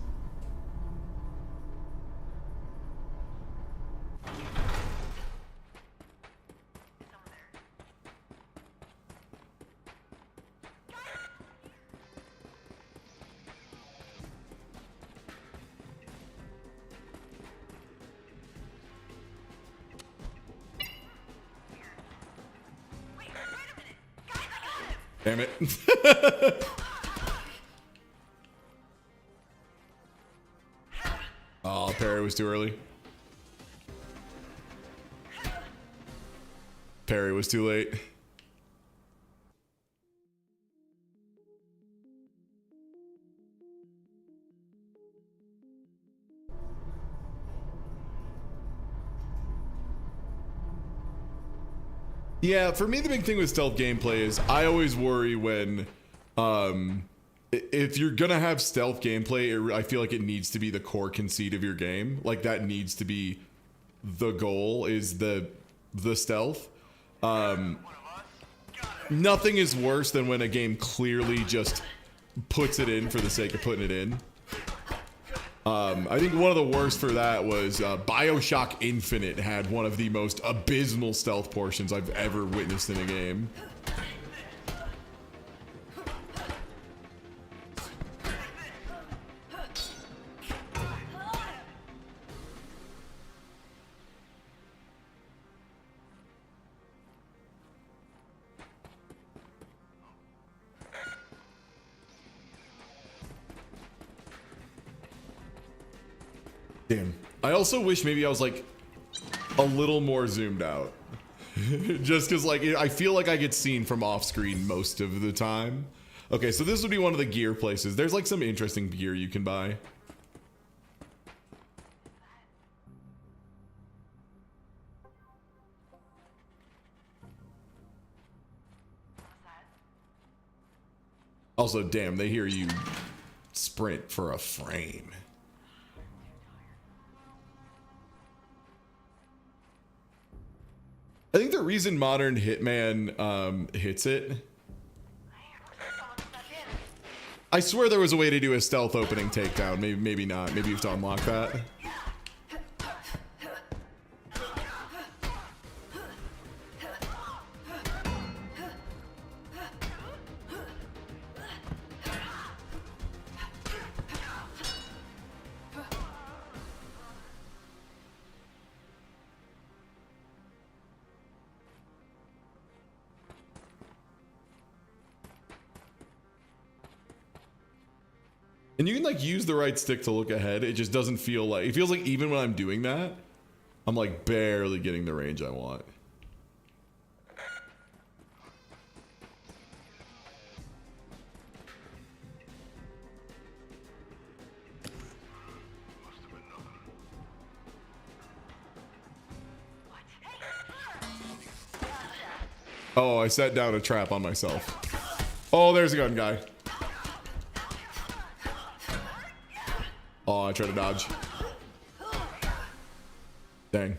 Damn it. Oh, parry was too early. Parry was too late. Yeah, for me the big thing with stealth gameplay is I always worry when if you're gonna have stealth gameplay, I feel like it needs to be the core conceit of your game. Like that needs to be the goal, is the stealth. Nothing is worse than when a game clearly just puts it in for the sake of putting it in. I think one of the worst for that was BioShock Infinite had one of the most abysmal stealth portions I've ever witnessed in a game. Damn. I also wish maybe I was like a little more zoomed out. Just because like I feel like I get seen from off screen most of the time. Okay, so this would be one of the gear places. There's like some interesting gear you can buy. Also, damn, they hear you sprint for a frame. I think the reason modern Hitman hits it, I swear there was a way to do a stealth opening takedown. Maybe not. Maybe you have to unlock that. And you can like use the right stick to look ahead. It just doesn't feel like, it feels like even when I'm doing that, I'm like barely getting the range I want. Oh, I set down a trap on myself. Oh, there's a gun guy. Oh, I tried to dodge. Dang.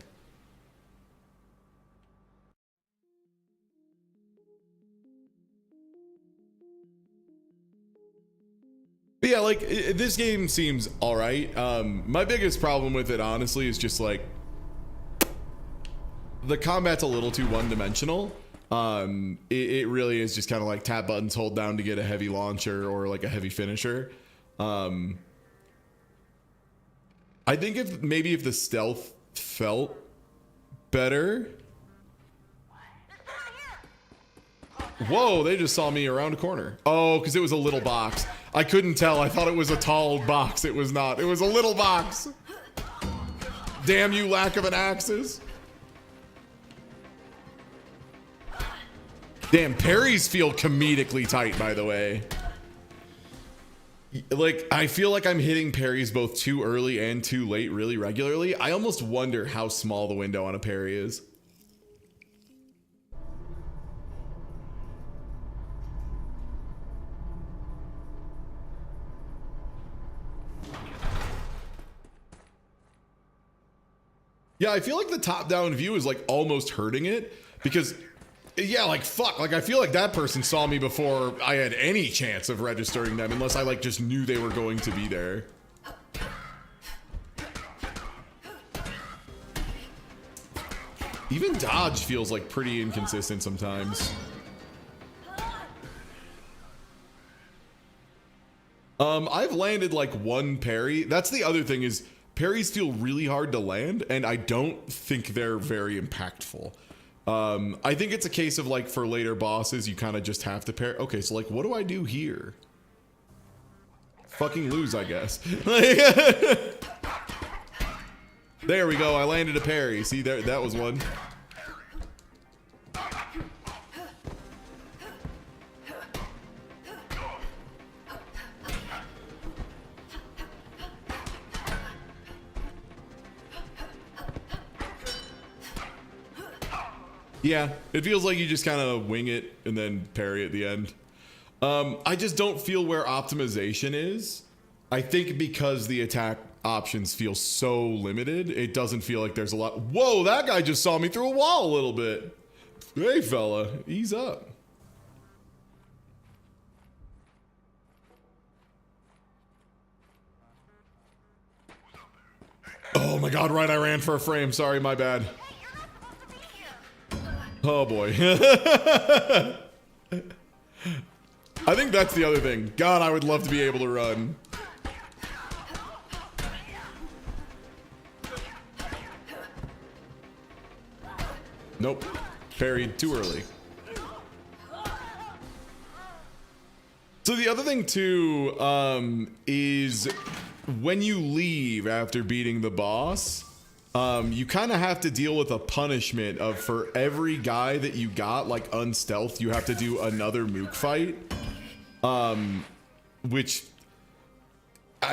But yeah, like this game seems all right. My biggest problem with it, honestly, is just like the combat's a little too one-dimensional. It really is just kind of like tap buttons, hold down to get a heavy launcher or like a heavy finisher. I think if the stealth felt better. Whoa, they just saw me around a corner. Oh, because it was a little box. I couldn't tell. I thought it was a tall box. It was not. It was a little box. Damn you, lack of an axes. Damn, parries feel comedically tight, by the way. like, I feel like I'm hitting parries both too early and too late really regularly. I almost wonder how small the window on a parry is. Yeah, I feel like the top-down view is like almost hurting it because, yeah, like fuck, like I feel like that person saw me before I had any chance of registering them, unless I like just knew they were going to be there. Even dodge feels like pretty inconsistent sometimes. I've landed like one parry. That's the other thing is parries feel really hard to land, and I don't think they're very impactful. I think it's a case of like for later bosses, you kind of just have to parry. Okay, so like, what do I do here? Fucking lose, I guess. There we go. I landed a parry. See, there, that was one. Yeah, it feels like you just kind of wing it and then parry at the end. I just don't feel where optimization is. I think because the attack options feel so limited, it doesn't feel like there's a lot. Whoa, that guy just saw me through a wall a little bit. Hey, fella, ease up. Oh my God, right, I ran for a frame. Sorry, my bad. Oh boy. I think that's the other thing. God, I would love to be able to run. Nope. Parried too early. So the other thing too is when you leave after beating the boss, you kind of have to deal with a punishment of for every guy that you got like unstealth, you have to do another mook fight. Which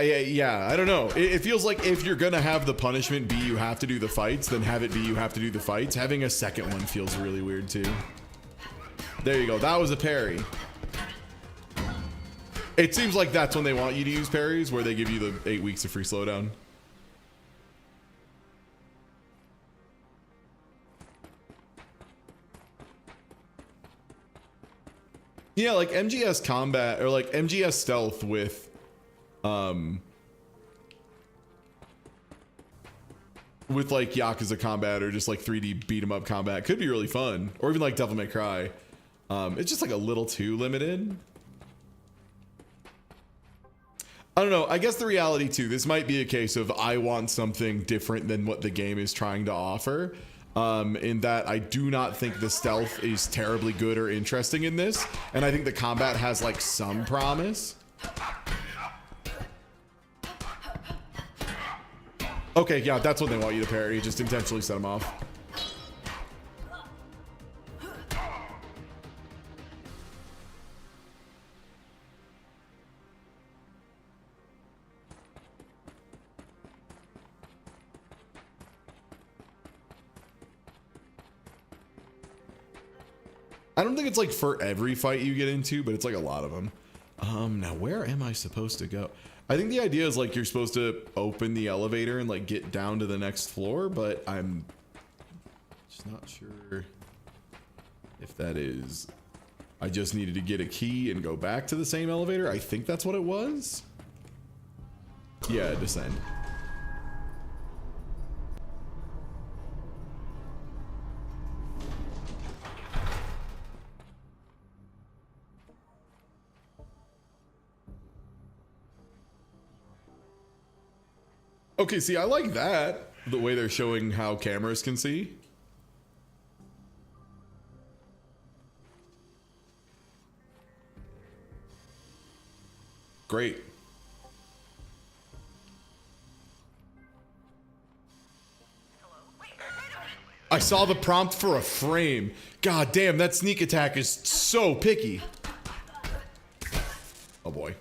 yeah, I don't know. It feels like if you're gonna have the punishment be you have to do the fights, then have it be you have to do the fights. Having a second one feels really weird too. There you go. That was a parry. It seems like that's when they want you to use parries, where they give you the 8 weeks of free slowdown. Yeah, like MGS combat or like MGS stealth with like Yakuza combat or just like 3D beat 'em up combat could be really fun, or even like Devil May Cry. It's just like a little too limited. I don't know. I guess the reality too, this might be a case of I want something different than what the game is trying to offer. In that I do not think the stealth is terribly good or interesting in this, and I think the combat has like some promise. Okay, yeah, that's what they want you to parry. Just intentionally set them off. I don't think it's like for every fight you get into, but it's like a lot of them. Now where am I supposed to go? I think the idea is like you're supposed to open the elevator and like get down to the next floor, but I'm just not sure if that is. I just needed to get a key and go back to the same elevator. I think that's what it was. Yeah, descend. Okay, see, I like that. The way they're showing how cameras can see. Great. I saw the prompt for a frame. God damn, that sneak attack is so picky. Oh boy.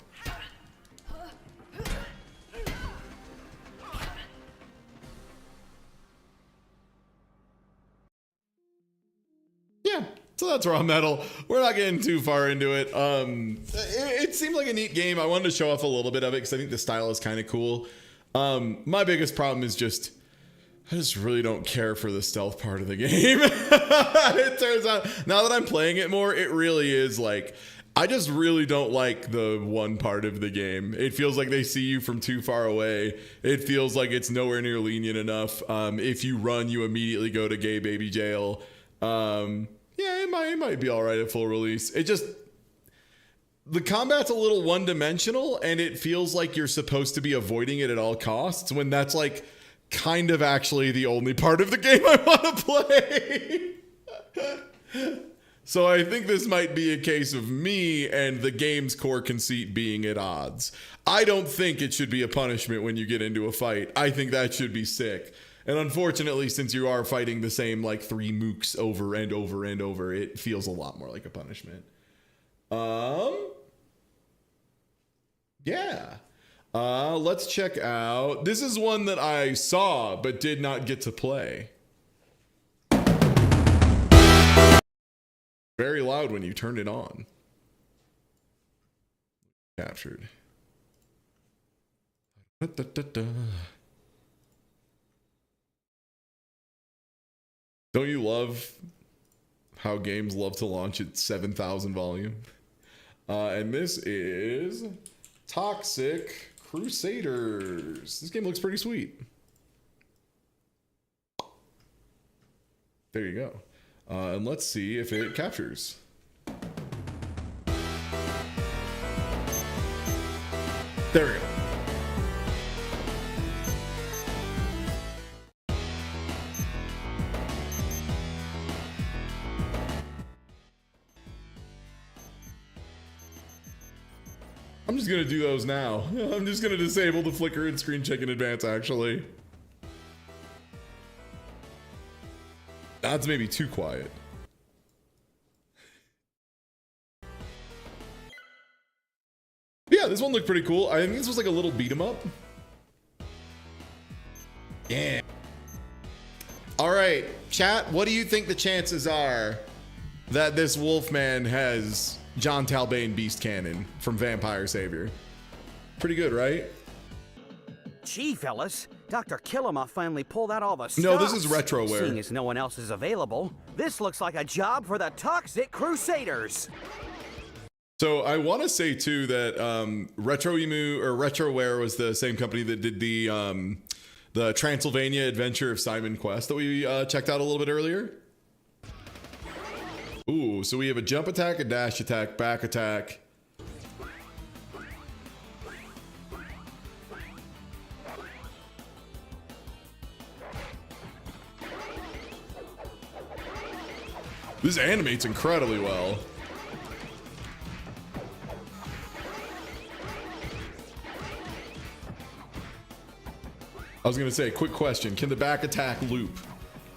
So that's raw metal. We're not getting too far into it. It seemed like a neat game. I wanted to show off a little bit of it because I think the style is kind of cool. My biggest problem is just I just really don't care for the stealth part of the game. It turns out now that I'm playing it more, it really is like I just really don't like the one part of the game. It feels like they see you from too far away. It feels like it's nowhere near lenient enough. If you run, you immediately go to gay baby jail. Yeah, it might be all right at full release. It just the combat's a little one-dimensional, and it feels like you're supposed to be avoiding it at all costs when that's like kind of actually the only part of the game I want to play. So I think this might be a case of me and the game's core conceit being at odds. I don't think it should be a punishment when you get into a fight. I think that should be sick. And unfortunately, since you are fighting the same like 3 mooks over and over and over, it feels a lot more like a punishment. Yeah. Let's check out. This is one that I saw but did not get to play. Very loud when you turned it on. Captured. Don't you love how games love to launch at 7,000 volume? And this is Toxic Crusaders. This game looks pretty sweet. There you go. And let's see if it captures. There we go. I'm just gonna do those now. I'm just gonna disable the flicker and screen check in advance, actually. That's maybe too quiet. Yeah, this one looked pretty cool. I think this was like a little beat 'em up. Yeah. All right, chat, what do you think the chances are that this Wolfman has John Talbane Beast Cannon from Vampire Savior? Pretty good, right? Gee, fellas, Dr. Killama finally pulled out all the stops. No, this is retroware. Seeing as no one else is available, this looks like a job for the Toxic Crusaders. So I want to say too that Retroware was the same company that did the Transylvania Adventure of Simon Quest that we checked out a little bit earlier. Ooh, so we have a jump attack, a dash attack, back attack. This animates incredibly well. I was gonna say, quick question. Can the back attack loop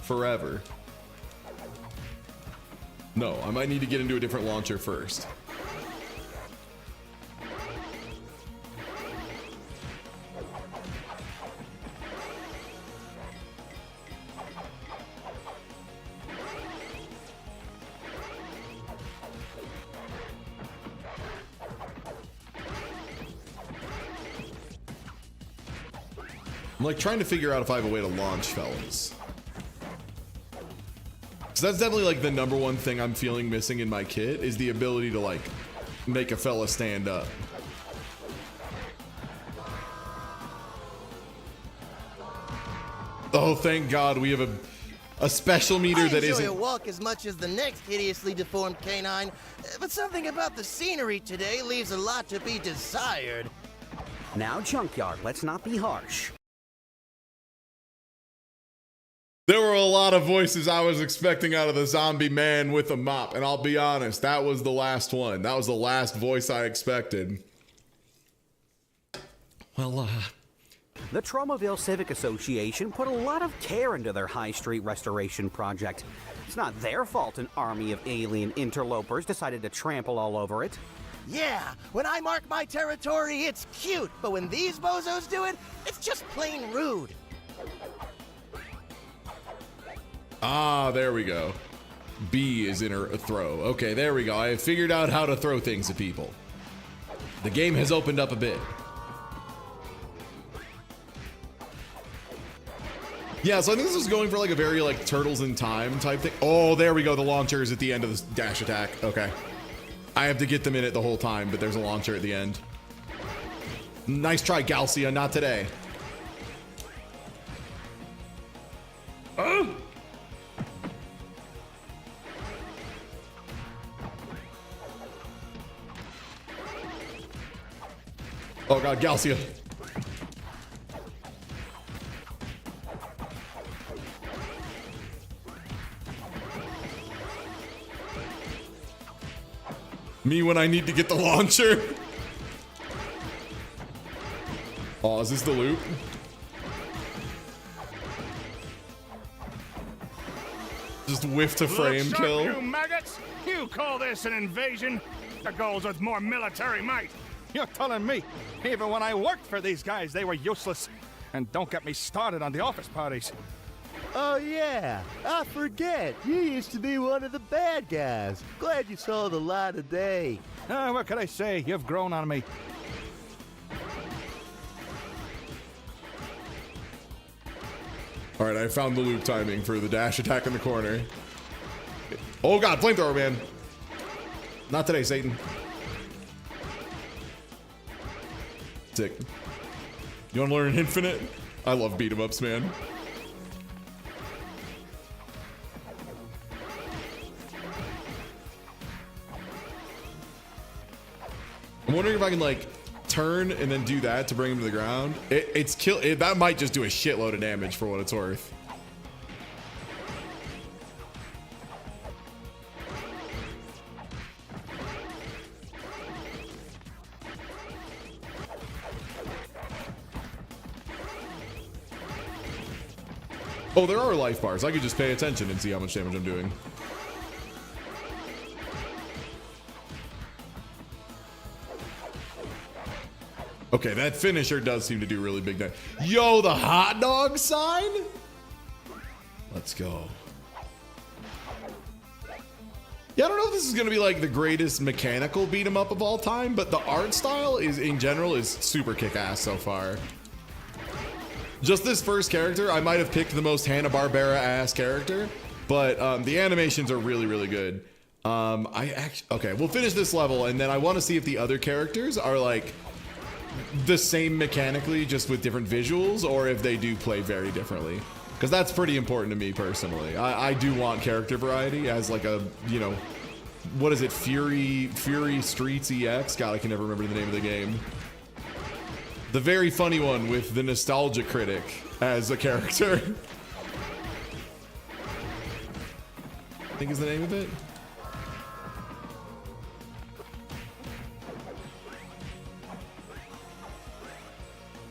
forever? No, I might need to get into a different launcher first. I'm like trying to figure out if I have a way to launch fellas. So that's definitely like the number one thing I'm feeling missing in my kit is the ability to like make a fella stand up. Oh, thank God we have a special meter that isn't. I enjoy a walk as much as the next hideously deformed canine, but something about the scenery today leaves a lot to be desired. Now, Junkyard, let's not be harsh. There were a lot of voices I was expecting out of the zombie man with a mop, and I'll be honest, that was the last one. That was the last voice I expected. Well, The Tromaville Civic Association put a lot of care into their High Street restoration project. It's not their fault an army of alien interlopers decided to trample all over it. Yeah, when I mark my territory, it's cute, but when these bozos do it, it's just plain rude. Ah, there we go. B is in a throw. Okay, there we go. I figured out how to throw things at people. The game has opened up a bit. Yeah, so I think this was going for like a very like Turtles in Time type thing. Oh, there we go. The launcher is at the end of this dash attack. Okay. I have to get them in it the whole time, but there's a launcher at the end. Nice try, Galcia. Not today. Oh! Oh god, Galcia. Me when I need to get the launcher. Oh, is this the loop? Just whiff to frame Look, kill. You maggots! You call this an invasion? The goals with more military might. You're telling me, even when I worked for these guys, they were useless. And don't get me started on the office parties. Oh yeah, I forget. You used to be one of the bad guys. Glad you saw the light of day. What can I say? You've grown on me. All right, I found the loop timing for the dash attack in the corner. Oh god, flamethrower man. Not today, Satan. Sick. You want to learn Infinite? I love beat 'em ups, man. I'm wondering if I can like turn and then do that to bring him to the ground. That might just do a shitload of damage for what it's worth. Oh, there are life bars. I could just pay attention and see how much damage I'm doing. Okay, that finisher does seem to do really big damage. Yo, the hot dog sign? Let's go. Yeah, I don't know if this is gonna be like the greatest mechanical beat 'em up of all time, but the art style is, in general, is super kick-ass so far. Just this first character, I might have picked the most Hanna-Barbera-ass character, but the animations are really, really good. Okay, we'll finish this level, and then I want to see if the other characters are like the same mechanically, just with different visuals, or if they do play very differently. Because that's pretty important to me personally. I do want character variety as like a, you know, what is it, Fury Streets EX? God, I can never remember the name of the game. The very funny one with the Nostalgia Critic as a character. I think is the name of it.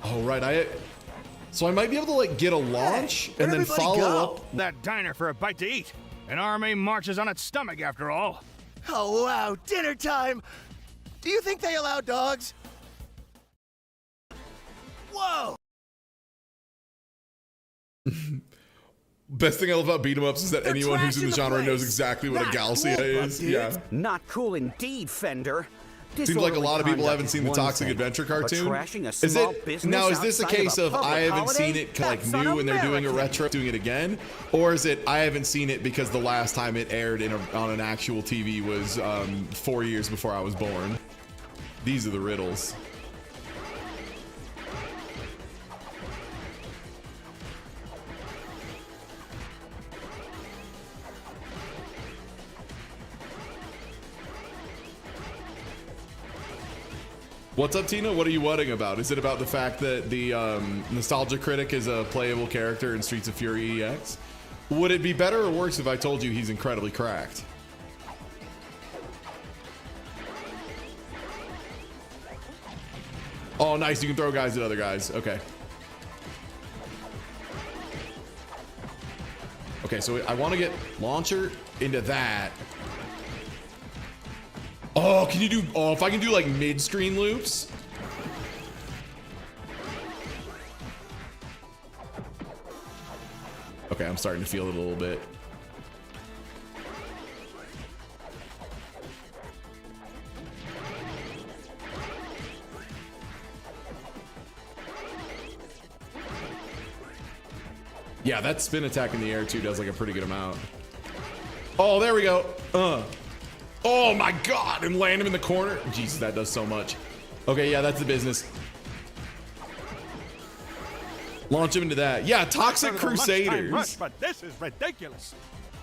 Oh, right. So I might be able to like get a launch and then follow up. That diner for a bite to eat. An army marches on its stomach after all. Oh, wow, dinner time! Do you think they allow dogs? Whoa! Best thing I love about beat 'em ups is that anyone who's in the genre knows exactly what a Galcia is. Yeah. Not cool indeed, Fender. Seems like a lot of people haven't seen the Toxic Adventure cartoon. Is this a case of I haven't seen it like new and they're doing a retro, doing it again, or is it I haven't seen it because the last time it aired on an actual TV was 4 years before I was born? These are the riddles. What's up, Tina? What are you whatting about? Is it about the fact that the Nostalgia Critic is a playable character in Streets of Fury EX? Would it be better or worse if I told you he's incredibly cracked? Oh, nice. You can throw guys at other guys. Okay. Okay, so I want to get launcher into that. Oh, can you do, oh, if I can do like mid-screen loops. Okay, I'm starting to feel it a little bit. Yeah, that spin attack in the air too does like a pretty good amount. Oh, there we go. Oh my God, and land him in the corner. Jesus, that does so much. Okay, yeah, that's the business. Launch him into that. Yeah, Toxic Crusaders. Rush, but this is ridiculous.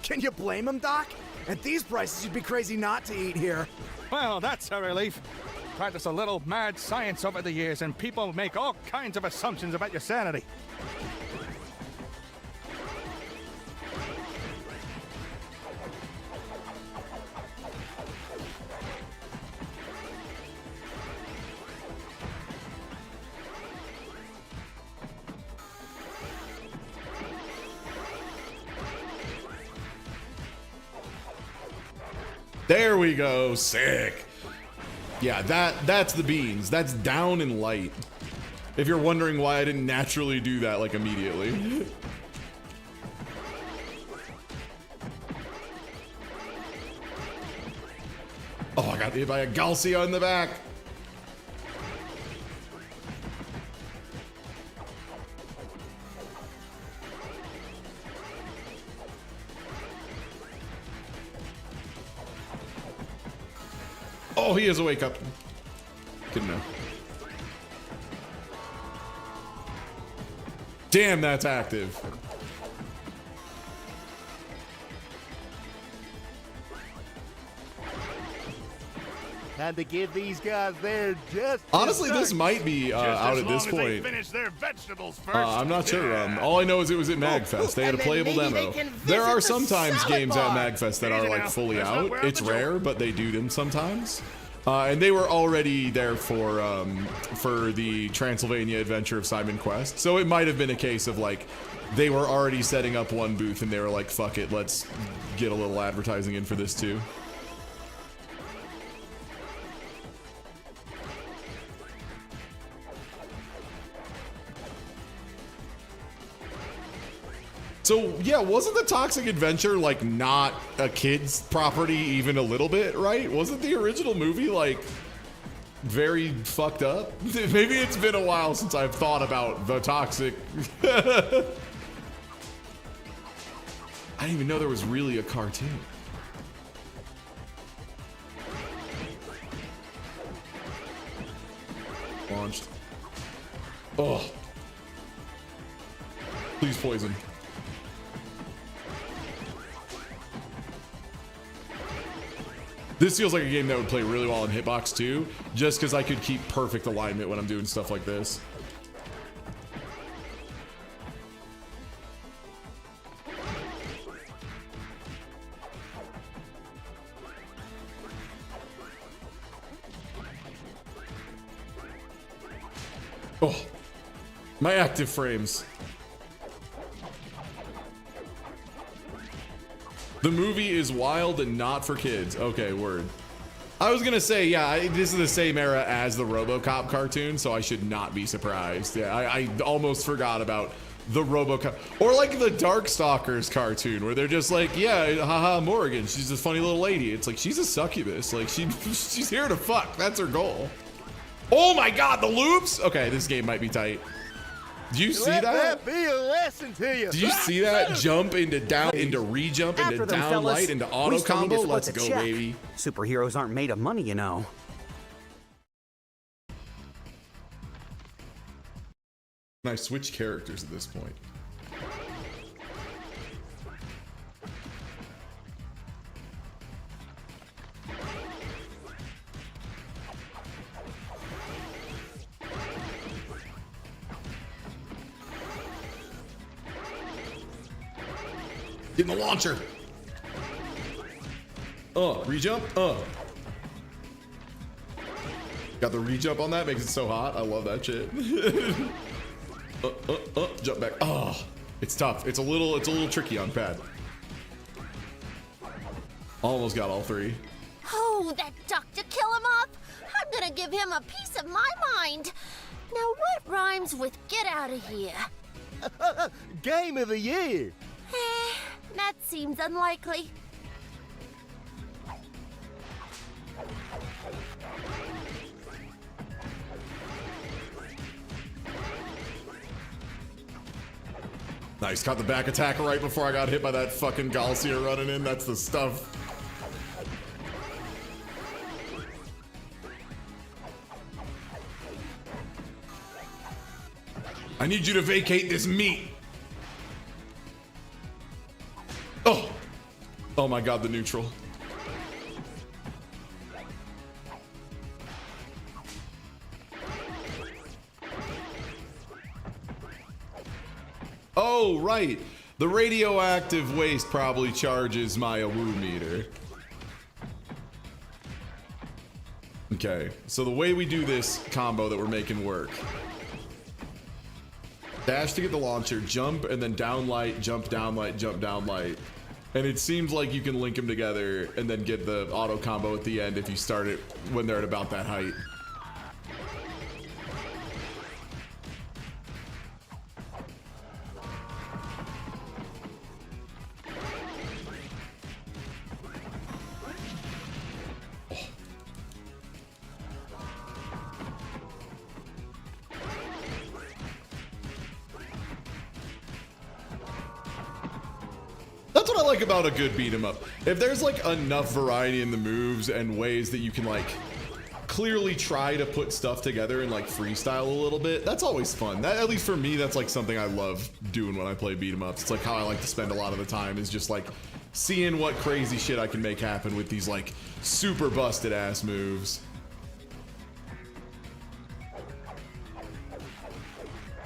Can you blame him, Doc? At these prices, you'd be crazy not to eat here. Well, that's a relief. Practice a little mad science over the years, and people make all kinds of assumptions about your sanity. There we go. Sick. Yeah, that's the beans. That's down and light. If you're wondering why I didn't naturally do that like immediately. Oh, I got hit by a Galcia in the back. Oh, he is a wake up. Good enough. Damn, that's active. Time to give these guys their just. Honestly, this might be out at this point. Finish their vegetables first. I'm not sure. All I know is it was at MAGFest. They had a playable demo. There are sometimes games at MAGFest that are like fully out. It's rare, but they do them sometimes. And they were already there for the Transylvania Adventure of Simon Quest. So it might have been a case of like they were already setting up one booth and they were like, fuck it, let's get a little advertising in for this too. So yeah, wasn't the Toxic Adventure like not a kid's property even a little bit, right? Wasn't the original movie like very fucked up? Maybe it's been a while since I've thought about the Toxic. I didn't even know there was really a cartoon. Launched. Oh. Please poison. This feels like a game that would play really well in Hitbox too, just because I could keep perfect alignment when I'm doing stuff like this. Oh, my active frames. The movie is wild and not for kids. Okay, word. I was gonna say, yeah, this is the same era as the RoboCop cartoon, so I should not be surprised. Yeah, I almost forgot about the RoboCop, or like the Darkstalkers cartoon, where they're just like, yeah, haha, Morrigan, she's a funny little lady. It's like, she's a succubus. Like, she's here to fuck. That's her goal. Oh my God, the loops. Okay, this game might be tight. Do you see that? Let that be a lesson to you. Do you see that? Jump into down, into re-jump, into down light, into auto combo. Let's go, baby. Superheroes aren't made of money, you know. Can I switch characters at this point? In the launcher. Re-jump. Got the re-jump on that, makes it so hot. I love that shit. Jump back. Oh, it's tough. It's a little tricky on pad. Almost got all three. Oh, that duck to kill him off. I'm gonna give him a piece of my mind. Now what rhymes with get out of here? Game of the year. That seems unlikely. Nice, caught the back attack right before I got hit by that fucking Galsier running in. That's the stuff. I need you to vacate this meat. Oh. Oh my god, the neutral. Oh, right. The radioactive waste probably charges my AWU meter. Okay, so the way we do this combo that we're making work. Dash to get the launcher, jump, and then down light, jump down light, jump down light. And it seems like you can link them together and then get the auto combo at the end if you start it when they're at about that height. That's what I like about a good beat 'em up. If there's like enough variety in the moves and ways that you can like clearly try to put stuff together and like freestyle a little bit, that's always fun. That, at least for me, that's like something I love doing when I play beat 'em ups. It's like how I like to spend a lot of the time is just like seeing what crazy shit I can make happen with these like super busted ass moves.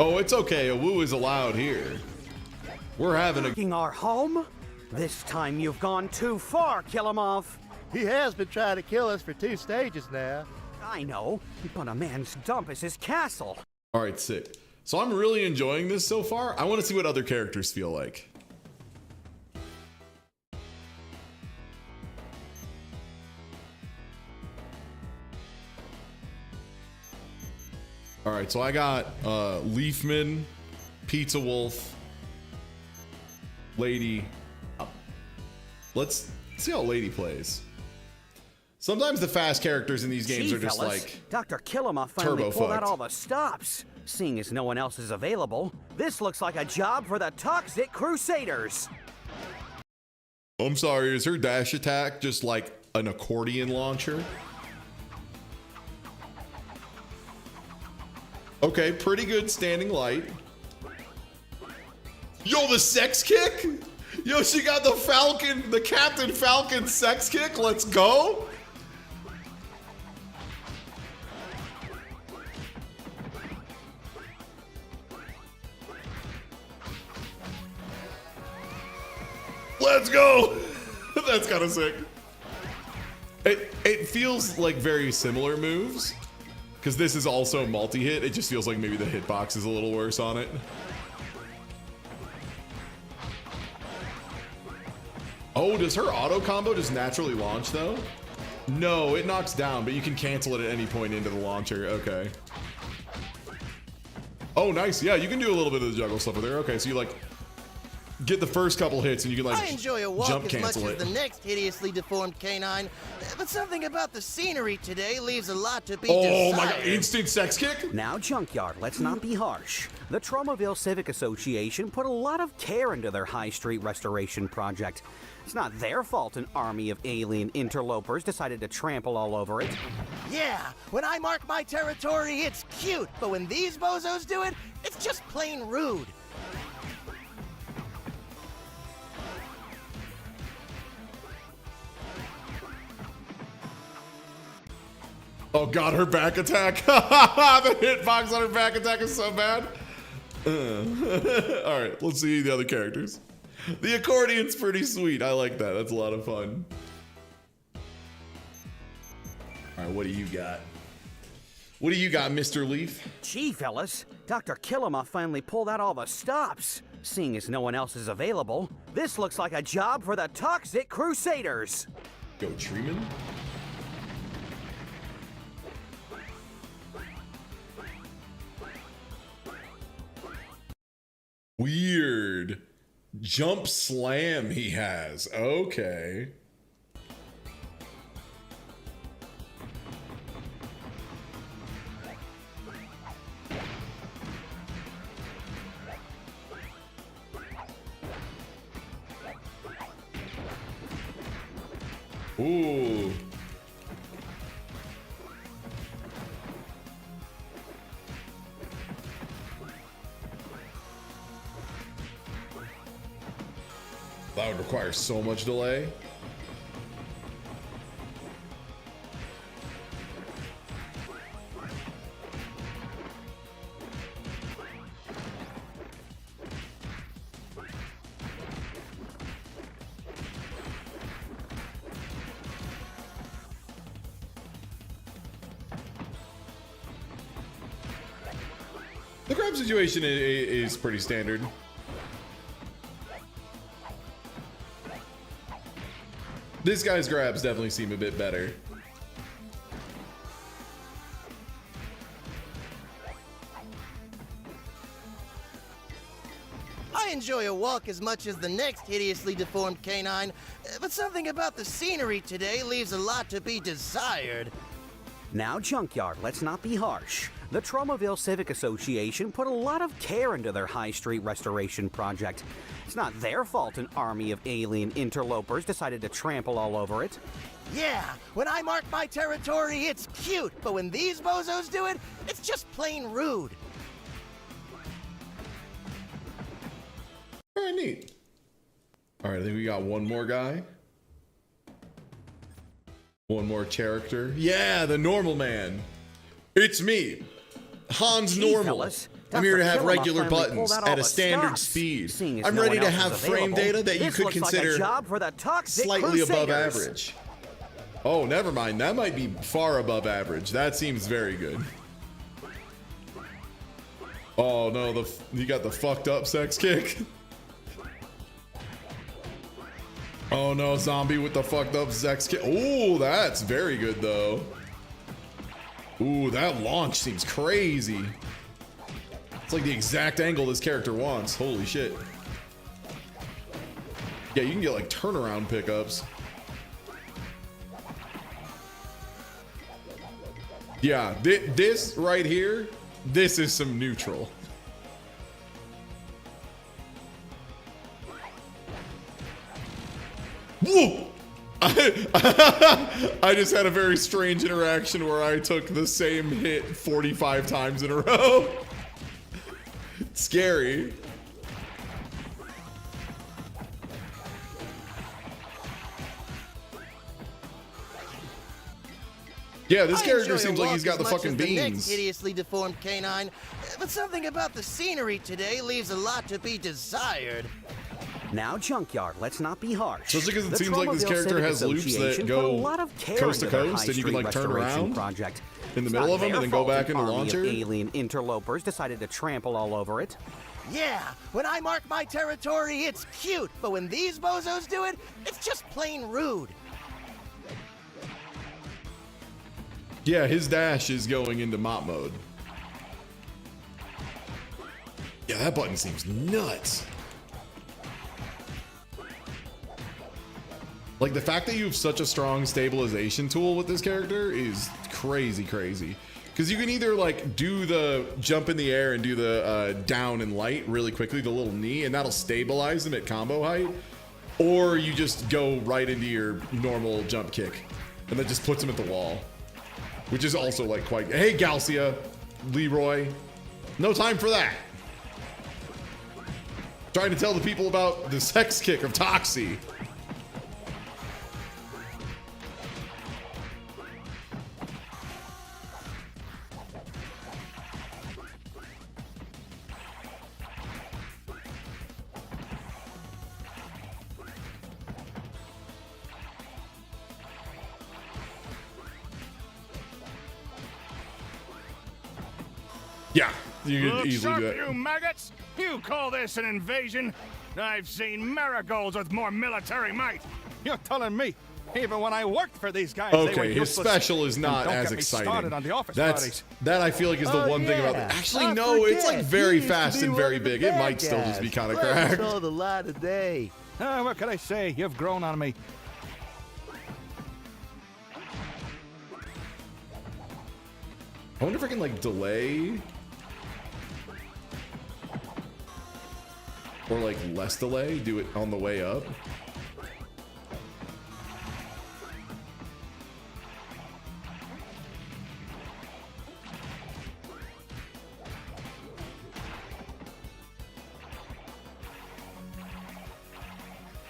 Oh, it's okay. AWU is allowed here. We're having a... Our home? This time you've gone too far, Killamov. He has been trying to kill us for 2 stages now. I know, but a man's dump is his castle. All right, sick. So I'm really enjoying this so far. I want to see what other characters feel like. All right, so I got Leafman, Pizza Wolf, Lady. Let's see how Lady plays. Sometimes the fast characters in these games are just like Dr. Killamov finally turbo pulled out fucked. all the stops. Seeing as no one else is available, this looks like a job for the Toxic Crusaders. I'm sorry, is her dash attack just like an accordion launcher? Okay, pretty good standing light. Yo, the sex kick? Yo, she got the Falcon, the Captain Falcon sex kick. Let's go. Let's go. That's kind of sick. It feels like very similar moves because this is also multi-hit. It just feels like maybe the hitbox is a little worse on it. Oh, does her auto combo just naturally launch though? No, it knocks down, but you can cancel it at any point into the launcher. Okay. Oh, nice. Yeah, you can do a little bit of the juggle stuff with her. Okay, so you like get the first couple hits and you can like I enjoy a walk jump as much cancel as it. the next hideously deformed canine, but something about the scenery today leaves a lot to be Oh desired. my god, instant sex kick? Now, Junkyard, let's not be harsh. The Tromaville Civic Association put a lot of care into their High Street restoration project. It's not their fault an army of alien interlopers decided to trample all over it. Yeah, when I mark my territory, it's cute, but when these bozos do it, it's just plain rude. Oh god, her back attack. The hitbox on her back attack is so bad. All right, let's see the other characters. The accordion's pretty sweet. I like that. That's a lot of fun. All right, what do you got? What do you got, Mr. Leaf? Gee, fellas, Dr. Killamov finally pulled out all the stops. Seeing as no one else is available, this looks like a job for the Toxic Crusaders. Go Treeman. Weird. Jump slam he has. Okay. Ooh. That would require so much delay. The grab situation is pretty standard. This guy's grabs definitely seem a bit better. I enjoy a walk as much as the next hideously deformed canine, but something about the scenery today leaves a lot to be desired. Now, Junkyard, let's not be harsh. The Tromaville Civic Association put a lot of care into their High Street restoration project. It's not their fault an army of alien interlopers decided to trample all over it. Yeah, when I mark my territory, it's cute, but when these bozos do it, it's just plain rude. Very neat. All right, I think we got one more guy. One more character. Yeah, the normal man. It's me, Hans Gee, Normal. fellas, I'm here to Dr. have Killamov regular finally buttons pulled out all at a the standard stops. speed. Seeing as I'm no ready one to else have is frame available, data that you this could looks consider like a job for the Toxic slightly above Crusaders. average. Oh, never mind. That might be far above average. That seems very good. Oh no, you got the fucked up sex kick. Oh no, zombie with the fucked up sex kick. Ooh, that's very good though. Ooh, that launch seems crazy. It's like the exact angle this character wants. Holy shit. Yeah, you can get like turnaround pickups. Yeah, this right here, this is some neutral. Whoa! I just had a very strange interaction where I took the same hit 45 times in a row. Scary. Yeah, this character seems like he's got the fucking The next beans. hideously deformed canine, but something about the scenery today leaves a lot to be desired. Now, Junkyard, let's not be harsh. Especially because it The seems like this Tromaville character Civic has loops that Association go put a lot of care coast to into their coast, and you can high like street turn restoration around project. in the It's middle not of them their and then go fault back an in the army of launcher. alien interlopers decided to trample all over it. Yeah, when I mark my territory, it's cute, but when these bozos do it, it's just plain rude. Yeah, his dash is going into mop mode. Yeah, that button seems nuts. Like, the fact that you have such a strong stabilization tool with this character is crazy, crazy. Because you can either, like, do the jump in the air and do the down and light really quickly, the little knee, and that'll stabilize them at combo height. Or you just go right into your normal jump kick, and that just puts them at the wall. Which is also, like, quite... Hey, Galcia, Leroy. No time for that. Trying to tell the people about the sex kick of Toxie. Yeah, you could Look easily sharp, do that. you maggots! You call this an invasion? I've seen marigolds with more military might. You're telling me, even when I worked for these guys, they were Okay, his useless. special is And not don't as get me started exciting. on the office That parties. I feel like is the Oh, one thing about yeah. it. Actually, I no, it's forget. like very You used to fast be and one very of the big. It bad might still just be guys. kind of Glad you cracked. saw the light of day. What can I say? You've grown on me. I wonder if I can like delay or like less delay, do it on the way up.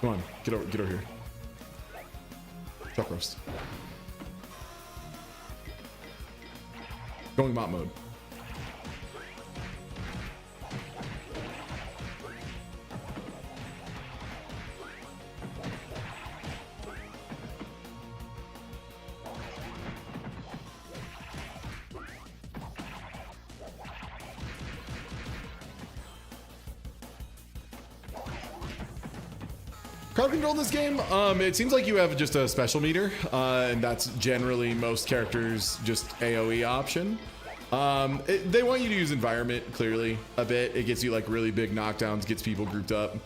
Come on, get over here. Chuck roast. Going mop mode. Crowd control in this game, it seems like you have just a special meter, and that's generally most characters' just AoE option. They want you to use environment, clearly, a bit. It gets you like really big knockdowns, gets people grouped up.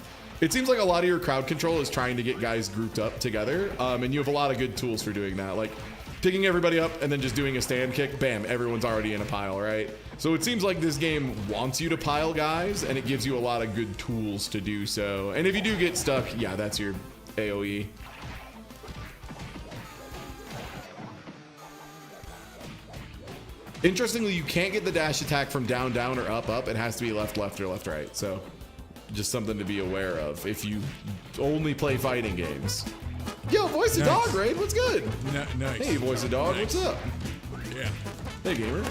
It seems like a lot of your crowd control is trying to get guys grouped up together, and you have a lot of good tools for doing that. Like picking everybody up and then just doing a stand kick, bam, everyone's already in a pile, right? So it seems like this game wants you to pile guys, and it gives you a lot of good tools to do so. And if you do get stuck, yeah, that's your AoE. Interestingly, you can't get the dash attack from down, down, or up, up. It has to be left, left, or left, right. So just something to be aware of if you only play fighting games. Yo, Voice of Dog, Raid, what's good? Nice. Hey, Voice of Dog, what's up? Yeah. Hey, gamer.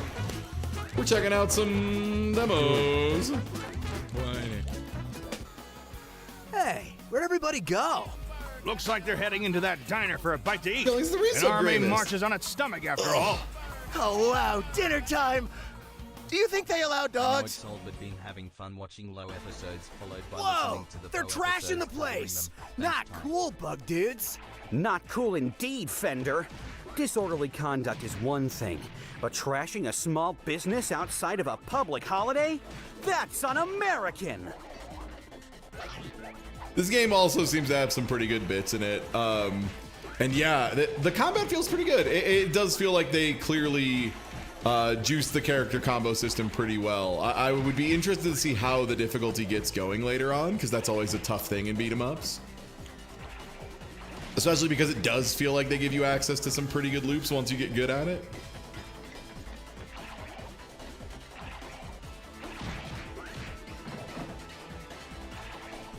We're checking out some demos. Hey, where'd everybody go? Looks like they're heading into that diner for a bite to eat. Billy's the An resub army greatest. marches on its stomach after all. Oh, wow, dinner time! Do you think they allow I know dogs? it's old, but been having fun watching low episodes followed by Whoa! listening to the They're Bo trashing the episodes, covering place! them. Not Thanks, Tom. cool, bug dudes. Not cool indeed, Fender. Disorderly conduct is one thing, but trashing a small business outside of a public holiday? That's un-American! This game also seems to have some pretty good bits in it. And yeah, the combat feels pretty good. It does feel like they clearly juiced the character combo system pretty well. I would be interested to see how the difficulty gets going later on, because that's always a tough thing in beat 'em ups. Especially because it does feel like they give you access to some pretty good loops once you get good at it.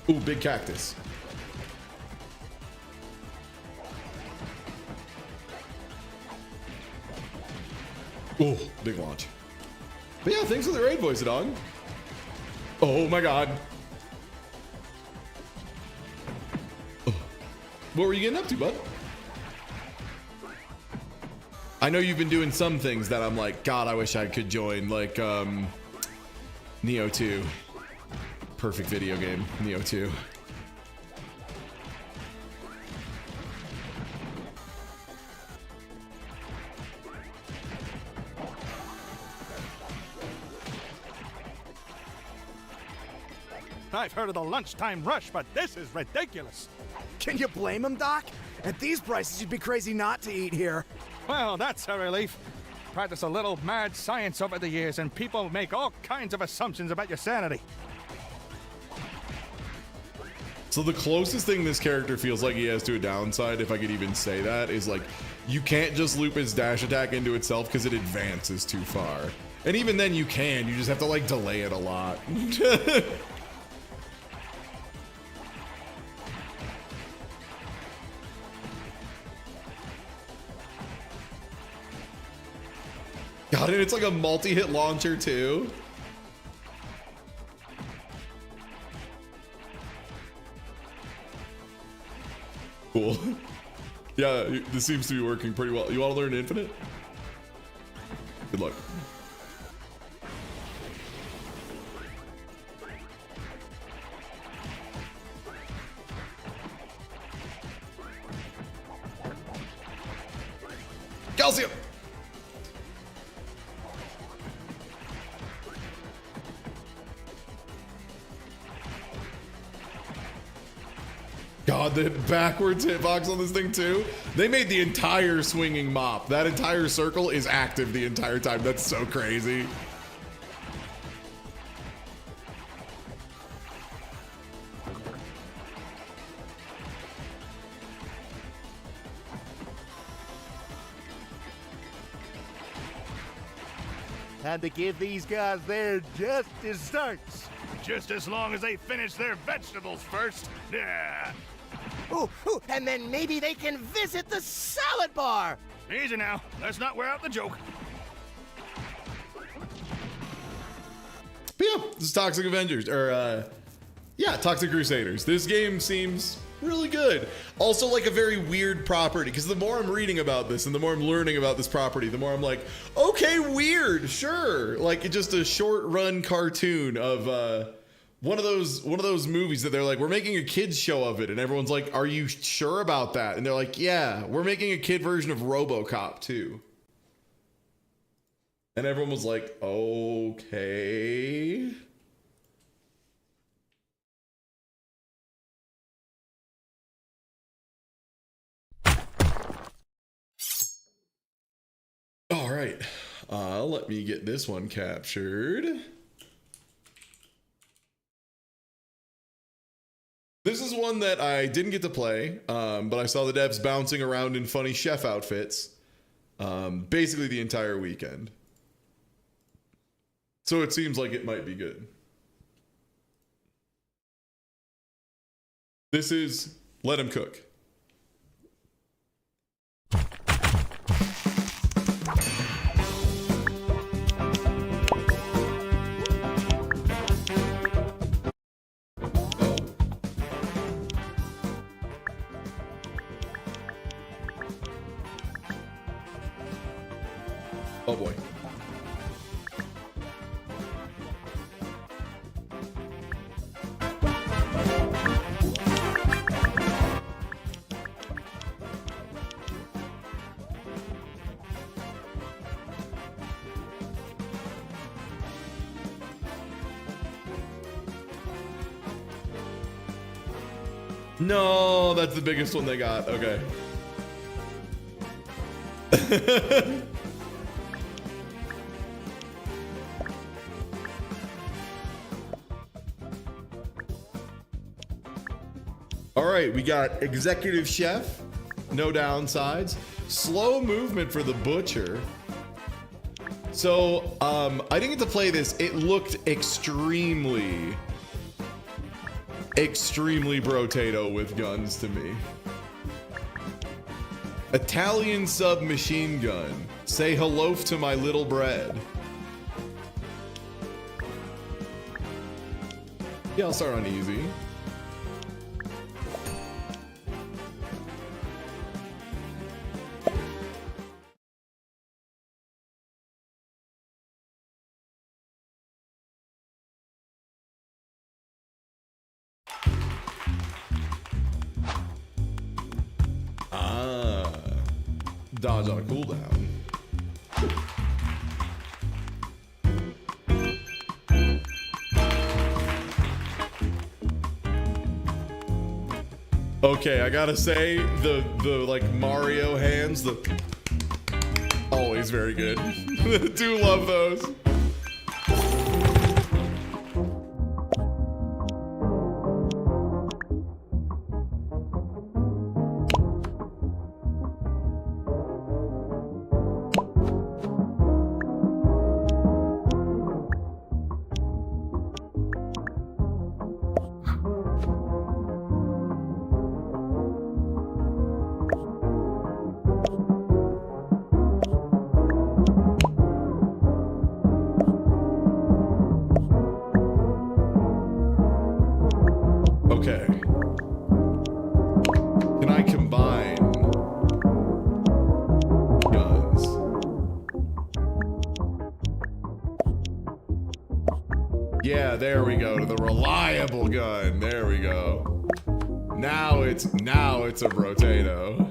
Ooh, big cactus. Oh, big launch. But yeah, thanks for the raid, Voice of Dog. Oh my god. Oh. What were you getting up to, bud? I know you've been doing some things that I'm like, God, I wish I could join, like Neo 2. Perfect video game, Neo 2. I've heard of the lunchtime rush, but this is ridiculous. Can you blame them, Doc? At these prices, you'd be crazy not to eat here. Well, that's a relief. Practice a little mad science over the years, and people make all kinds of assumptions about your sanity. So the closest thing this character feels like he has to a downside, if I could even say that, is like you can't just loop his dash attack into itself because it advances too far. And even then you can, you just have to like delay it a lot. God, and it's like a multi-hit launcher too. Cool. Yeah, this seems to be working pretty well. You want to learn Infinite? Good luck. Calcium! God, the backwards hitbox on this thing too. They made the entire swinging mop. That entire circle is active the entire time. That's so crazy. Time to give these guys their just desserts. Just as long as they finish their vegetables first. Yeah. Ooh, and then maybe they can visit the salad bar. Easy now. Let's not wear out the joke. But yeah, this is Toxic Avengers, or Toxic Crusaders. This game seems really good. Also like a very weird property, because the more I'm reading about this and the more I'm learning about this property, the more I'm like, okay, weird, sure. Like it's just a short run cartoon of one of those movies that they're like, we're making a kids show of it, and everyone's like, are you sure about that? And they're like, yeah, we're making a kid version of RoboCop too. And everyone was like, okay. All right, let me get this one captured. This is one that I didn't get to play, but I saw the devs bouncing around in funny chef outfits basically the entire weekend. So it seems like it might be good. This is Let Him Cook. Oh boy. No, that's the biggest one they got. Okay. All right, we got executive chef, no downsides. Slow movement for the butcher. So, I didn't get to play this. It looked extremely brotato with guns to me. Italian submachine gun. Say hello to my little bread. Yeah, I'll start on easy. Dodge on a cooldown. Okay, I gotta say the like Mario hands, always very good. Do love those. Okay. Can I combine guns? Yeah, there we go. To the reliable gun. There we go. Now it's a Brotato.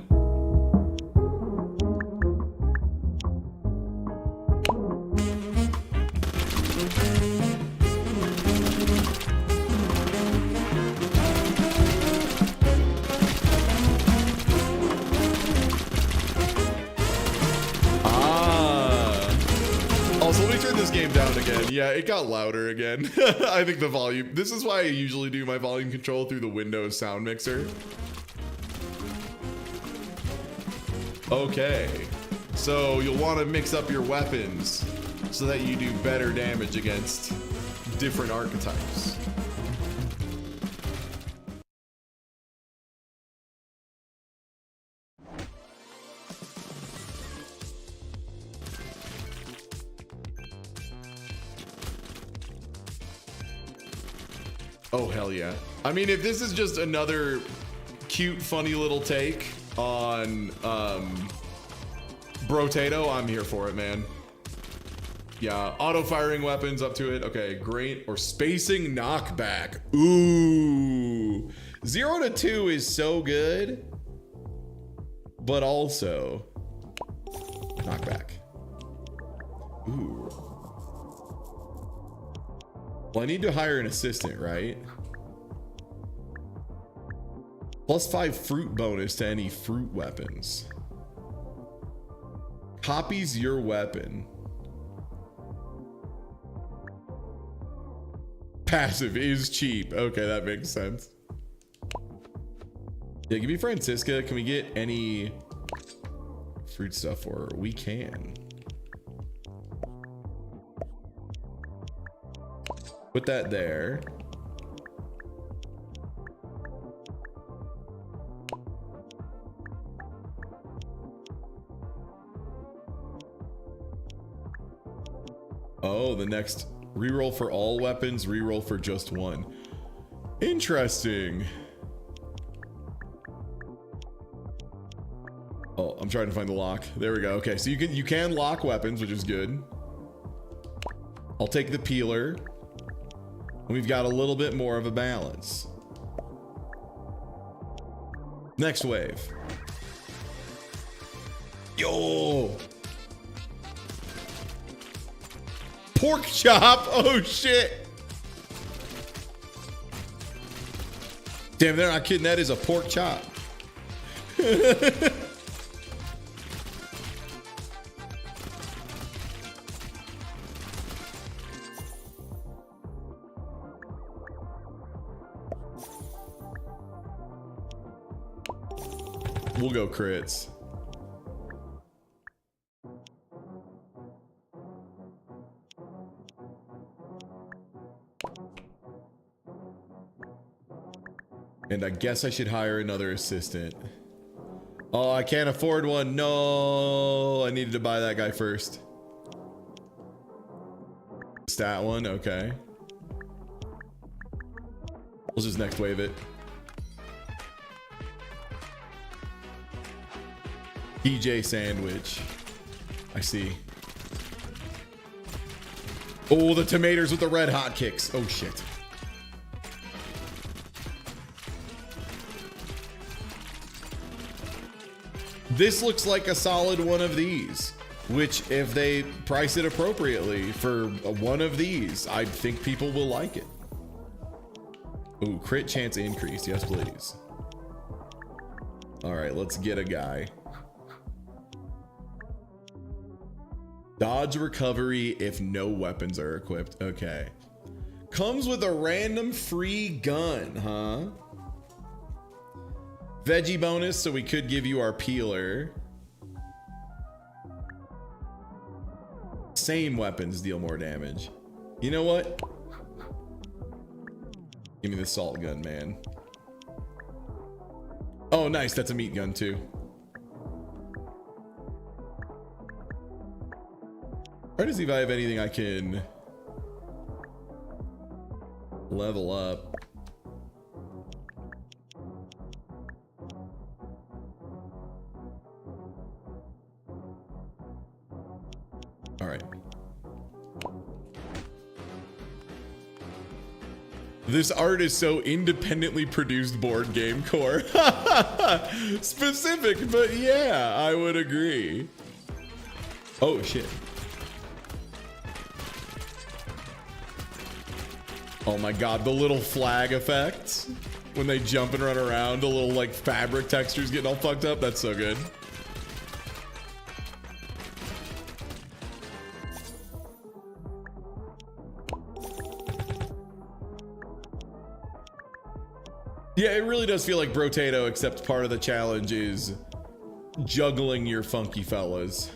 Also, let me turn this game down again. Yeah, it got louder again. I think the volume... This is why I usually do my volume control through the Windows sound mixer. Okay. So you'll want to mix up your weapons so that you do better damage against different archetypes. Oh, hell yeah. I mean, if this is just another cute, funny little take on Brotato, I'm here for it, man. Yeah, auto-firing weapons up to it. Okay, great. Or spacing knockback. Ooh. 0 to 2 is so good. But also knockback. Ooh. Well, I need to hire an assistant, right? +5 fruit bonus to any fruit weapons. Copies your weapon. Passive is cheap. Okay, that makes sense. Yeah, give me Francisca. Can we get any fruit stuff for her? We can. Put that there. Oh, the next reroll for all weapons, reroll for just one. Interesting. Oh, I'm trying to find the lock. There we go. Okay, so you can lock weapons, which is good. I'll take the peeler. And we've got a little bit more of a balance. Next wave. Yo! Pork chop! Oh shit! Damn, they're not kidding. That is a pork chop. We'll go crits. And I guess I should hire another assistant. Oh, I can't afford one. No, I needed to buy that guy first. Stat one, okay. We'll just next wave it. DJ sandwich. I see. Oh, the tomatoes with the red hot kicks. Oh shit. This looks like a solid one of these, which if they price it appropriately for one of these, I think people will like it. Ooh, crit chance increase. Yes, please. All right, let's get a guy. Dodge recovery if no weapons are equipped. Okay. Comes with a random free gun, huh? Veggie bonus, so we could give you our peeler. Same weapons deal more damage. You know what? Give me the salt gun, man. Oh, nice. That's a meat gun, too. Try to see if I have anything I can level up. All right. This art is so independently produced board game core. Specific, but yeah, I would agree. Oh, shit. Oh my god, the little flag effects when they jump and run around, the little like fabric textures getting all fucked up. That's so good. Yeah, it really does feel like Brotato, except part of the challenge is juggling your funky fellas.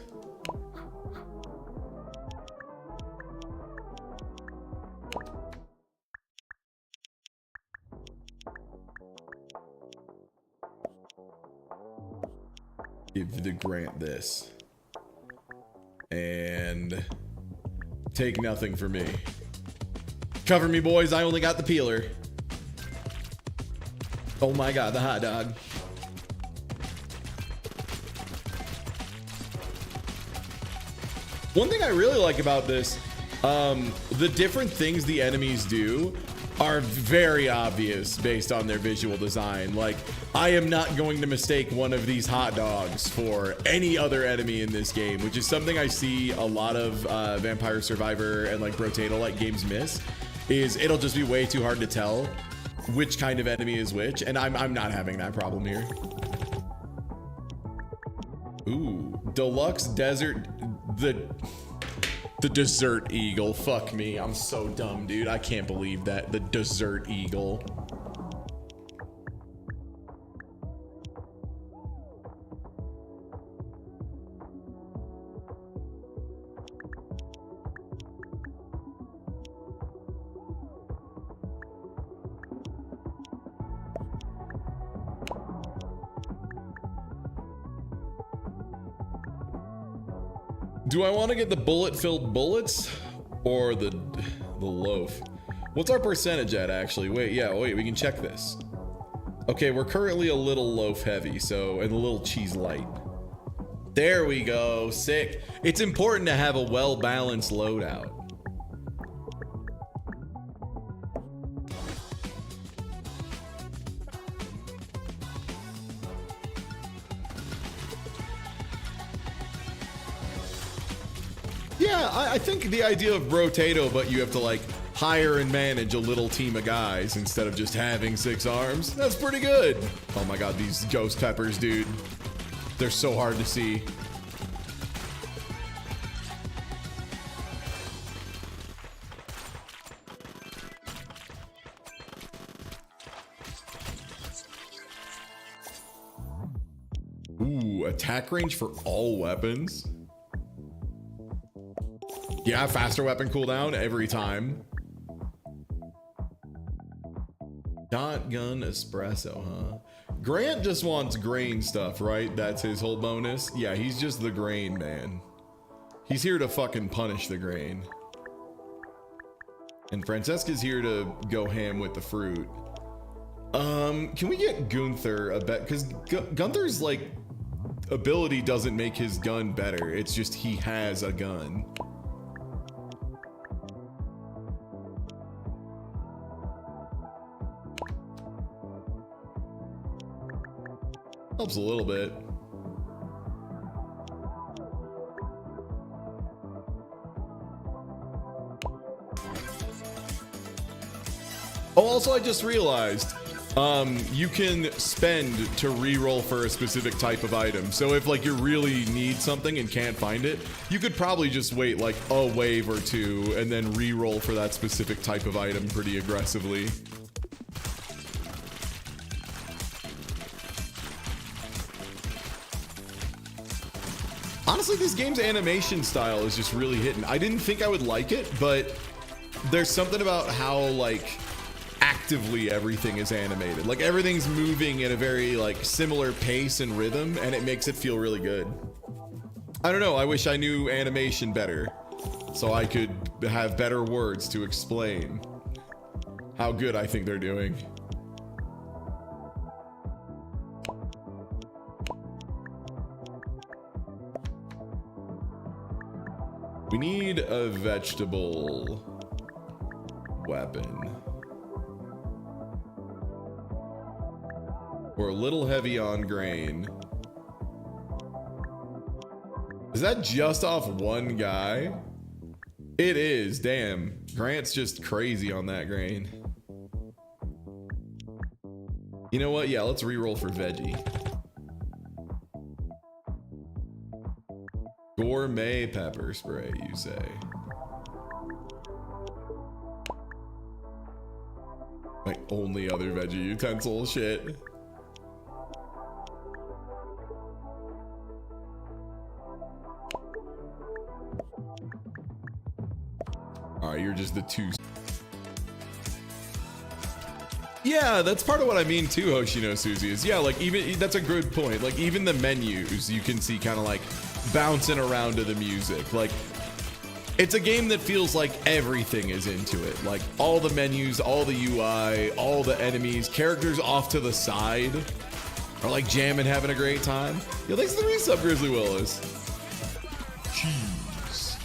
Give the Grant this. And take nothing for me. Cover me, boys. I only got the peeler. Oh my god, the hot dog. One thing I really like about this, the different things the enemies do are very obvious based on their visual design. Like, I am not going to mistake one of these hot dogs for any other enemy in this game, which is something I see a lot of Vampire Survivor and like Brotato-like games miss, is it'll just be way too hard to tell which kind of enemy is which, and I'm not having that problem here. Ooh, deluxe desert, the desert eagle. Fuck me, I'm so dumb, dude. I can't believe that. The desert eagle. Do I want to get the bullet-filled bullets or the loaf? What's our percentage at, actually? Wait, we can check this. Okay, we're currently a little loaf heavy, so, and a little cheese light. There we go, sick. It's important to have a well-balanced loadout. Yeah, I think the idea of Brotato, but you have to like hire and manage a little team of guys instead of just having 6 arms. That's pretty good. Oh my god, these ghost peppers, dude. They're so hard to see. Ooh, attack range for all weapons. Yeah, faster weapon cooldown every time. Shotgun espresso, huh? Grant just wants grain stuff, right? That's his whole bonus. Yeah, he's just the grain man. He's here to fucking punish the grain. And Francesca's here to go ham with the fruit. Can we get Gunther a bet? Because Gunther's like ability doesn't make his gun better. It's just he has a gun. Helps a little bit. Oh, also I just realized you can spend to reroll for a specific type of item. So if like you really need something and can't find it, you could probably just wait like a wave or two and then reroll for that specific type of item pretty aggressively. Honestly, this game's animation style is just really hitting. I didn't think I would like it, but there's something about how like actively everything is animated. Like everything's moving at a very like similar pace and rhythm, and it makes it feel really good. I don't know, I wish I knew animation better so I could have better words to explain how good I think they're doing. We need a vegetable weapon. We're a little heavy on grain. Is that just off one guy? It is, damn. Grant's just crazy on that grain. You know what? Yeah, let's reroll for veggie. Gourmet pepper spray, you say? My only other veggie utensil, shit. Alright, you're just the two. Yeah, that's part of what I mean too, Hoshino Suzy, is yeah, like even, that's a good point. Like even the menus, you can see kind of like bouncing around to the music. Like It's a game that feels like everything is into it. Like all the menus, all the UI, all the enemies, characters off to the side are like jamming, having a great time. Yo, thanks for the resub, Grizzly Willis. Cheese.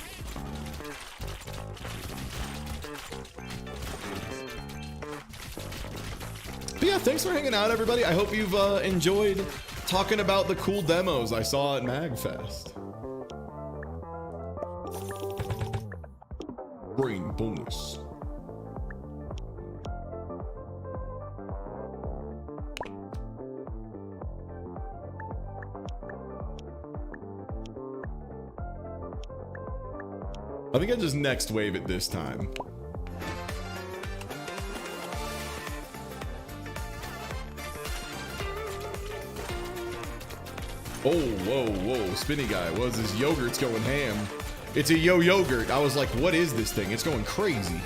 But yeah, thanks for hanging out, everybody. I hope you've enjoyed talking about the cool demos I saw at MAGFest. Brain bonus. I think I just next wave it this time. Oh, whoa, whoa, spinny guy. What is this? Yogurt's going ham. It's a yogurt. I was like, what is this thing? It's going crazy.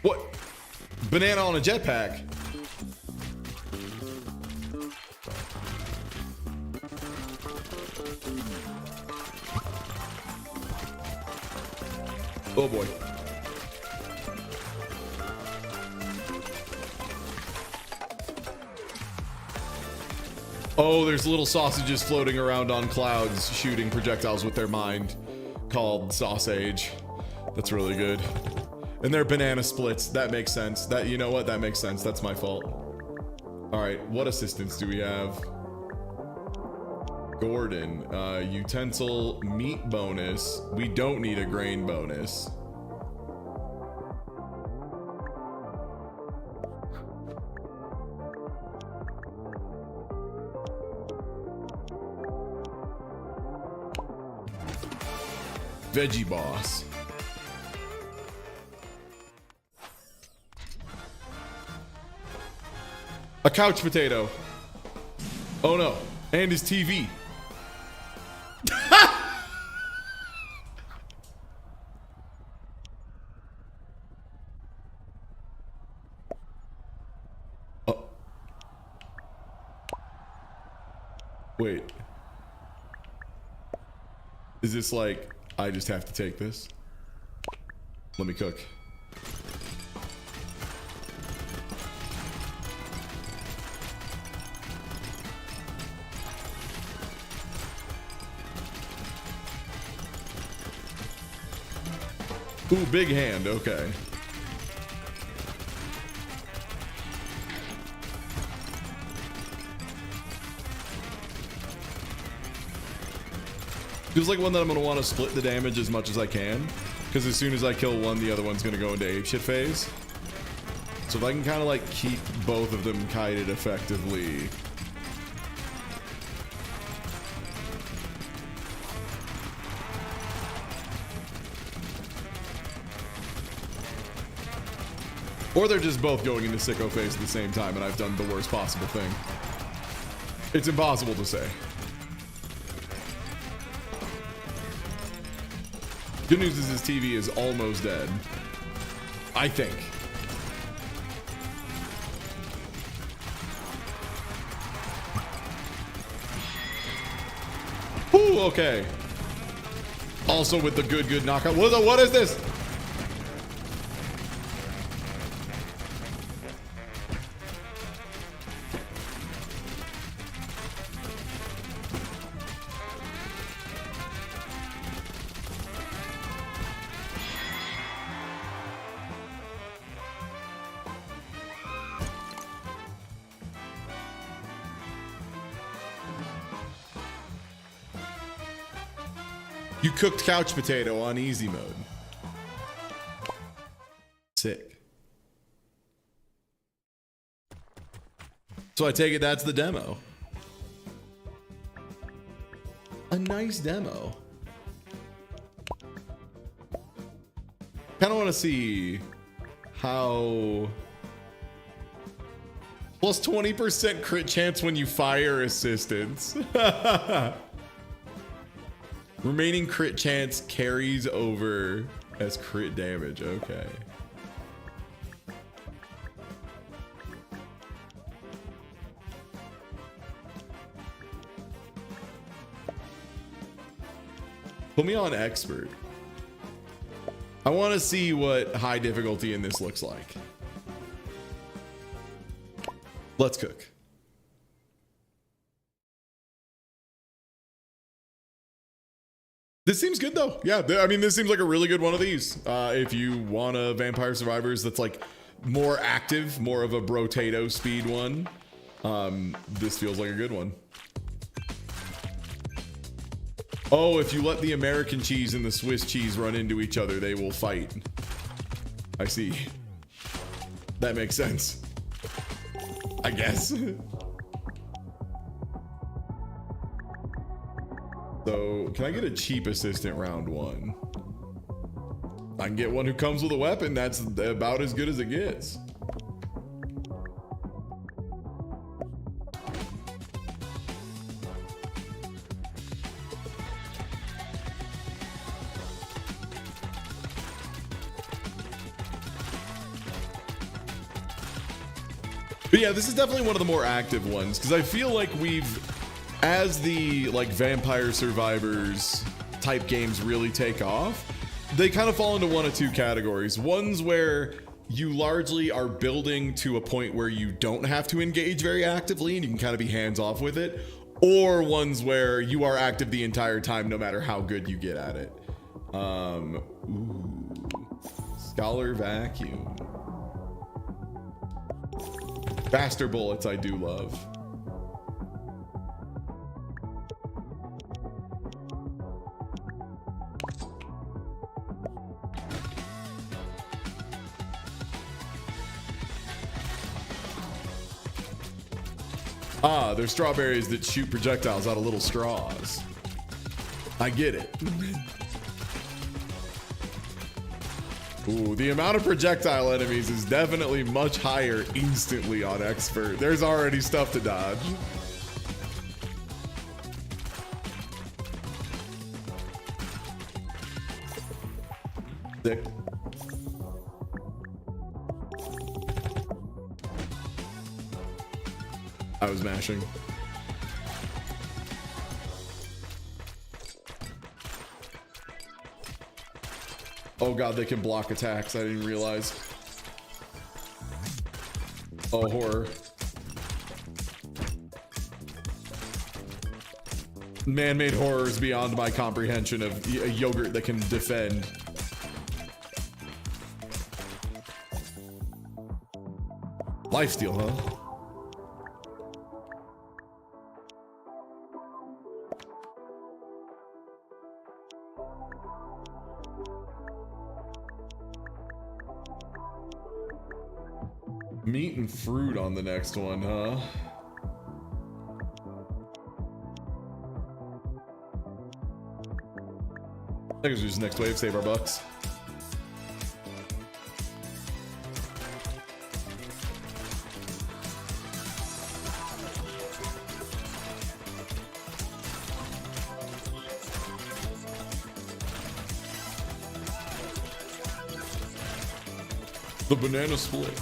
What? Banana on a jetpack. Oh boy. Oh, there's little sausages floating around on clouds shooting projectiles with their mind called sausage. That's really good. And they're banana splits. That makes sense. That, you know what? That makes sense. That's my fault. All right, what assistants do we have? Gordon, utensil meat bonus. We don't need a grain bonus. Veggie boss. A couch potato. Oh no. And his TV. Oh. Wait. Is this like, I just have to take this? Let me cook. Ooh, big hand, okay. Feels like one that I'm gonna want to split the damage as much as I can, because as soon as I kill one, the other one's gonna go into apeshit phase. So if I can kind of like keep both of them kited effectively. Or they're just both going into sicko phase at the same time and I've done the worst possible thing. It's impossible to say. Good news is his TV is almost dead. I think. Ooh, okay. Also with the good knockout. What is this? You cooked couch potato on easy mode. Sick. So I take it that's the demo. A nice demo. Kind of want to see how... Plus 20% crit chance when you fire assistance. Remaining crit chance carries over as crit damage. Okay. Put me on expert. I want to see what high difficulty in this looks like. Let's cook. This seems good though. Yeah, I mean, this seems like a really good one of these. If you want a Vampire Survivors that's like more active, more of a brotato speed one, this feels like a good one. Oh, if you let the American cheese and the Swiss cheese run into each other, they will fight. I see. That makes sense, I guess. So, can I get a cheap assistant round one? I can get one who comes with a weapon. That's about as good as it gets. But yeah, this is definitely one of the more active ones because I feel like as the like Vampire Survivors type games really take off, they kind of fall into one of two categories. One's where you largely are building to a point where you don't have to engage very actively and you can kind of be hands off with it, or ones where you are active the entire time no matter how good you get at it. Ooh, Scholar Vacuum. Faster bullets I do love. Ah, they're strawberries that shoot projectiles out of little straws. I get it. Ooh, the amount of projectile enemies is definitely much higher instantly on expert. There's already stuff to dodge. Sick. I was mashing. Oh god, they can block attacks. I didn't realize. Oh, horror. Man-made horrors beyond my comprehension of a yogurt that can defend. Lifesteal, huh? Meat and fruit on the next one, huh? I think it's just next wave, save our bucks. The banana split.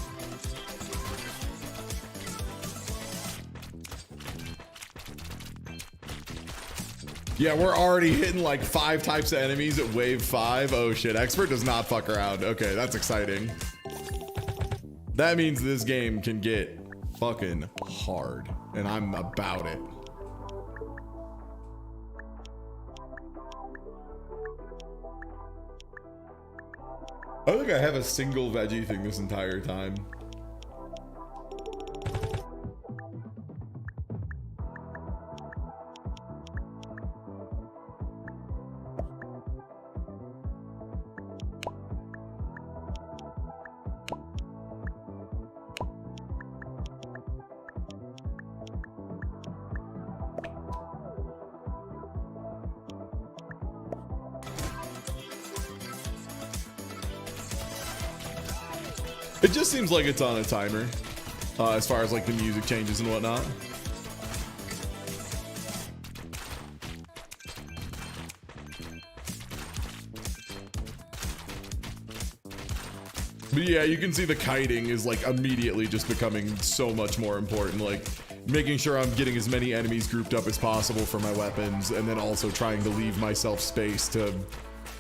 Yeah, we're already hitting like 5 types of enemies at wave 5. Oh shit, expert does not fuck around. Okay, that's exciting. That means this game can get fucking hard, and I'm about it. I don't think I have a single veggie thing this entire time. It just seems like it's on a timer, as far as like the music changes and whatnot. But yeah, you can see the kiting is like immediately just becoming so much more important. Like making sure I'm getting as many enemies grouped up as possible for my weapons, and then also trying to leave myself space to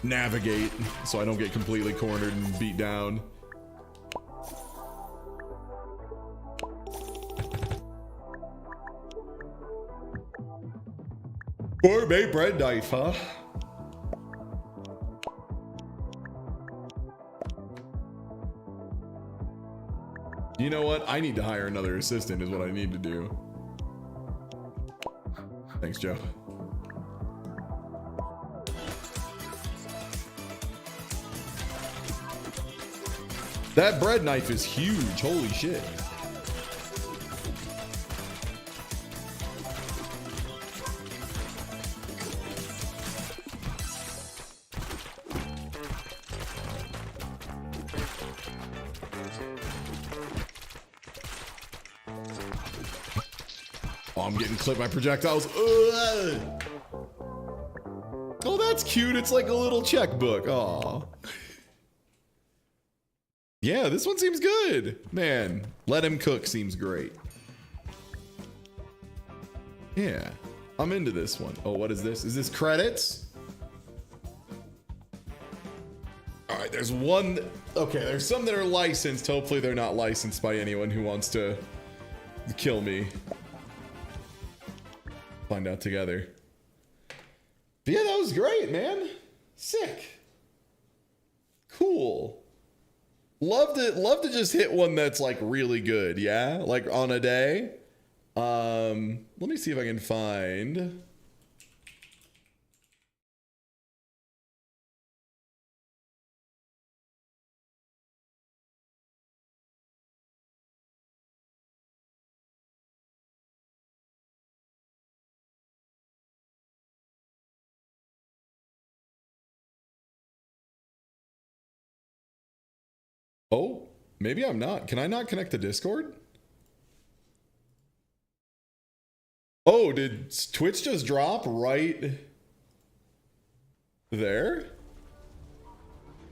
navigate so I don't get completely cornered and beat down. Gourmet bread knife, huh? You know what? I need to hire another assistant is what I need to do. Thanks, Joe. That bread knife is huge. Holy shit. Oh, I'm getting clipped by projectiles. Ugh. Oh, that's cute. It's like a little checkbook. Aw. Yeah, this one seems good. Man, Let Him Cook seems great. Yeah, I'm into this one. Oh, what is this? Is this credits? All right, there's one. Okay, there's some that are licensed. Hopefully they're not licensed by anyone who wants to kill me. Find out together. But yeah, that was great, man. Sick. Cool. Love to just hit one that's like really good, yeah? Like on a day. Let me see if I can find. Oh, maybe I'm not. Can I not connect to Discord? Oh, did Twitch just drop right there?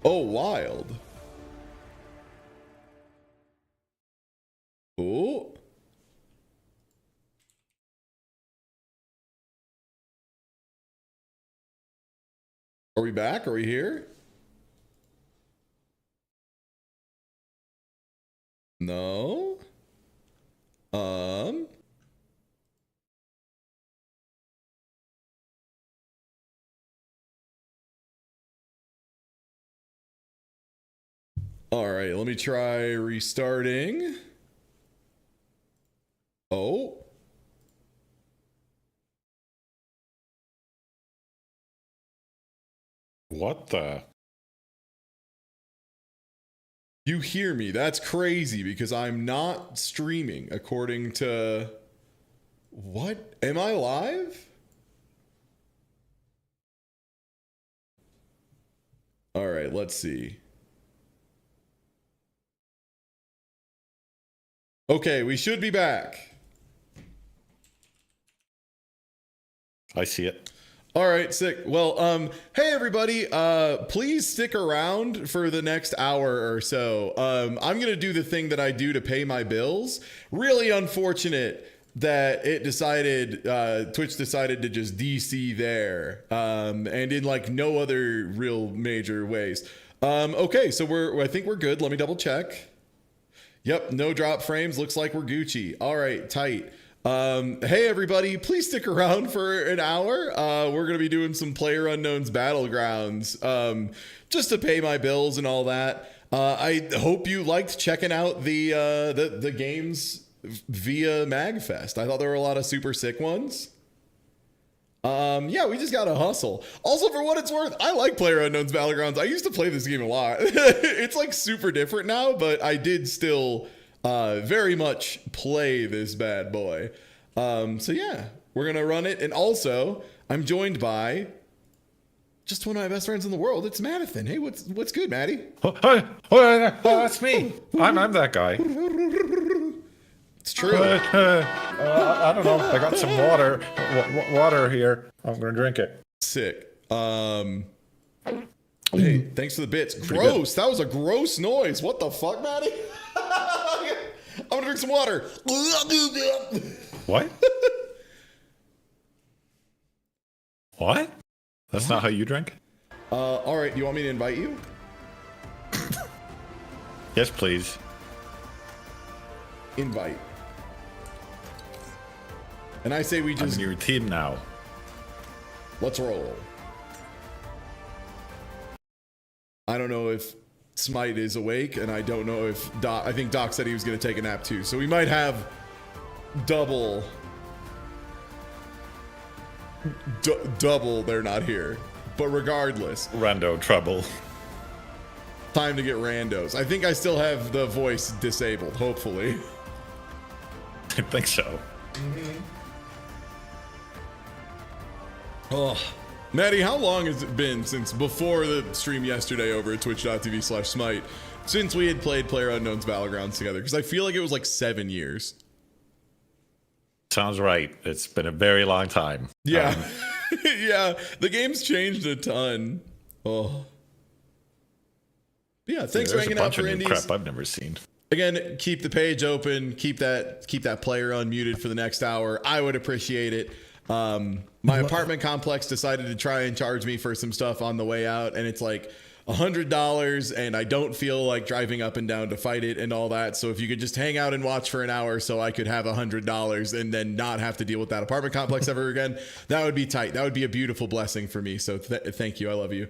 Oh, wild. Oh. Are we back? Are we here? No. All right, let me try restarting. Oh. What the? You hear me? That's crazy because I'm not streaming according to... What? Am I live? All right, let's see. Okay, we should be back. I see it. All right, sick. Well, hey everybody, please stick around for the next hour or so. I'm gonna do the thing that I do to pay my bills. Really unfortunate that it decided, Twitch decided to just DC there, and in like no other real major ways. Okay, so I think we're good. Let me double check. Yep, no drop frames. Looks like we're Gucci. All right, tight. Hey everybody, please stick around for an hour. We're gonna be doing some PlayerUnknown's Battlegrounds, just to pay my bills and all that. I hope you liked checking out the games via MAGFest. I thought there were a lot of super sick ones. Yeah, we just gotta hustle. Also, for what it's worth, I like PlayerUnknown's Battlegrounds. I used to play this game a lot. It's like super different now, but I did still very much play this bad boy. So yeah, we're gonna run it. And also, I'm joined by just one of my best friends in the world. It's Madison. Hey, what's good, Maddie? Oh, that's me. I'm that guy. It's true. I don't know. I got some water here. I'm gonna drink it. Sick. Hey, thanks for the bits. Gross. That was a gross noise. What the fuck, Maddie? I'm gonna drink some water. What? What? That's not how you drink? All right. Do you want me to invite you? Yes, please. Invite. And I say we I'm just in your team now. let's roll. I don't know if Smite is awake, and I don't know if Doc. I think Doc said he was going to take a nap too, so we might have double. Double. They're not here, but regardless, Rando trouble. time to get randos. I think I still have the voice disabled. Hopefully. I think so. Oh, Maddie, how long has it been since before the stream yesterday over at twitch.tv/smite since we had played PlayerUnknown's Battlegrounds together? Because I feel like it was like 7 years. Sounds right. It's been a very long time. Yeah. Yeah, the game's changed a ton. Oh. Yeah, thanks for hanging out for Indies. Crap I've never seen. Again, keep the page open. Keep that player unmuted for the next hour. I would appreciate it. My apartment complex decided to try and charge me for some stuff on the way out, and it's like $100, and I don't feel like driving up and down to fight it and all that. So if you could just hang out and watch for an hour so I could have $100 and then not have to deal with that apartment complex ever again, that would be tight. That would be a beautiful blessing for me. So thank you. I love you.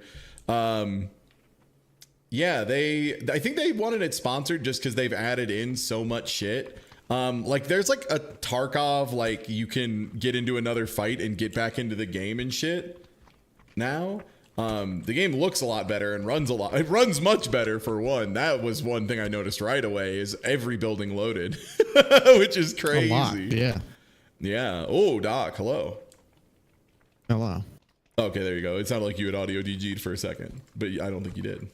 Yeah, I think they wanted it sponsored just because they've added in so much shit. Like there's like a Tarkov, like you can get into another fight and get back into the game and shit now. The game looks a lot better and runs a lot. It runs much better for one. That was one thing I noticed right away is every building loaded, which is crazy. A lot, yeah. Yeah. Oh, Doc, hello. Hello. Okay, there you go. It sounded like you had audio DG'd for a second, but I don't think you did.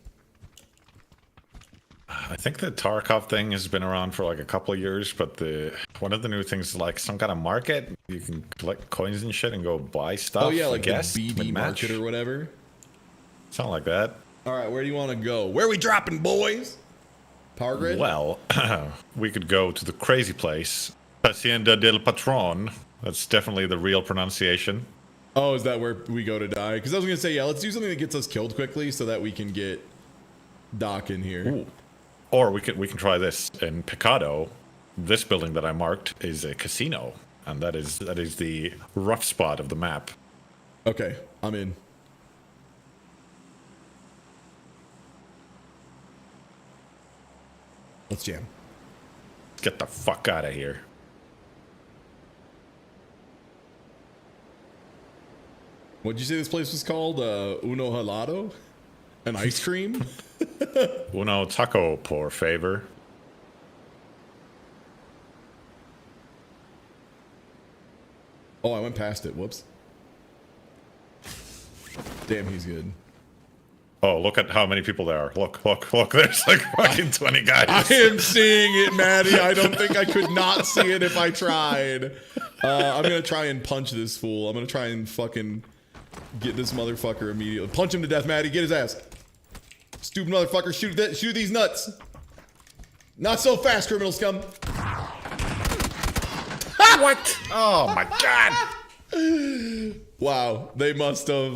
I think the Tarkov thing has been around for like a couple of years, but one of the new things is like some kind of market. You can collect coins and shit and go buy stuff. Oh yeah, like the guess, BD market or whatever. Something like that. All right, where do you want to go? Where are we dropping, boys? Power grid? Well, we could go to the crazy place, Hacienda del Patron. That's definitely the real pronunciation. Oh, is that where we go to die? Because I was gonna say, yeah, let's do something that gets us killed quickly so that we can get Doc in here. Ooh. Or we can try this in Picado. This building that I marked is a casino, and that is the rough spot of the map. Okay, I'm in. Let's jam. Get the fuck out of here. What'd you say this place was called? Uno Helado? An ice cream? Uno taco, por favor. Oh, I went past it. Whoops. Damn, he's good. Oh, look at how many people there are. Look. There's like fucking 20 guys. I am seeing it, Maddie. I don't think I could not see it if I tried. I'm going to try and punch this fool. I'm going to try and fucking get this motherfucker immediately. Punch him to death, Maddie. Get his ass. Stupid motherfucker. Shoot these nuts. Not so fast, criminal scum. What? Oh my god. Wow, they must have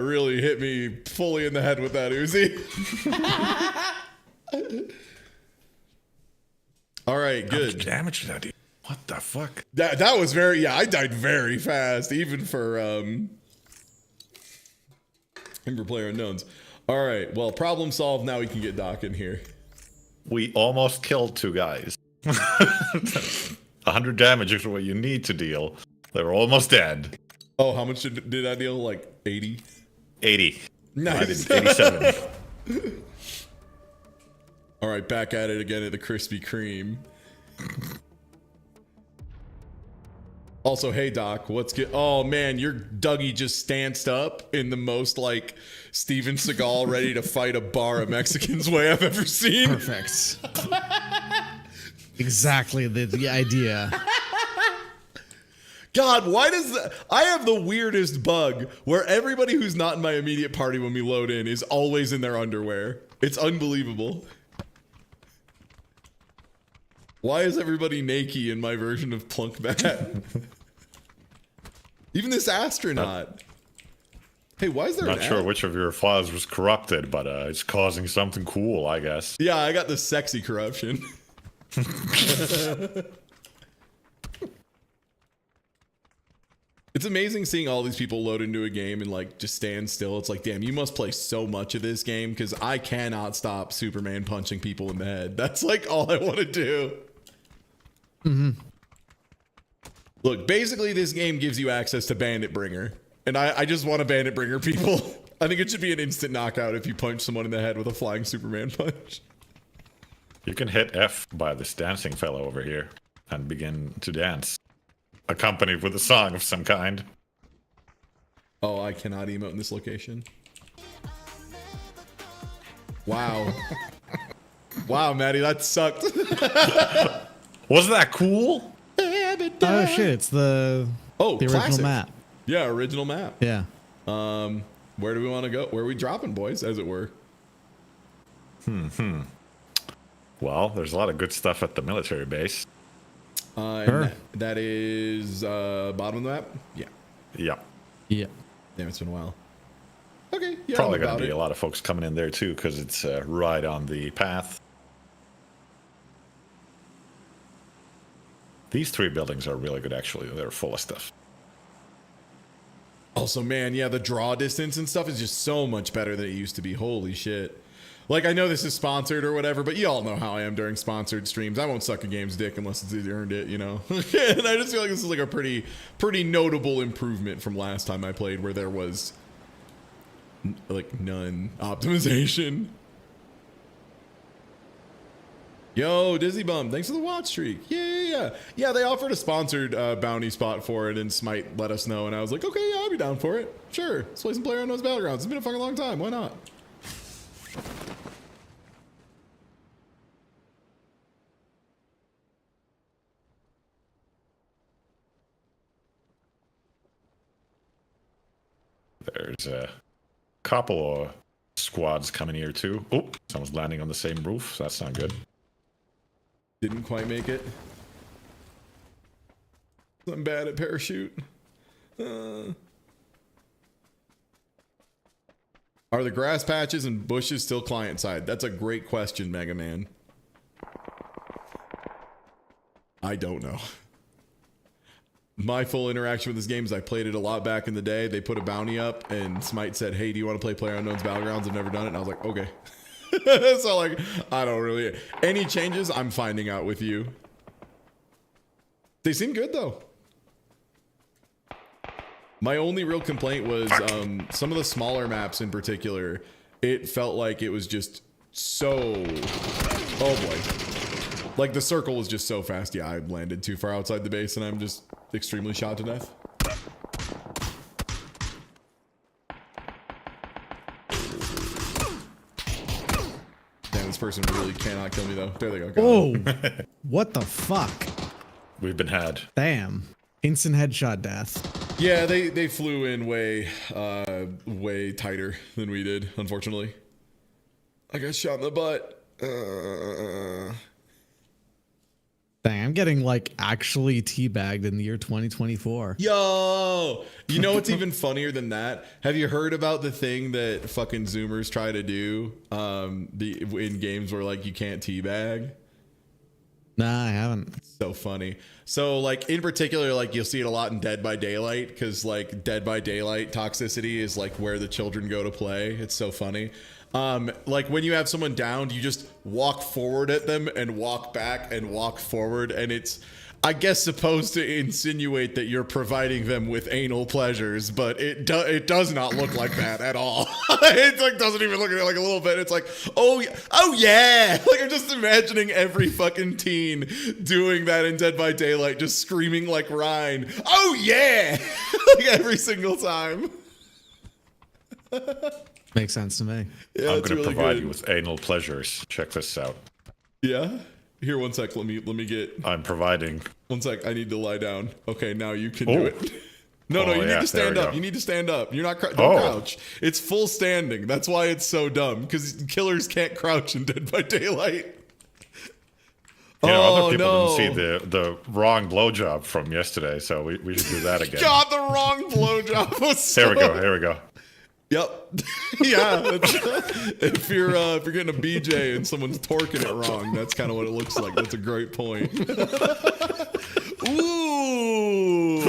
really hit me fully in the head with that Uzi. All right, good. How much damage did I do? What the fuck? That was very, yeah, I died very fast, even for PlayerUnknown's. All right, well, problem solved. Now we can get Doc in here. We almost killed 2 guys. 100 damage is what you need to deal. They were almost dead. Oh, how much did I deal? Like 80? 80. Nice. I did 87. All right, back at it again at the Krispy Kreme. Also, hey Doc, what's good? Oh man, your Dougie just stanced up in the most like Steven Seagal ready to fight a bar of Mexicans way I've ever seen. Perfect. Exactly the idea. God, why does I have the weirdest bug where everybody who's not in my immediate party when we load in is always in their underwear. It's unbelievable. Why is everybody naked in my version of Plunk Bat? Even this astronaut. Hey, why is there Not sure which of your files was corrupted, but it's causing something cool, I guess. Yeah, I got the sexy corruption. It's amazing seeing all these people load into a game and like just stand still. It's like, damn, you must play so much of this game because I cannot stop Superman punching people in the head. That's like all I want to do. Mm-hmm. Look, basically this game gives you access to Bandit Bringer. And I just want to Bandit Bringer people. I think it should be an instant knockout if you punch someone in the head with a flying Superman punch. You can hit F by this dancing fellow over here and begin to dance. Accompanied with a song of some kind. Oh, I cannot emote in this location. Wow. Wow, Maddie, that sucked. Wasn't that cool? Oh shit, it's the original classic map. Yeah, original map. Yeah. Where do we want to go? Where are we dropping, boys, as it were? Well, there's a lot of good stuff at the military base. And that is bottom of the map? Yeah. Yeah. Yeah. Damn, it's been a while. Okay, yeah. Probably going to be a lot of folks coming in there too, because it's right on the path. These 3 buildings are really good, actually. They're full of stuff. Also, man, yeah, the draw distance and stuff is just so much better than it used to be. Holy shit. Like, I know this is sponsored or whatever, but you all know how I am during sponsored streams. I won't suck a game's dick unless it's earned it, you know? And I just feel like this is like a pretty notable improvement from last time I played where there was, like, none optimization. Yo, Dizzy Bum, thanks for the watch streak. Yeah. Yeah, they offered a sponsored bounty spot for it, and Smite let us know, and I was like, okay, yeah, I'll be down for it. Sure, let's play some PlayerUnknown's Battlegrounds. It's been a fucking long time. Why not? There's a couple of squads coming here too. Oh, someone's landing on the same roof. So that's not good. Didn't quite make it. I'm bad at parachute. Are the grass patches and bushes still client side? That's a great question, Mega Man. I don't know. My full interaction with this game is I played it a lot back in the day. They put a bounty up and Smite said, hey, do you want to play PlayerUnknown's Battlegrounds? I've never done it. And I was like, okay. So like, I don't really, any changes I'm finding out with you. They seem good though. My only real complaint was some of the smaller maps in particular, it felt like it was just so, oh boy. Like the circle was just so fast. Yeah, I landed too far outside the base and I'm just extremely shot to death. Damn, this person really cannot kill me though. There they go. Whoa. What the fuck? We've been had. Damn. Instant headshot death. Yeah, they flew in way tighter than we did, unfortunately. I got shot in the butt. Dang, I'm getting like actually teabagged in the year 2024. Yo, you know what's even funnier than that? Have you heard about the thing that fucking Zoomers try to do in games where like you can't teabag? Nah, I haven't. So funny. So like in particular, like you'll see it a lot in Dead by Daylight because like Dead by Daylight toxicity is like where the children go to play. It's so funny. Like when you have someone downed, you just walk forward at them and walk back and walk forward, and it's, I guess, supposed to insinuate that you're providing them with anal pleasures, but it does not look like that at all. It like doesn't even look at it like a little bit. It's like, oh yeah, like I'm just imagining every fucking teen doing that in Dead by Daylight, just screaming like Ryan, oh yeah, like every single time. Makes sense to me. Yeah, I'm going to really provide good. you with anal pleasures. Check this out. Yeah? Here, one sec. Let me get... I'm providing. One sec. I need to lie down. Okay, now you can do it. No, you need to stand up. You need to stand up. You're not... Don't crouch. It's full standing. That's why it's so dumb. Because killers can't crouch in Dead by Daylight. Other people didn't see the wrong blowjob from yesterday, so we should do that again. God, the wrong blowjob was so... Here we go. Yep. Yeah. If you're getting a BJ and someone's torquing it wrong, that's kind of what it looks like. That's a great point. Ooh.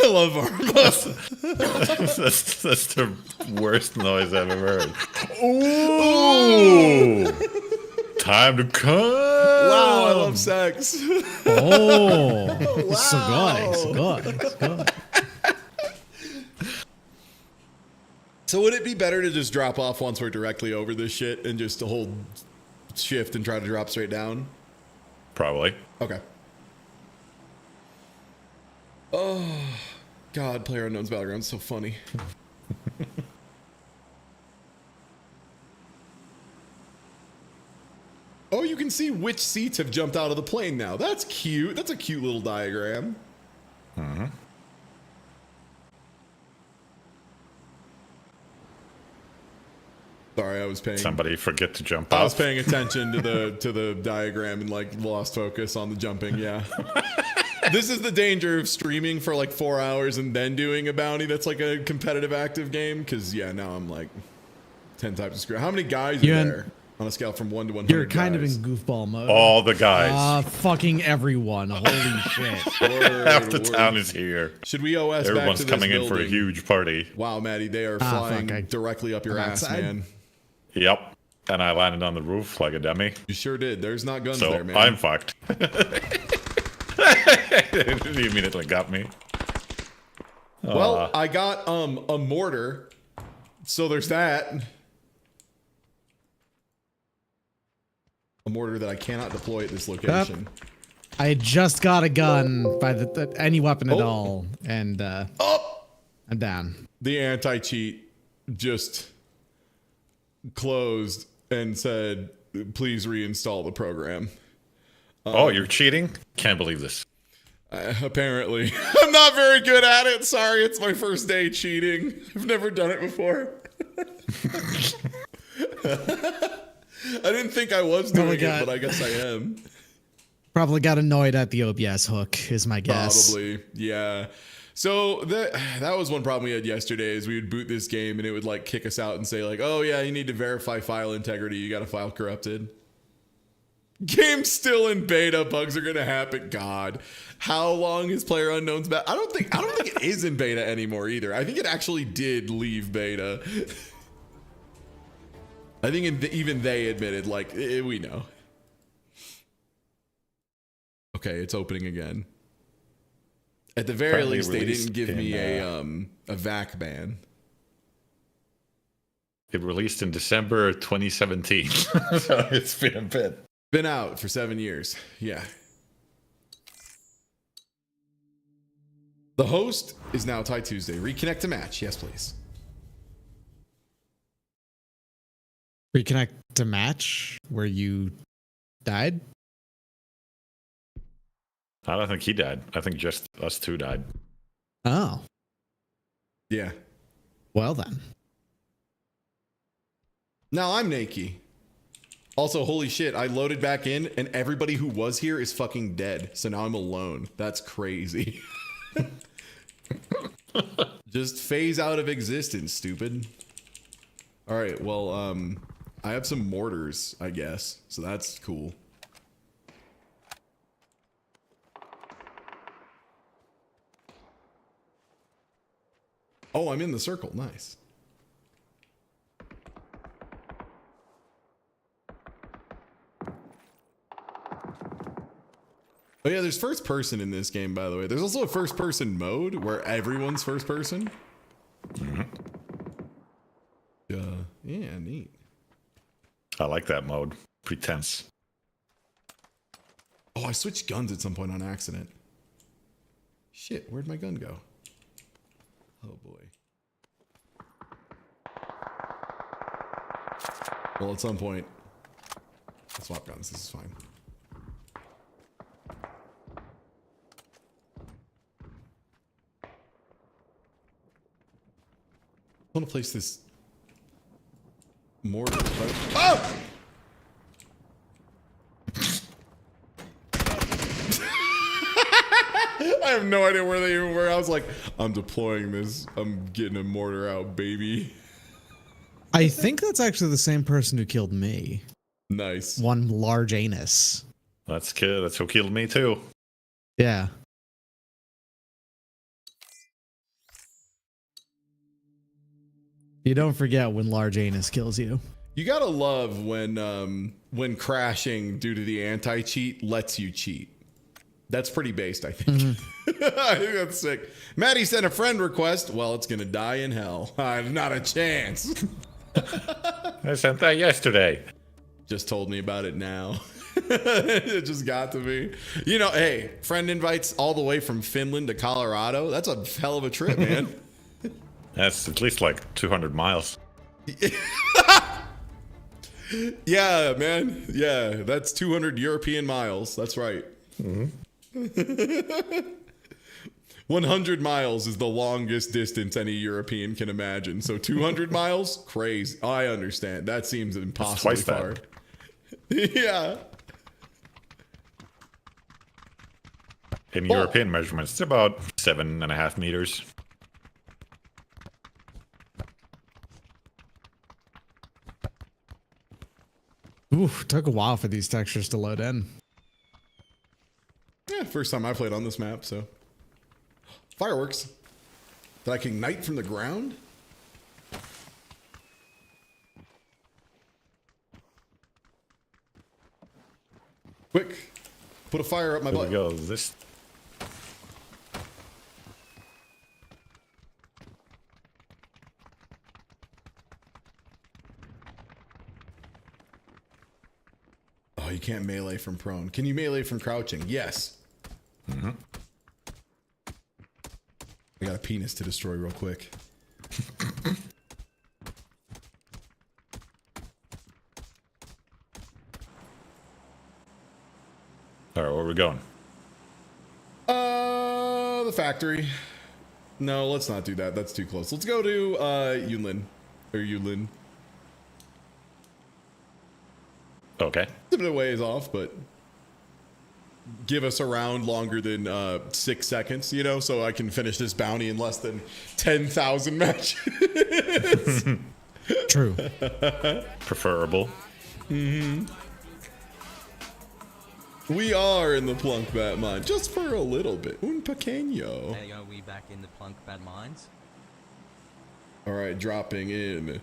I love Armos. That's the worst noise I've ever heard. Ooh. Time to come. Wow, I love sex. Oh, wow. So good. So would it be better to just drop off once we're directly over this shit and just to hold shift and try to drop straight down? Probably. Okay. Oh, God, PlayerUnknown's Battleground's so funny. Oh, you can see which seats have jumped out of the plane now. That's cute. That's a cute little diagram. Mm-hmm. Sorry, I was paying. Somebody forget to jump off. I was paying attention to the diagram and like lost focus on the jumping. Yeah. This is the danger of streaming for like 4 hours and then doing a bounty that's like a competitive active game. Because yeah, now I'm like 10 types of screw. How many guys are there on a scale from 1 to 100? You're kind of in goofball mode. All the guys. Fucking everyone. Holy shit. Half the town is here. Should we OS Everyone's back to coming this in for a building? huge party. Wow, Maddie, they are flying directly up your ass, outside. man. Yep. And I landed on the roof like a dummy. You sure did. There's not guns So there, man. I'm fucked. He immediately got me. Well, I got a mortar, so there's that. A mortar that I cannot deploy at this location. I just got a gun by any weapon at all, and I'm down. The anti-cheat just closed and said, please reinstall the program. Oh, you're cheating? Can't believe this. Apparently. I'm not very good at it. Sorry, it's my first day cheating. I've never done it before. I didn't think I was doing it, but I guess I am. Probably got annoyed at the OBS hook, is my guess. Probably, yeah. So that was one problem we had yesterday is we would boot this game and it would like kick us out and say like, oh yeah, you need to verify file integrity. You got a file corrupted. Game's still in beta. Bugs are gonna happen. God, how long is PlayerUnknown's beta? I don't think it is in beta anymore either. I think it actually did leave beta. I think even they admitted like we know. Okay, it's opening again. At the very least, they didn't give me a VAC ban. It released in December 2017, so it's been a bit. Been out for 7 years. Yeah. The host is now Ty Tuesday. Reconnect to match. Yes, please. Reconnect to match where you died? I don't think he died. I think just us two died. Oh. Yeah. Well then. Now I'm Nakey. Also, holy shit, I loaded back in and everybody who was here is fucking dead. So now I'm alone. That's crazy. Just phase out of existence, stupid. All right, well, I have some mortars, I guess. So that's cool. Oh, I'm in the circle. Nice. Oh yeah, there's first person in this game, by the way. There's also a first person mode where everyone's first person. Mm-hmm. Yeah, neat. I like that mode. Pretty tense. Oh, I switched guns at some point on accident. Shit, where'd my gun go? Oh boy. Well, at some point, I'll swap guns. This is fine. I want to place this mortar. Oh! I have no idea where they even were. I was like, I'm deploying this. I'm getting a mortar out, baby. I think that's actually the same person who killed me. Nice. One large anus. That's good. That's who killed me too. Yeah. You don't forget when large anus kills you. You gotta love when crashing due to the anti-cheat lets you cheat. That's pretty based, I think. I think that's sick. Maddie sent a friend request. Well, it's gonna die in hell. Not a chance. I sent that yesterday. Just told me about it now. It just got to me. You know, hey, friend invites all the way from Finland to Colorado. That's a hell of a trip, man. That's at least like 200 miles. Yeah, man. Yeah, that's 200 European miles. That's right. 100 miles is the longest distance any European can imagine. So 200 miles? Crazy. I understand. That seems impossibly far. Yeah. In European measurements, it's about 7.5 meters. Ooh, took a while for these textures to load in. Yeah, first time I played on this map, so. Fireworks. That I can ignite from the ground? Quick. Put a fire up my butt. There we go. This. Oh, you can't melee from prone. Can you melee from crouching? Yes. Mm-hmm. I got a penis to destroy real quick. All right, where are we going? The factory. No, let's not do that. That's too close. Let's go to Yunlin. Or Yulin. Okay. It's a bit of ways off, but give us a round longer than 6 seconds, you know, so I can finish this bounty in less than 10,000 matches. True. Preferable. Mm-hmm. We are in the Plunk Bat Mine, just for a little bit. Un pequeño. Hey, are we back in the Plunk Bat Mines? All right, dropping in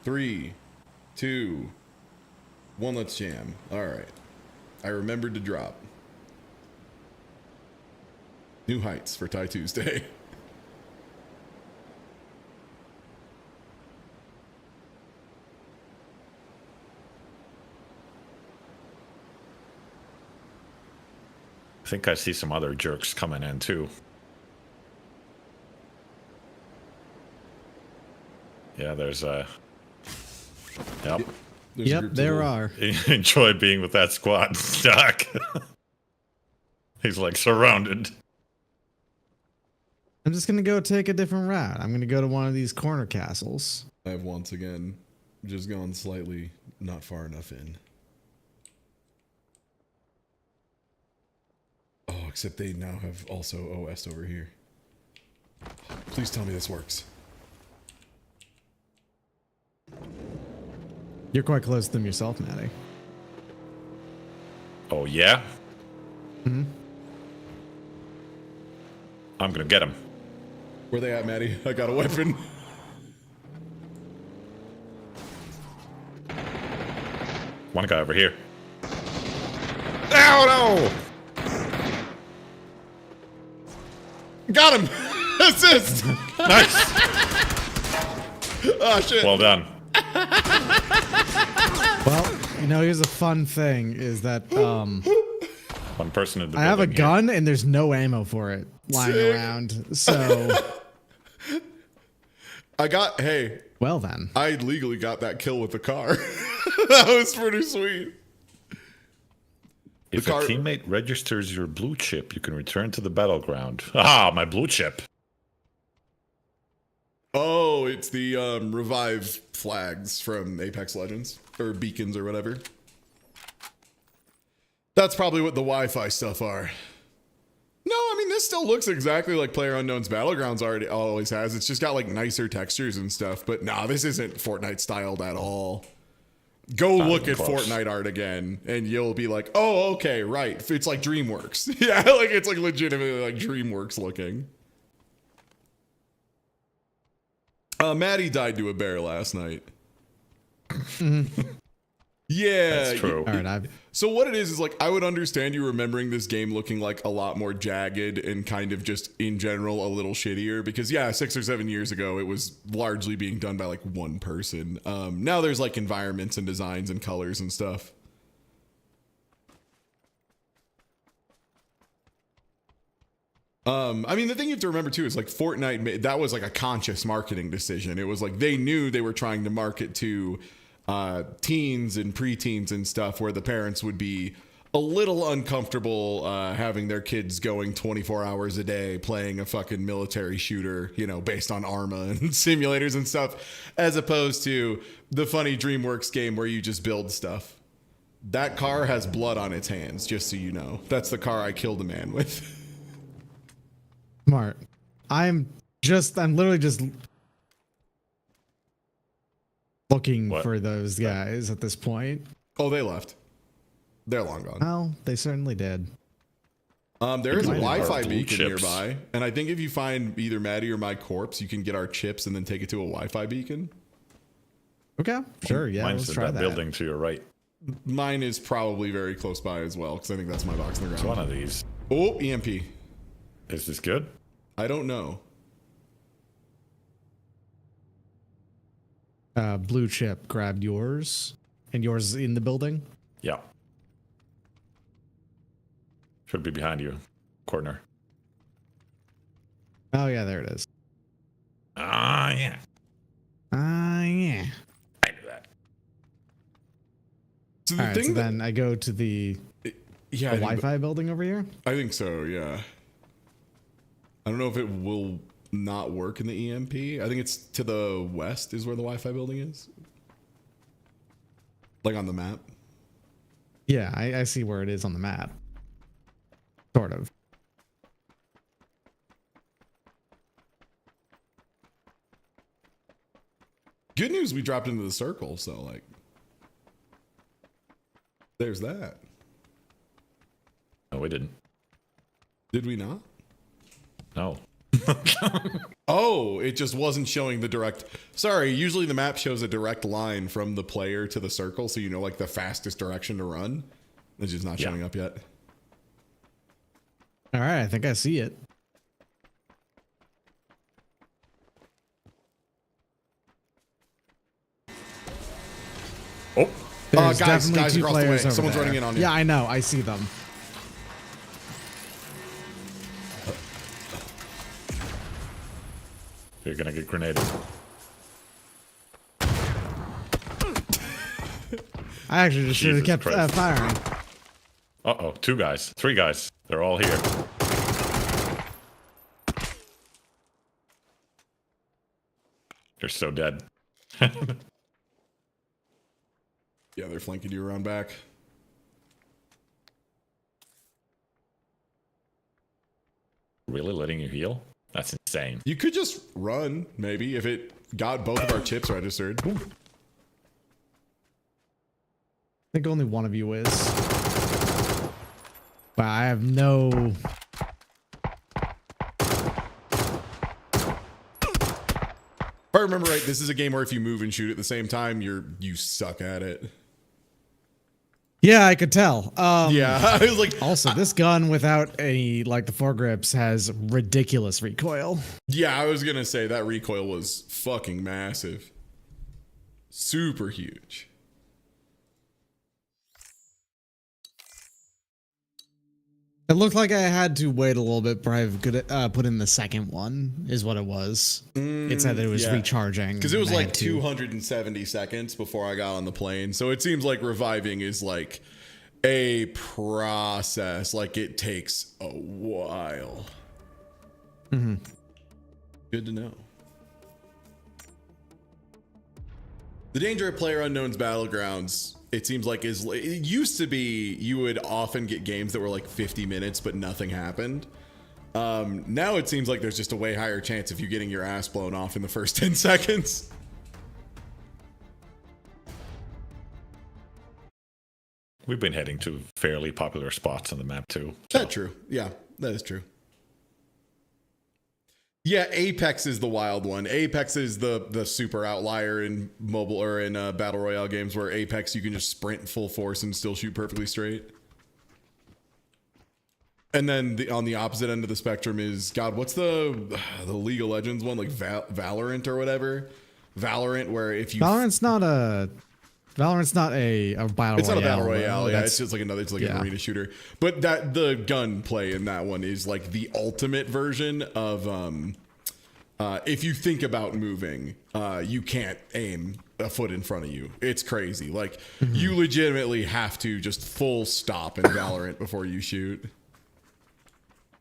3, 2, 1. Let's jam. All right. I remembered to drop. New heights for Thai Tuesday. I think I see some other jerks coming in too. Yeah, there's a. Yep. Yep, there are. Enjoy being with that squad. Doc. He's like surrounded. I'm just gonna go take a different route. I'm gonna go to one of these corner castles. I've once again just gone slightly not far enough in. Oh, except they now have also OS over here. Please tell me this works. You're quite close to them yourself, Maddie. Oh, yeah? Hmm? I'm gonna get him. Where they at, Maddie? I got a weapon. One guy over here. Oh, no! Got him! Assist! Nice! Oh, shit. Well done. Well, you know, here's a fun thing is that One person in the I have a building gun and there's no ammo for it lying around. So I got, hey. Well then. I legally got that kill with the car. That was pretty sweet. If a teammate registers your blue chip, you can return to the battleground. Ah, my blue chip. Oh, it's the revive flags from Apex Legends, or beacons or whatever. That's probably what the Wi-Fi stuff are. No, I mean, this still looks exactly like PlayerUnknown's Battlegrounds already always has. It's just got like nicer textures and stuff. But nah, this isn't Fortnite styled at all. Go look at Fortnite art again, and you'll be like, oh, okay, right. It's like DreamWorks. Yeah, like it's like legitimately like DreamWorks looking. Maddie died to a bear last night. Yeah, that's true. All right, so what it is like I would understand you remembering this game looking like a lot more jagged and kind of just in general a little shittier because yeah, 6 or 7 years ago it was largely being done by like one person. Now there's like environments and designs and colors and stuff. I mean, the thing you have to remember too is like Fortnite, that was like a conscious marketing decision. It was like they knew they were trying to market to teens and preteens and stuff where the parents would be a little uncomfortable having their kids going 24 hours a day playing a fucking military shooter, you know, based on Arma and simulators and stuff, as opposed to the funny DreamWorks game where you just build stuff. That car has blood on its hands, just so you know. That's the car I killed a man with. Smart. I'm literally just looking for those guys at this point. Oh, they left. They're long gone. Well, they certainly did. There is a Wi-Fi beacon nearby, and I think if you find either Maddie or my corpse, you can get our chips and then take it to a Wi-Fi beacon. Okay, sure, yeah, Mine's let's in try that that. building to your right. Mine is probably very close by as well, because I think that's my box in the ground. It's one of these. Oh, EMP. Is this good? I don't know. Blue chip grabbed yours, and yours is in the building. Yeah. Should be behind you, corner. Oh yeah, there it is. Ah, yeah. Yeah. I knew that. So All right, so then I go to the Wi-Fi building over here. I think so, yeah. I don't know if it will not work in the EMP. I think it's to the west is where the Wi-Fi building is. Like on the map. Yeah, I see where it is on the map. Sort of. Good news, we dropped into the circle, so like there's that. No, we didn't. Did we not? No. Oh, it just wasn't showing the direct. Sorry, usually the map shows a direct line from the player to the circle, so you know like the fastest direction to run. It's just not showing up yet. All right, I think I see it. Oh, There's guys definitely two across the way. players over Someone's there. running in on you. Yeah, I know. I see them. you're gonna get grenaded. I actually just should have Jesus kept Christ. firing. Uh-oh, 2 guys. 3 guys. They're all here. You're so dead. Yeah, they're flanking you around back. Really letting you heal? That's insane. You could just run, maybe, if it got both of our chips registered. I think only one of you is. Wow, I have no... If I remember right, this is a game where if you move and shoot at the same time, you suck at it. Yeah, I could tell. Yeah, I was like... Also, this gun without any, like, the foregrips has ridiculous recoil. Yeah, I was gonna say that recoil was fucking massive. Super huge. It looked like I had to wait a little bit before I could put in the second one, is what it was. It said that it was recharging. Because it was and I like had to- 270 seconds before I got on the plane. So it seems like reviving is like a process. Like it takes a while. Mm-hmm. Good to know. The danger of PlayerUnknown's Battlegrounds, it seems like, it used to be you would often get games that were like 50 minutes, but nothing happened. Now it seems like there's just a way higher chance of you getting your ass blown off in the first 10 seconds. We've been heading to fairly popular spots on the map too. That's true. Yeah, that is true. Yeah, Apex is the wild one. Apex is the super outlier in mobile or in battle royale games, where Apex you can just sprint full force and still shoot perfectly straight. And then on the opposite end of the spectrum is, God, what's the League of Legends one, like Valorant or whatever? Valorant, where if you Valorant's not a battle royale. It's not a battle royale. Yeah, it's just like another. It's like an arena shooter. But the gunplay in that one is like the ultimate version of if you think about moving, you can't aim a foot in front of you. It's crazy. Like you legitimately have to just full stop in Valorant before you shoot.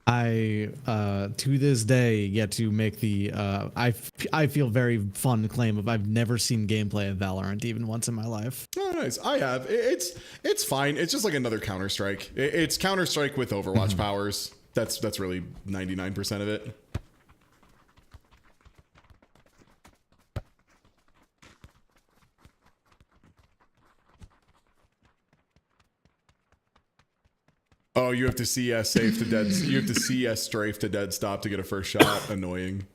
I to this day get to make the I feel very fun claim of I've never seen gameplay of Valorant even once in my life. Oh, nice. I have. It's fine. It's just like another Counter-Strike. It's Counter-Strike with Overwatch powers. That's really 99% of it. Oh, you have to CS safe to dead. You have to CS strafe to dead stop to get a first shot. Annoying.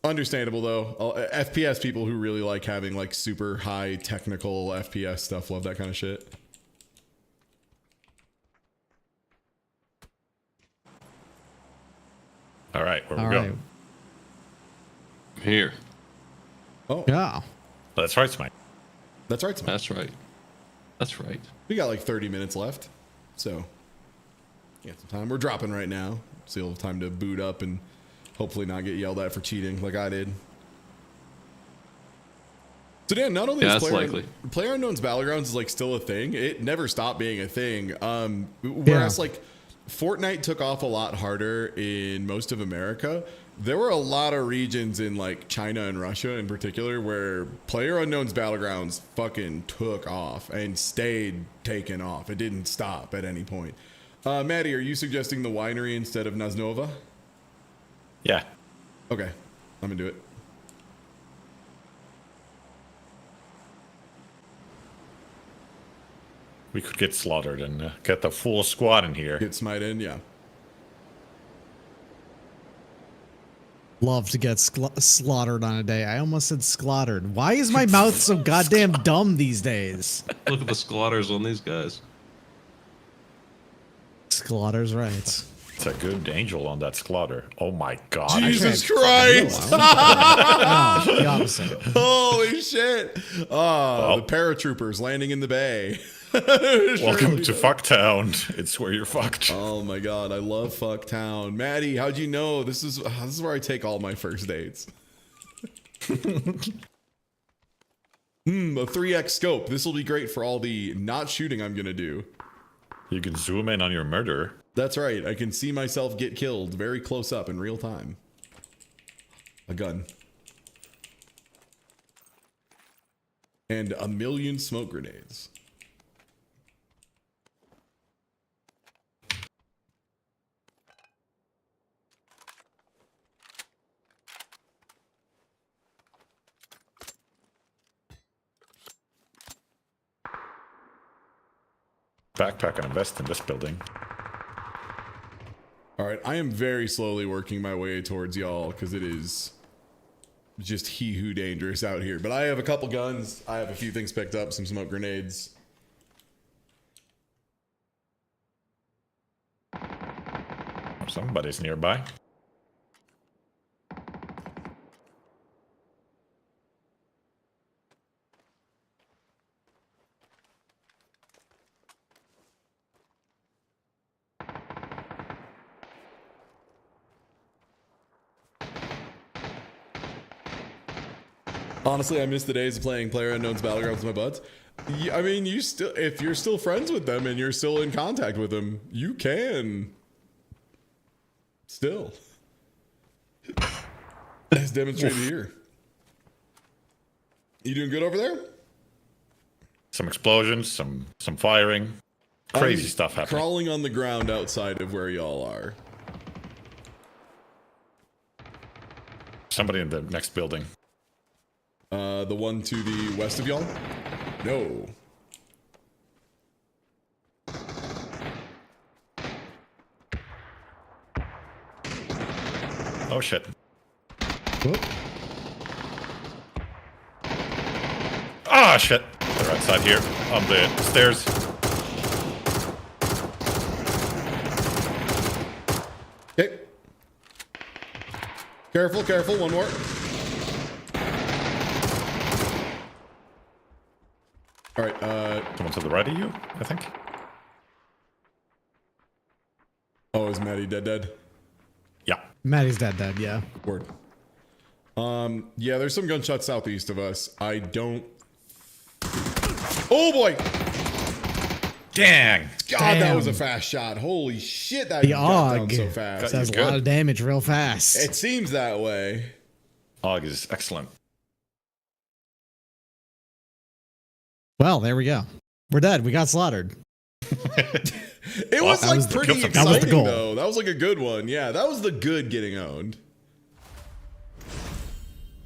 Understandable though. FPS people who really like having like super high technical FPS stuff love that kind of shit. All right, where we go? Here. Oh yeah. That's right, Smite. That's right, Smite. That's right. That's right. We got like 30 minutes left, so yeah, some time. We're dropping right now, so you'll have time to boot up and hopefully not get yelled at for cheating like I did. So Dan, not only is PlayerUnknown's Battlegrounds is like still a thing, it never stopped being a thing. Whereas like Fortnite took off a lot harder in most of America, there were a lot of regions in like China and Russia in particular where PlayerUnknown's Battlegrounds fucking took off and stayed taken off. It didn't stop at any point. Maddie, are you suggesting the winery instead of Naznova? Yeah. Okay, I'm gonna do it. We could get slaughtered and get the full squad in here. Get Smite in, yeah. Love to get slaughtered on a day. I almost said slaughtered. Why is my mouth so goddamn dumb these days? Look at the slaughters on these guys. Slaughter's right. It's a good angel on that slaughter. Oh my god. Jesus Christ! No, the opposite. Holy shit! Oh, the paratroopers landing in the bay. Welcome to Fucktown. It's where you're fucked. Oh my god, I love Fucktown. Maddie, how'd you know? This is where I take all my first dates. A 3x scope. This will be great for all the not shooting I'm gonna do. You can zoom in on your murderer. That's right. I can see myself get killed very close up in real time. A gun. And a million smoke grenades. Backpack and invest in this building. All right, I am very slowly working my way towards y'all because it is just he who dangerous out here. But I have a couple guns. I have a few things picked up, some smoke grenades. Somebody's nearby. Honestly, I miss the days of playing PlayerUnknown's Battlegrounds with my buds. I mean, if you're still friends with them and you're still in contact with them, you can still. As demonstrated here. You doing good over there? Some explosions, some firing. Crazy I'm stuff happening. Crawling on the ground outside of where y'all are. Somebody in the next building. The one to the west of y'all? No. Oh shit. Ah, shit. They're outside here on the stairs. Okay. Careful, careful. One more. All right. Someone to the right of you, I think. Oh, is Maddie dead? Yeah. Maddie's dead, yeah. Word. Yeah, there's some gunshots southeast of us. I don't... Oh, boy! Dang! God, that was a fast shot. Holy shit, that The got down AUG so fast. does a lot of damage real fast. It seems that way. AUG is excellent. Well, there we go. We're dead. We got slaughtered. It was like pretty exciting, though. That was like a good one. Yeah, that was the good getting owned.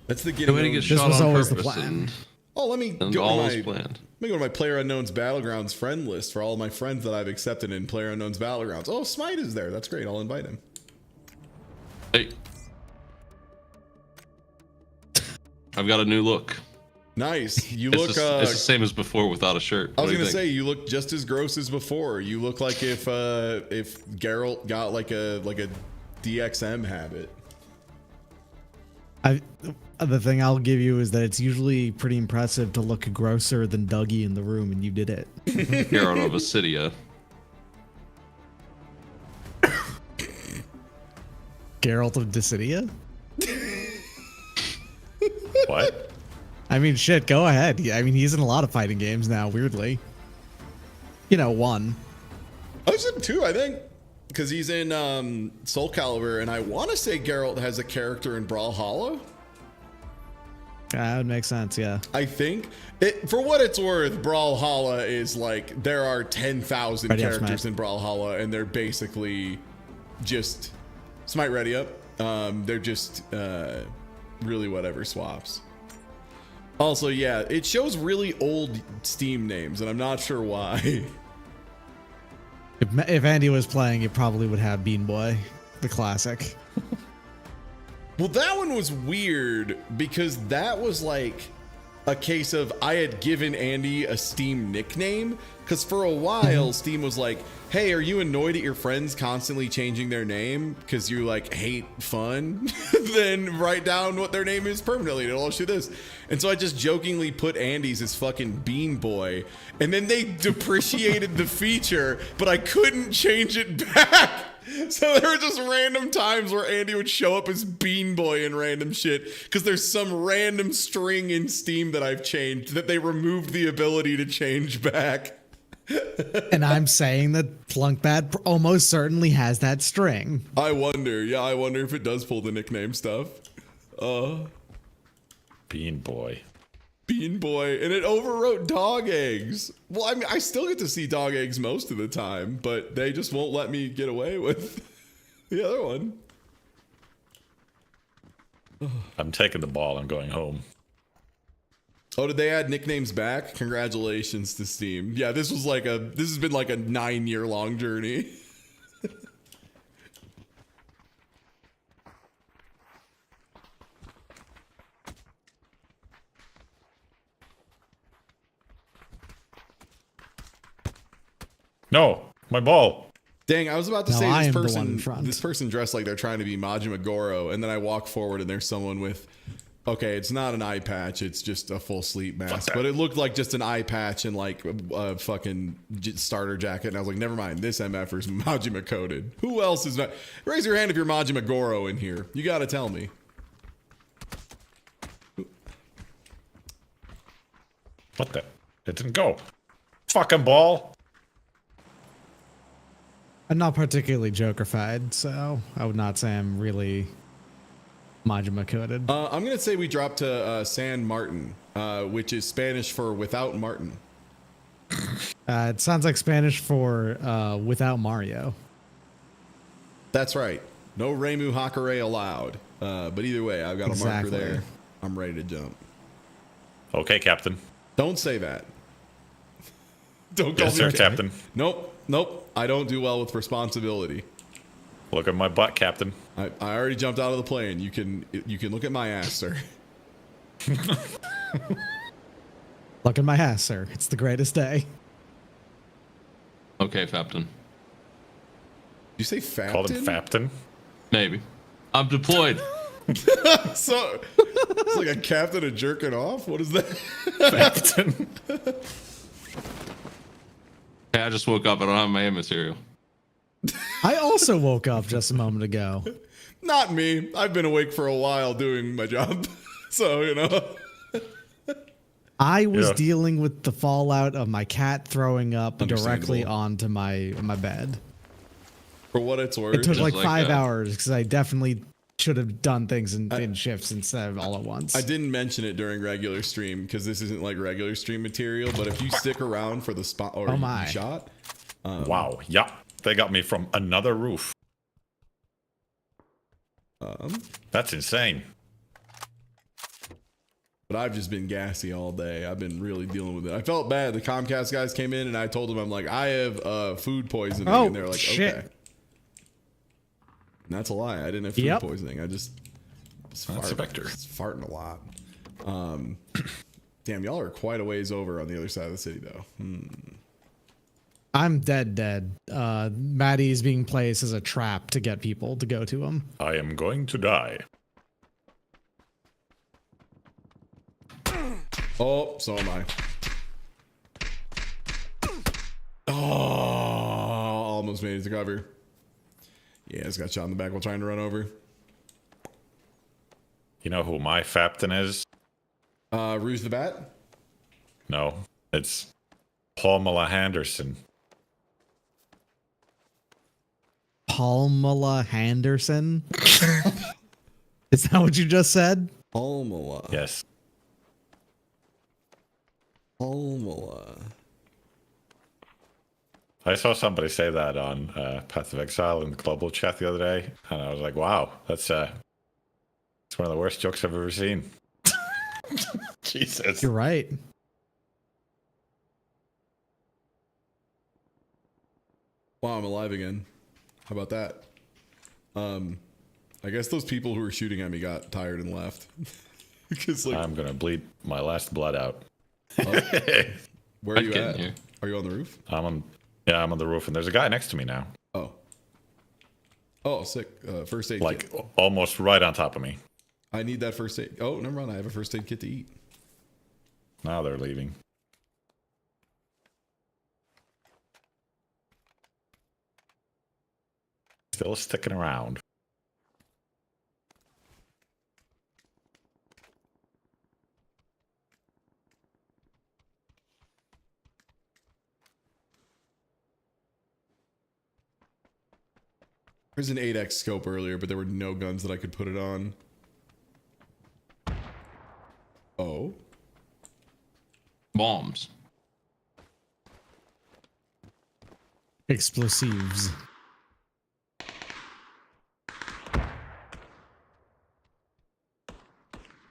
That's the getting owned. This was always the plan. Oh, let me And go all to was my planned. let me go to my PlayerUnknown's Battlegrounds friend list for all of my friends that I've accepted in PlayerUnknown's Battlegrounds. Oh, Smite is there. That's great. I'll invite him. Hey. I've got a new look. Nice. You It's look. it's the same as before without a shirt. I What was do you gonna think? say you look just as gross as before. You look like if Geralt got like a DXM habit. The thing I'll give you is that it's usually pretty impressive to look grosser than Dougie in the room, and you did it. Geralt of Acidia. Geralt of Dissidia? What? I mean, shit, go ahead. I mean, he's in a lot of fighting games now, weirdly. You know, one. I was in two, I think. Because he's in Soul Calibur, and I want to say Geralt has a character in Brawlhalla. That would make sense, yeah. I think. For what it's worth, Brawlhalla is like, there are 10,000 Ready Up, characters Smite. in Brawlhalla, and they're basically just... Smite Ready Up. They're just really whatever swaps. Also, yeah, it shows really old Steam names, and I'm not sure why. If Andy was playing, it probably would have Bean Boy, the classic. Well, that one was weird because that was like a case of I had given Andy a Steam nickname because for a while Steam was like, hey, are you annoyed at your friends constantly changing their name because you like hate fun? Then write down what their name is permanently and it'll show this. And so I just jokingly put Andy's as fucking Bean Boy, and then they depreciated the feature, but I couldn't change it back. So there were just random times where Andy would show up as Bean Boy and random shit because there's some random string in Steam that I've changed that they removed the ability to change back. And I'm saying that Plunkbat almost certainly has that string. I wonder if it does pull the nickname stuff. Bean Boy. Bean Boy, and it overwrote Dog Eggs. Well, I mean, I still get to see Dog Eggs most of the time, but they just won't let me get away with the other one. I'm taking the ball and going home. Oh, did they add nicknames back? Congratulations to Steam. Yeah, this has been like a 9-year-long journey. No, my ball. Dang, I was about to No, say I this am the one in person front. this person dressed like they're trying to be Majima Goro, and then I walk forward and there's someone with, okay, it's not an eye patch, it's just a full sleep mask, but it looked like just an eye patch and like a fucking starter jacket, and I was like, never mind, this MFer's Majima coded. Who else is raise your hand if you're Majima Goro in here. You gotta tell me. What the? It didn't go. Fucking ball. I'm not particularly Joker-fied, so I would not say I'm really Majima coded. I'm gonna say we dropped to San Martin, which is Spanish for without Martin. It sounds like Spanish for without Mario. That's right. No Reimu Hakare allowed. But either way, I've got a marker there. I'm ready to jump. Okay, Captain. Don't say that. Don't call Yes, me sir, Captain. Nope. I don't do well with responsibility. Look at my butt, Captain. I already jumped out of the plane. You can look at my ass, sir. Look at my ass, sir. It's the greatest day. Okay, Captain. You say Fapton? Call him Fapton? Maybe. I'm deployed. So it's like a captain of jerking off? What is that? Fapton. Hey, I just woke up. I don't have my aim material. I also woke up just a moment ago. Not me. I've been awake for a while doing my job. So, you know. I was dealing with the fallout of my cat throwing up directly onto my bed. For what it's worth. It took like 5 hours because I definitely should have done things in shifts instead of all at once. I didn't mention it during regular stream because this isn't like regular stream material, but if you stick around for the spot or you shot. Wow. Yeah. They got me from another roof. That's insane. But I've just been gassy all day. I've been really dealing with it. I felt bad. The Comcast guys came in and I told them, I'm like, I have food poisoning. And they're like, shit. okay. And that's a lie. I didn't have food poisoning. I just was farting a lot. Damn, y'all are quite a ways over on the other side of the city, though. I'm dead. Maddie is being placed as a trap to get people to go to him. I am going to die. Oh, so am I. Oh, almost made it to cover. Yeah, it's got shot in the back while trying to run over. You know who my Fapton is? Ruse the Bat? No, it's Pamela Henderson. Pamela Henderson? Is that what you just said? Pamela. Yes. Pamela. I saw somebody say that on Path of Exile in the global chat the other day, and I was like, wow, that's it's one of the worst jokes I've ever seen. Jesus. You're right. Wow, I'm alive again. How about that? I guess those people who were shooting at me got tired and left. Because like, I'm gonna bleed my last blood out. Where are you at? Here. Are you on the roof? I'm on the roof, and there's a guy next to me now. Oh, sick. First aid like kit. Almost right on top of me. I need that first aid. Oh, never mind. I have a first aid kit to eat. Now they're leaving. Still sticking around. There's an 8x scope earlier, but there were no guns that I could put it on. Oh. Bombs. Explosives.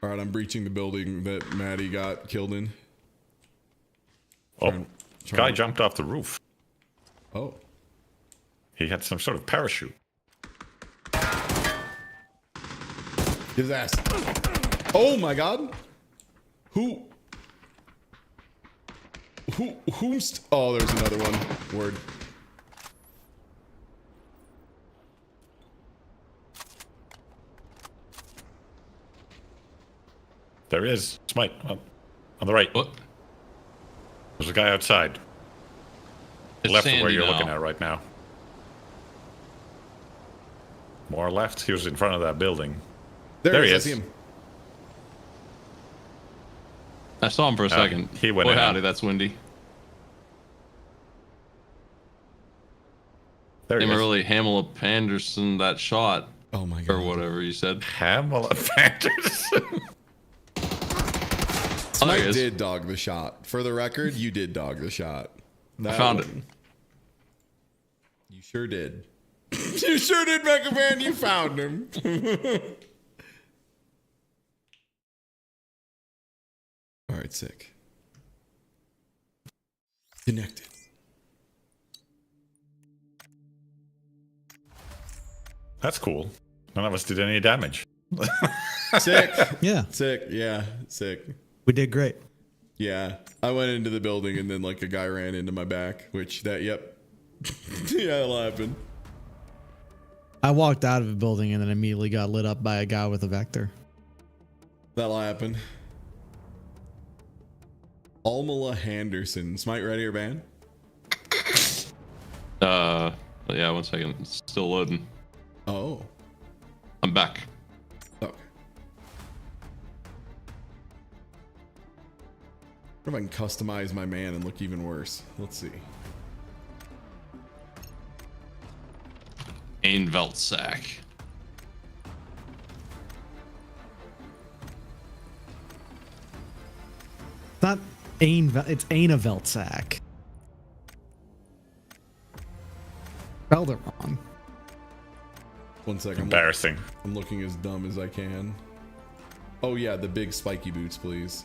All right, I'm breaching the building that Maddie got killed in. Oh, guy jumped off the roof. Oh. He had some sort of parachute. His ass. Oh my god. Who's? Oh, there's another one. Word. There he is. Smite. On the right. What? There's a guy outside. It's Left of where Sandy you're now. looking at right now. More left. He was in front of that building. There he he is. is. I see him. I saw him for a second. He went Boy, in. howdy, that's windy. There he Him is. early Hamela Panderson that shot. Oh my god. Or whatever you said. Hamela Panderson. Smite did dog the shot. For the record, you did dog the shot. That found it. one. You sure did. You sure did, Mega Man. You found him. All right, sick. Connected. That's cool. None of us did any damage. Sick. Yeah. Sick. Yeah. Sick. We did great. Yeah. I went into the building and then like a guy ran into my back, which yep. Yeah, that'll happen. I walked out of the building and then immediately got lit up by a guy with a vector. That'll happen. Almala Henderson. Smite ready or ban? Yeah, 1 second. It's still loading. Oh. I'm back. Okay. What if I can customize my man and look even worse? Let's see. Ein Veltsack. Not it's Aina Veltsack. Spelled it wrong. 1 second. Embarrassing. I'm looking as dumb as I can. Oh yeah, the big spiky boots, please.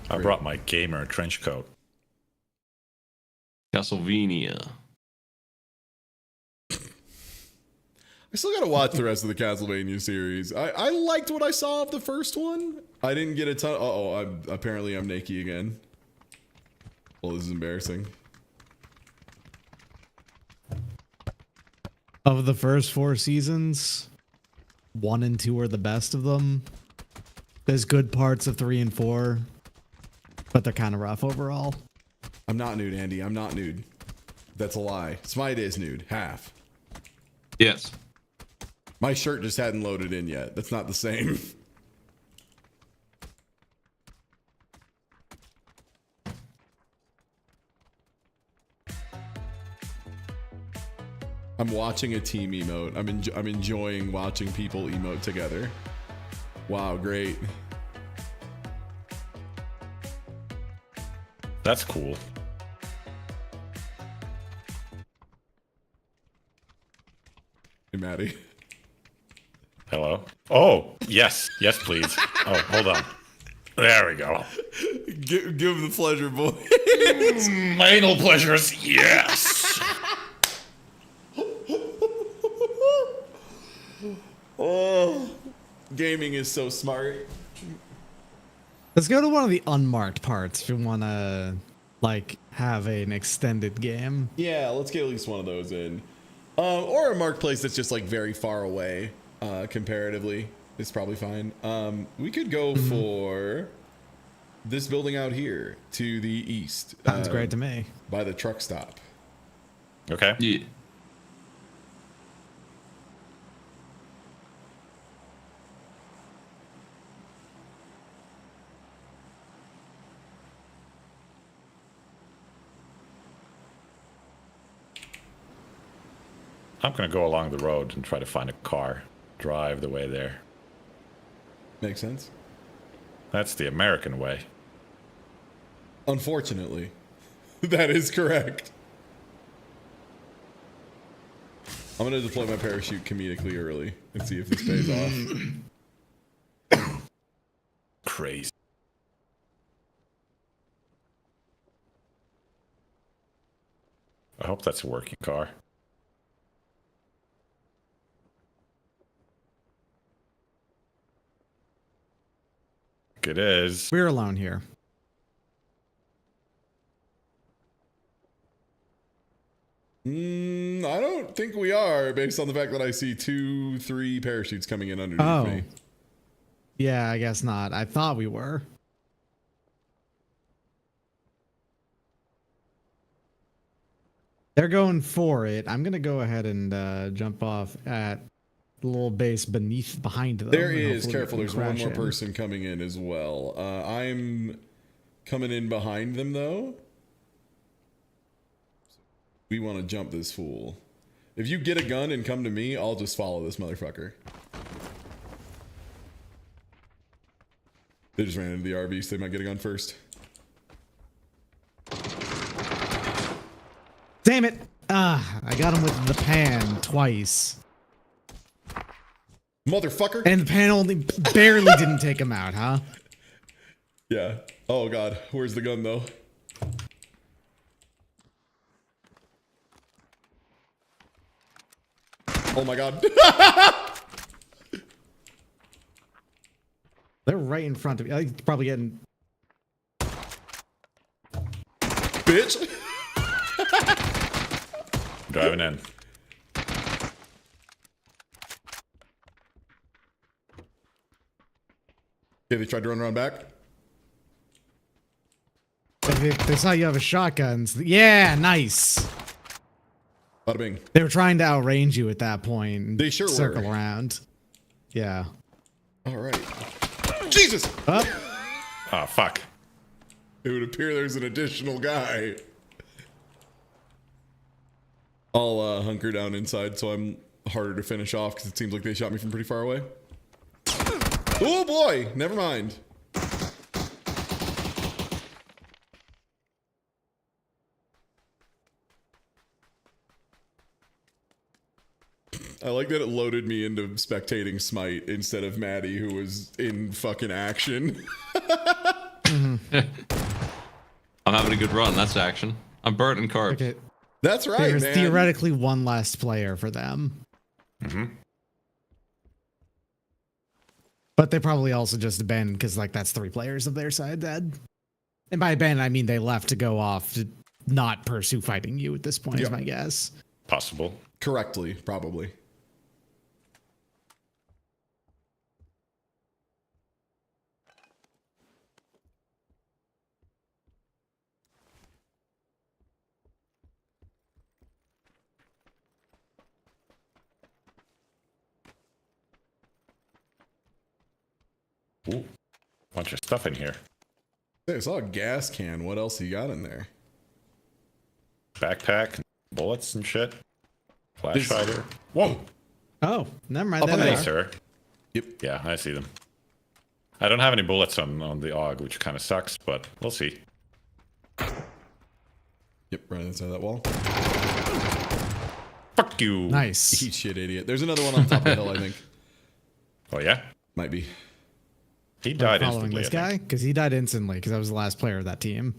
I brought my gamer trench coat. Castlevania. I still gotta watch the rest of the Castlevania series. I liked what I saw of the first one. I didn't get a ton. Apparently I'm naked again. Well, this is embarrassing. Of the first 4 seasons, 1 and 2 are the best of them. There's good parts of 3 and 4, but they're kind of rough overall. I'm not nude, Andy. I'm not nude. That's a lie. Smite is nude. Half. Yes. My shirt just hadn't loaded in yet. That's not the same. I'm watching a team emote. I'm enjoying watching people emote together. Wow, great. That's cool. Hey, Maddie. Hello? Oh, yes. Yes, please. Oh, hold on. There we go. Give the pleasure, boy. Anal pleasures, yes. Oh, gaming is so smart. Let's go to one of the unmarked parts if you want to, like, have an extended game. Yeah, let's get at least one of those in. Or a marked place that's just like very far away, comparatively. It's probably fine. We could go for this building out here to the east. Sounds great to me. By the truck stop. Okay. Yeah. I'm going to go along the road and try to find a car. Drive the way there. Makes sense. That's the American way. Unfortunately, that is correct. I'm going to deploy my parachute comedically early and see if this pays off. Crazy. I hope that's a working car. It is. We're alone here. I don't think we are, based on the fact that I see 2-3 parachutes coming in underneath me. Yeah, I guess not. I thought we were. They're going for it. I'm going to go ahead and jump off at the little base behind them. There is. Careful, we there's can one crash more in. person coming in as well. I'm coming in behind them, though. We want to jump this fool. If you get a gun and come to me, I'll just follow this motherfucker. They just ran into the RV, so they might get a gun first. Damn it! I got him with the pan twice. Motherfucker! And the pan only barely didn't take him out, huh? Yeah. Oh god, where's the gun though? Oh my god. They're right in front of me. I think probably getting... Bitch! Driving in. Yeah, they tried to run around back. They saw you have a shotgun. Yeah, nice. Bada bing. They were trying to outrange you at that point. They sure circle were. around. Yeah. All right. Jesus! Oh, fuck. It would appear there's an additional guy. I'll hunker down inside so I'm harder to finish off because it seems like they shot me from pretty far away. Oh boy! Never mind. I like that it loaded me into spectating Smite instead of Maddie, who was in fucking action. I'm having a good run. That's action. I'm burnt and carved. okay. That's right, There's man. theoretically one last player for them. Mm-hmm. But they probably also just abandoned because, like, that's 3 players of their side dead. And by abandon, I mean they left to go off to not pursue fighting you at this point, is my guess. Possible. Correctly, probably. Ooh, bunch of stuff in here. Hey, I saw a gas can. What else you got in there? Backpack, bullets and shit. Flash fighter. Whoa. Oh, never mind. Up That on Hey, there. sir. Yep. Yeah, I see them. I don't have any bullets on the AUG, which kind of sucks, but we'll see. Yep, right inside that wall. Fuck you. Nice. Eat shit, idiot. There's another one on top of the hill, I think. Oh, yeah? Might be. He died following instantly. this I guy think. because he died instantly because I was the last player of that team.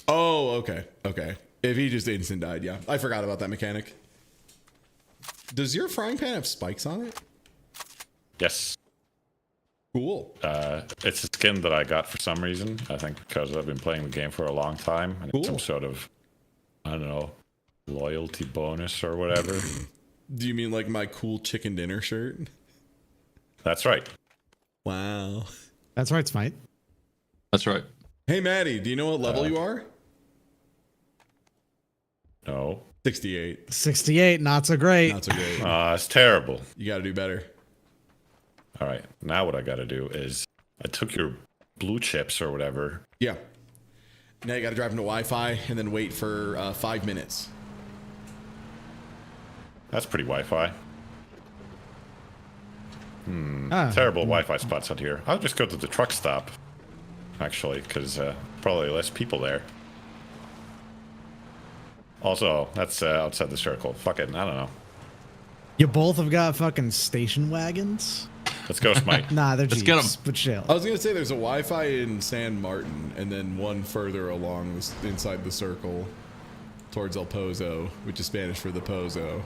Oh, okay. Okay. If he just instant died, yeah. I forgot about that mechanic. Does your frying pan have spikes on it? Yes. Cool. It's a skin that I got for some reason. I think because I've been playing the game for a long time. And Cool. it's some sort of, I don't know, loyalty bonus or whatever. Do you mean like my cool chicken dinner shirt? That's right. Wow. That's right, Smite. That's right. Hey, Maddie, do you know what level you are? No. 68. 68, not so great. Not so great. It's terrible. You gotta do better. All right. Now what I got to do is I took your blue chips or whatever. Yeah. Now you gotta drive into Wi-Fi and then wait for 5 minutes. That's pretty Wi-Fi. Ah. Terrible Wi-Fi spots out here. I'll just go to the truck stop, actually, because probably less people there. Also, that's outside the circle. Fuck it, I don't know. You both have got fucking station wagons? Let's go, Smite. Nah, they're Let's get 'em. Jeeps, but chill. I was gonna say there's a Wi-Fi in San Martin and then one further along inside the circle towards El Pozo, which is Spanish for the Pozo.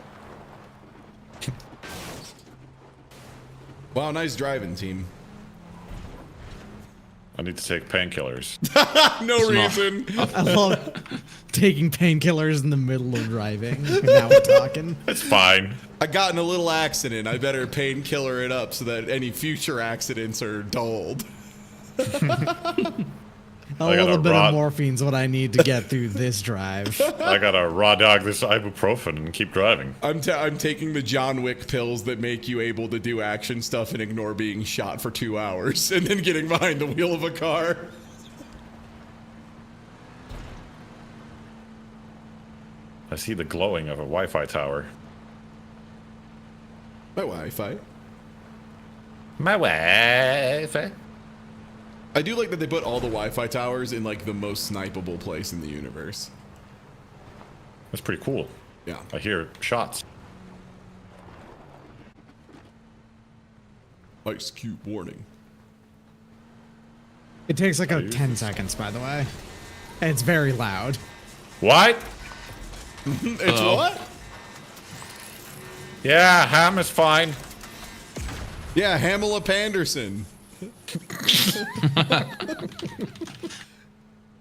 Wow, nice driving, team. I need to take painkillers. No reason. I love taking painkillers in the middle of driving. Now we're talking. It's fine. I got in a little accident. I better painkiller it up so that any future accidents are dulled. A I got little a bit rod- of morphine's what I need to get through this drive. I gotta raw dog this ibuprofen and keep driving. I'm taking the John Wick pills that make you able to do action stuff and ignore being shot for 2 hours and then getting behind the wheel of a car. I see the glowing of a Wi-Fi tower. My Wi-Fi. My Wi-Fi. I do like that they put all the Wi-Fi towers in like the most snipeable place in the universe. That's pretty cool. Yeah. I hear shots. Ice cube warning. It takes like 10 seconds, by the way. And it's very loud. What? It's what? Yeah, ham is fine. Yeah, Hamela Panderson.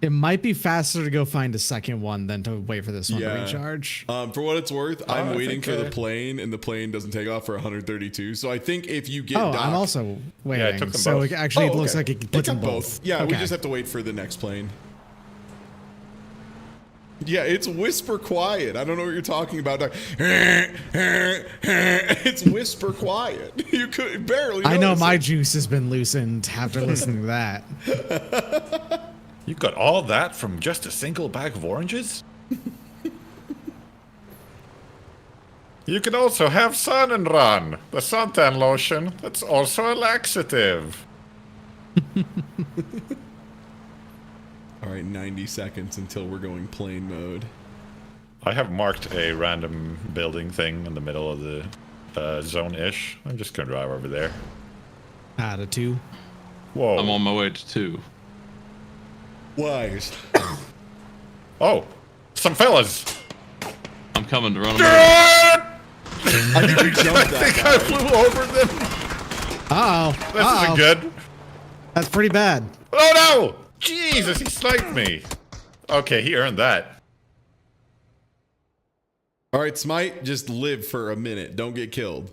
It might be faster to go find a second one than to wait for this one to recharge. For what it's worth, I'm waiting for the plane, and the plane doesn't take off for 132. So I think if you get docked, I'm also waiting. Yeah, I took them so both. it actually looks like it puts them both. Yeah, we Okay. just have to wait for the next plane. Yeah, it's whisper quiet. I don't know what you're talking about. Like, it's whisper quiet. You could barely. I know notice my it. juice has been loosened after listening to that. You got all that from just a single bag of oranges? You can also have sun and run. The suntan lotion. That's also a laxative. All right, 90 seconds until we're going plane mode. I have marked a random building thing in the middle of the zone-ish. I'm just gonna drive over there. Out of 2. Whoa. I'm on my way to 2. Wise. Oh, some fellas. I'm coming to run them over. I think we jumped that I think guy. I flew over them. Uh-oh. This isn't good. That's pretty bad. Oh no! Jesus, he sniped me. Okay, he earned that. All right, Smite, just live for a minute. Don't get killed.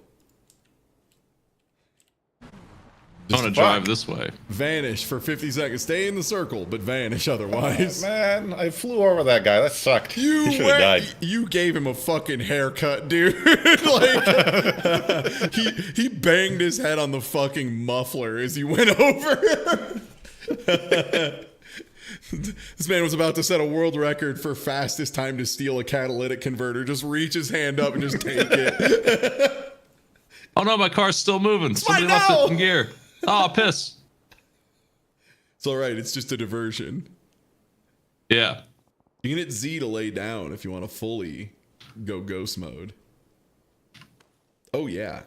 I want to drive this way. Vanish for 50 seconds. Stay in the circle, but vanish otherwise. Man, I flew over that guy. That sucked. He should have died. You gave him a fucking haircut, dude. Like he banged his head on the fucking muffler as he went over. This man was about to set a world record for fastest time to steal a catalytic converter. Just reach his hand up and just take it. Oh no, my car's still moving. Somebody left it in gear. Oh, piss. It's all right. It's just a diversion. Yeah. You can hit Z to lay down if you want to fully go ghost mode. Oh, yeah.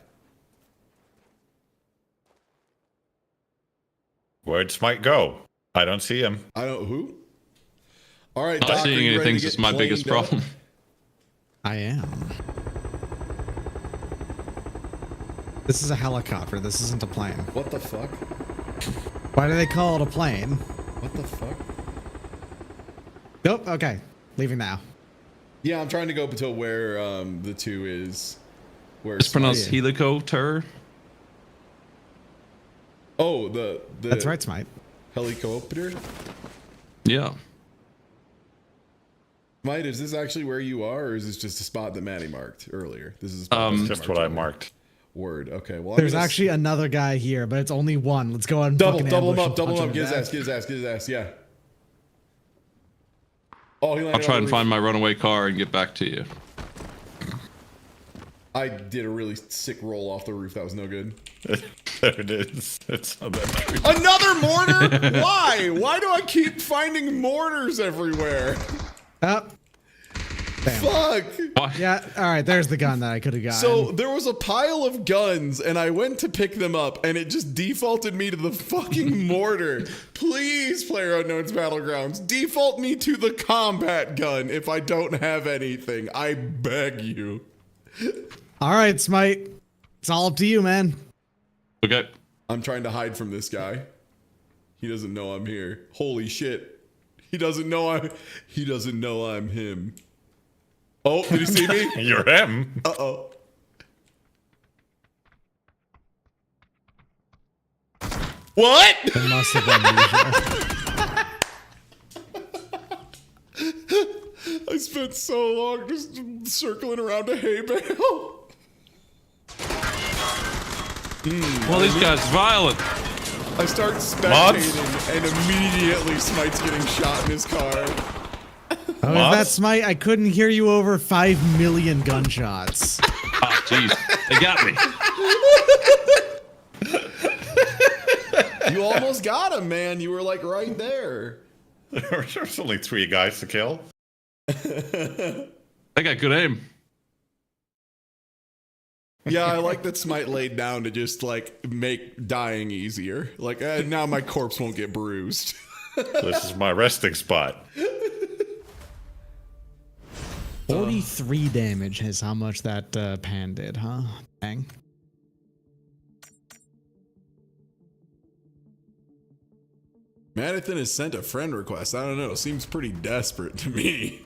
Where'd Smite go? I don't see him. I don't. Who? All right, Not Doc, are seeing you ready anything to is get my biggest planed up? problem. I am. This is a helicopter. This isn't a plane. What the fuck? Why do they call it a plane? What the fuck? Nope. Okay. Leaving now. Yeah, I'm trying to go up to where the 2 is. Where It's pronounced Smite- helicopter. Oh, the That's right, Smite. Helicopter? Yeah. Smite, is this actually where you are, or is this just a spot that Maddie marked earlier? This is a spot that just marked what I earlier. marked. Word. Okay. Well, There's actually another guy here, but it's only one. Let's go ahead and double fucking him ambush up. and Double punch him up. Get his ass. Get his ass. Get his ass. Yeah. Oh, he landed I'll try on and the find roof. my runaway car and get back to you. I did a really sick roll off the roof. That was no good. There it is. It's not that true. Another mortar? Why? Why do I keep finding mortars everywhere? Oh. Damn. Fuck. Yeah. All right. There's the gun that I could have gotten. So there was a pile of guns, and I went to pick them up, and it just defaulted me to the fucking mortar. Please, PlayerUnknown's Battlegrounds, default me to the combat gun if I don't have anything. I beg you. All right, Smite. It's all up to you, man. Okay. I'm trying to hide from this guy. He doesn't know I'm here. Holy shit. He doesn't know I'm him. Oh, did he see me? You're him. Uh-oh. What? It must have been usual. I spent so long just circling around a hay bale. Well, these guys are violent. I start spectating, and immediately Smite's getting shot in his car. Oh, is that Smite? I couldn't hear you over 5 million gunshots. Oh, jeez. They got me. You almost got him, man. You were like right there. There's only 3 guys to kill. I got good aim. Yeah, I like that Smite laid down to just like make dying easier. Like now my corpse won't get bruised. This is my resting spot. 43 damage is how much that pan did, huh? Bang. Madison has sent a friend request. I don't know. Seems pretty desperate to me.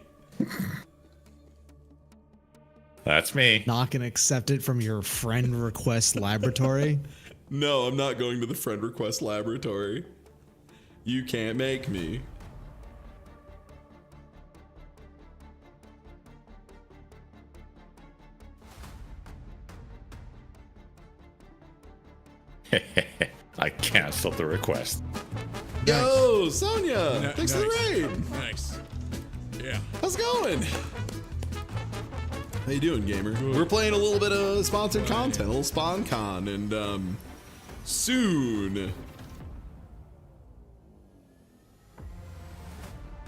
That's me. Not gonna accept it from your friend request laboratory? No, I'm not going to the friend request laboratory. You can't make me. I canceled the request. Yo, Sonia! Thanks for the raid! Nice. Yeah. How's it going? How you doing, gamer? We're playing a little bit of sponsored content, a little SpawnCon, and soon.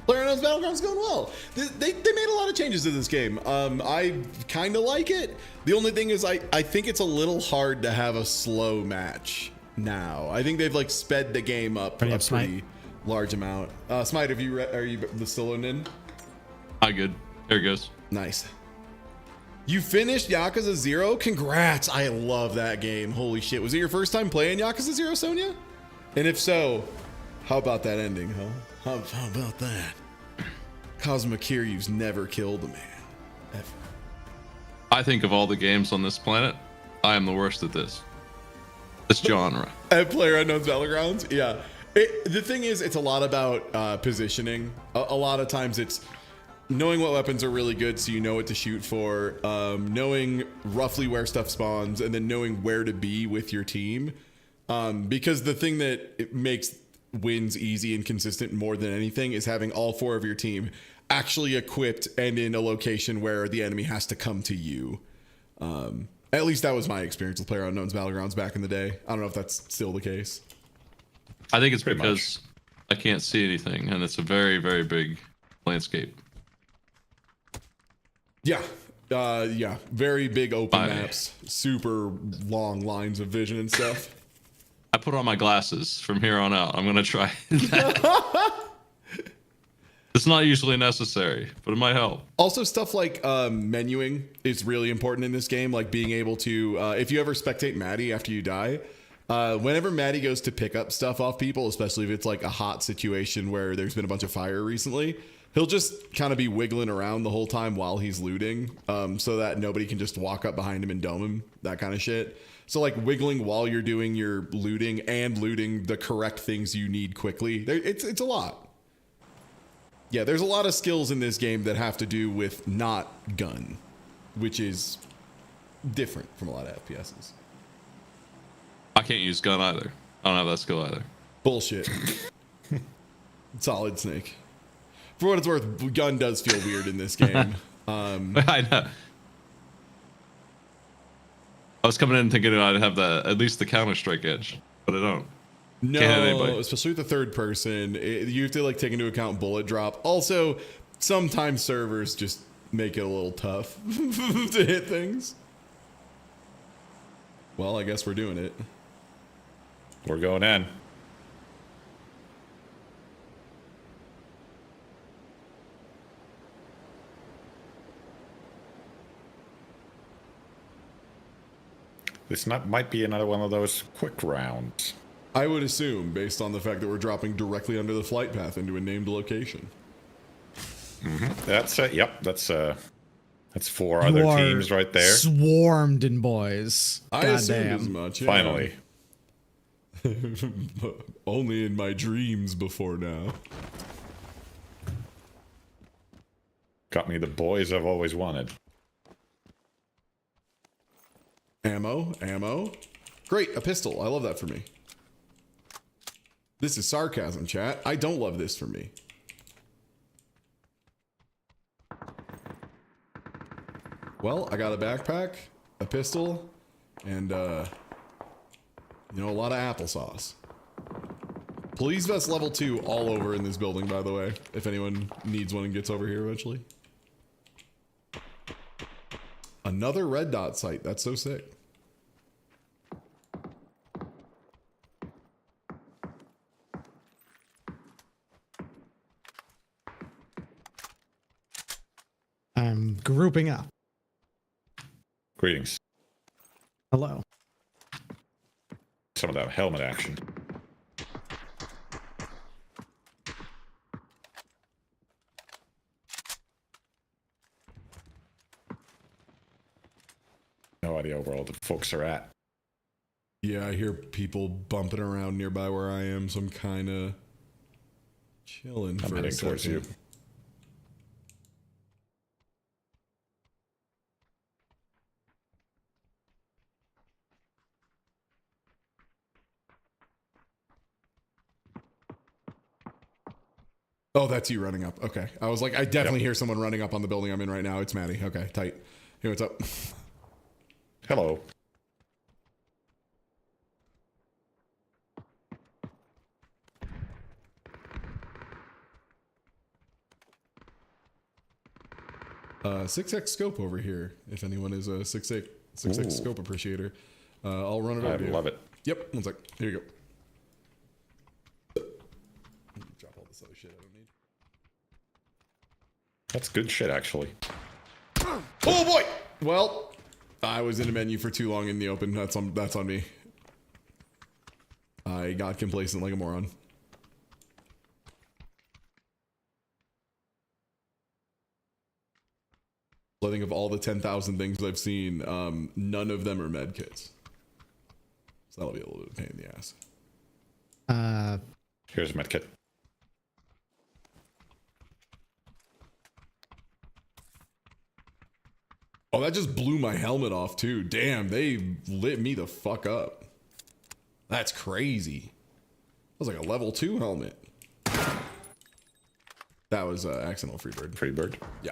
PlayerUnknown's Battlegrounds going well. They made a lot of changes to this game. I kind of like it. The only thing is I think it's a little hard to have a slow match now. I think they've like sped the game up a pretty large amount. Smite, are you still in? Good. There it goes. Nice. You finished Yakuza 0? Congrats. I love that game. Holy shit. Was it your first time playing Yakuza 0, Sonia? And if so, how about that ending, huh? How about that? Cosmic Kiryu's never killed a man. Ever. I think of all the games on this planet, I am the worst at this genre. At PlayerUnknown's Battlegrounds? Yeah. The thing is, it's a lot about positioning. A lot of times it's knowing what weapons are really good so you know what to shoot for, knowing roughly where stuff spawns, and then knowing where to be with your team. Because the thing that it makes wins easy and consistent more than anything is having all 4 of your team actually equipped and in a location where the enemy has to come to you. At least that was my experience with PlayerUnknown's Battlegrounds back in the day. I don't know if that's still the case. I think it's because I can't see anything, and it's a very, very big landscape. Yeah. Yeah. Very big open maps, super long lines of vision and stuff. I put on my glasses from here on out. I'm going to try that. It's not usually necessary, but it might help. Also, stuff like menuing is really important in this game. Like being able to, if you ever spectate Maddie after you die, whenever Maddie goes to pick up stuff off people, especially if it's like a hot situation where there's been a bunch of fire recently, he'll just kind of be wiggling around the whole time while he's looting, so that nobody can just walk up behind him and dome him, that kind of shit. So like wiggling while you're doing your looting and looting the correct things you need quickly. It's a lot. Yeah, there's a lot of skills in this game that have to do with not gun, which is different from a lot of FPSs. I can't use gun either. I don't have that skill either. Bullshit. Solid Snake. For what it's worth, gun does feel weird in this game. I know. I was coming in thinking I'd have at least the Counter-Strike edge, but I don't. No, can't hit anybody. Especially with the third person, you have to like take into account bullet drop. Also, sometimes servers just make it a little tough to hit things. Well, I guess we're doing it. We're going in. This might be another one of those quick rounds. I would assume, based on the fact that we're dropping directly under the flight path into a named location. That's yep. That's 4 other teams right there. Swarmed in boys. I assumed as much. Yeah. Finally. Only in my dreams before now. Got me the boys I've always wanted. Ammo. Great, a pistol. I love that for me. This is sarcasm, chat. I don't love this for me. Well, I got a backpack, a pistol, and, a lot of applesauce. Police vest level 2 all over in this building, by the way, if anyone needs one and gets over here eventually. Another red dot site. That's so sick. I'm grouping up. Greetings. Hello. Some of that helmet action. No idea where all the folks are at. Yeah, I hear people bumping around nearby where I am, so I'm kind of chilling I'm for a heading second. towards you. Oh, that's you running up. Okay. I was like, I definitely hear someone running up on the building I'm in right now. It's Maddie. Okay, tight. Hey, what's up? Hello. Uh, 6x scope over here. If anyone is a 6x Ooh. scope appreciator, I'll run it over. I love it. Yep. One sec. Here you go. Drop all this other shit I don't need. That's good shit, actually. Oh boy! Well, I was in a menu for too long in the open. That's on me. I got complacent like a moron. I think of all the 10,000 things I've seen, none of them are med kits. So that'll be a little bit of a pain in the ass. Here's a med kit. Oh, that just blew my helmet off too. Damn, they lit me the fuck up. That's crazy. That was like a level 2 helmet. That was accidental Freebird. Freebird? Yeah.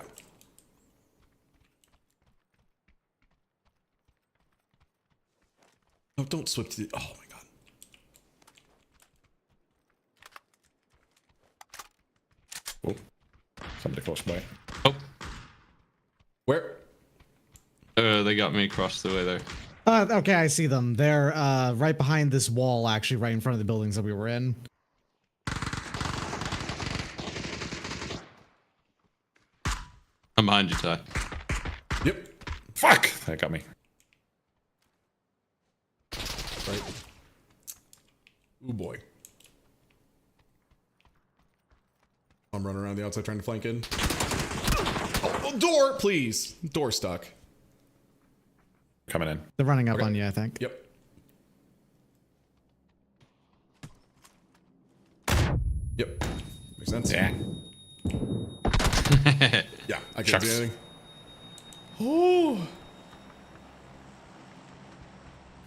Oh, don't swip to the... Oh my god. Oh. Somebody close by. Oh. Where? They got me across the way there. Okay, I see them. They're right behind this wall, actually, right in front of the buildings that we were in. I'm behind you, Ty. Yep. Fuck! That got me. Right. Ooh boy. I'm running around the outside trying to flank in. Oh, door, please. Door stuck. Coming in. They're running up on you, I think. Yep. Yep. Makes sense. Yeah. Yeah, I can't Shucks. see anything. Oh.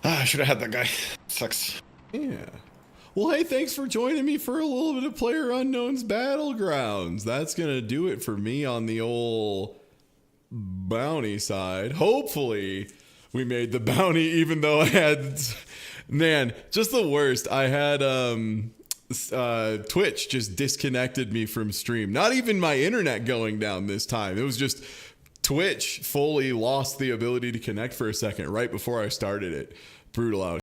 I should have had that guy. Sucks. Yeah. Well, hey, thanks for joining me for a little bit of PlayerUnknown's Battlegrounds. That's going to do it for me on the old bounty side. Hopefully, we made the bounty, even though I had... Man, just the worst. I had Twitch just disconnected me from stream. Not even my internet going down this time. It was just Twitch fully lost the ability to connect for a second right before I started it. Brutal out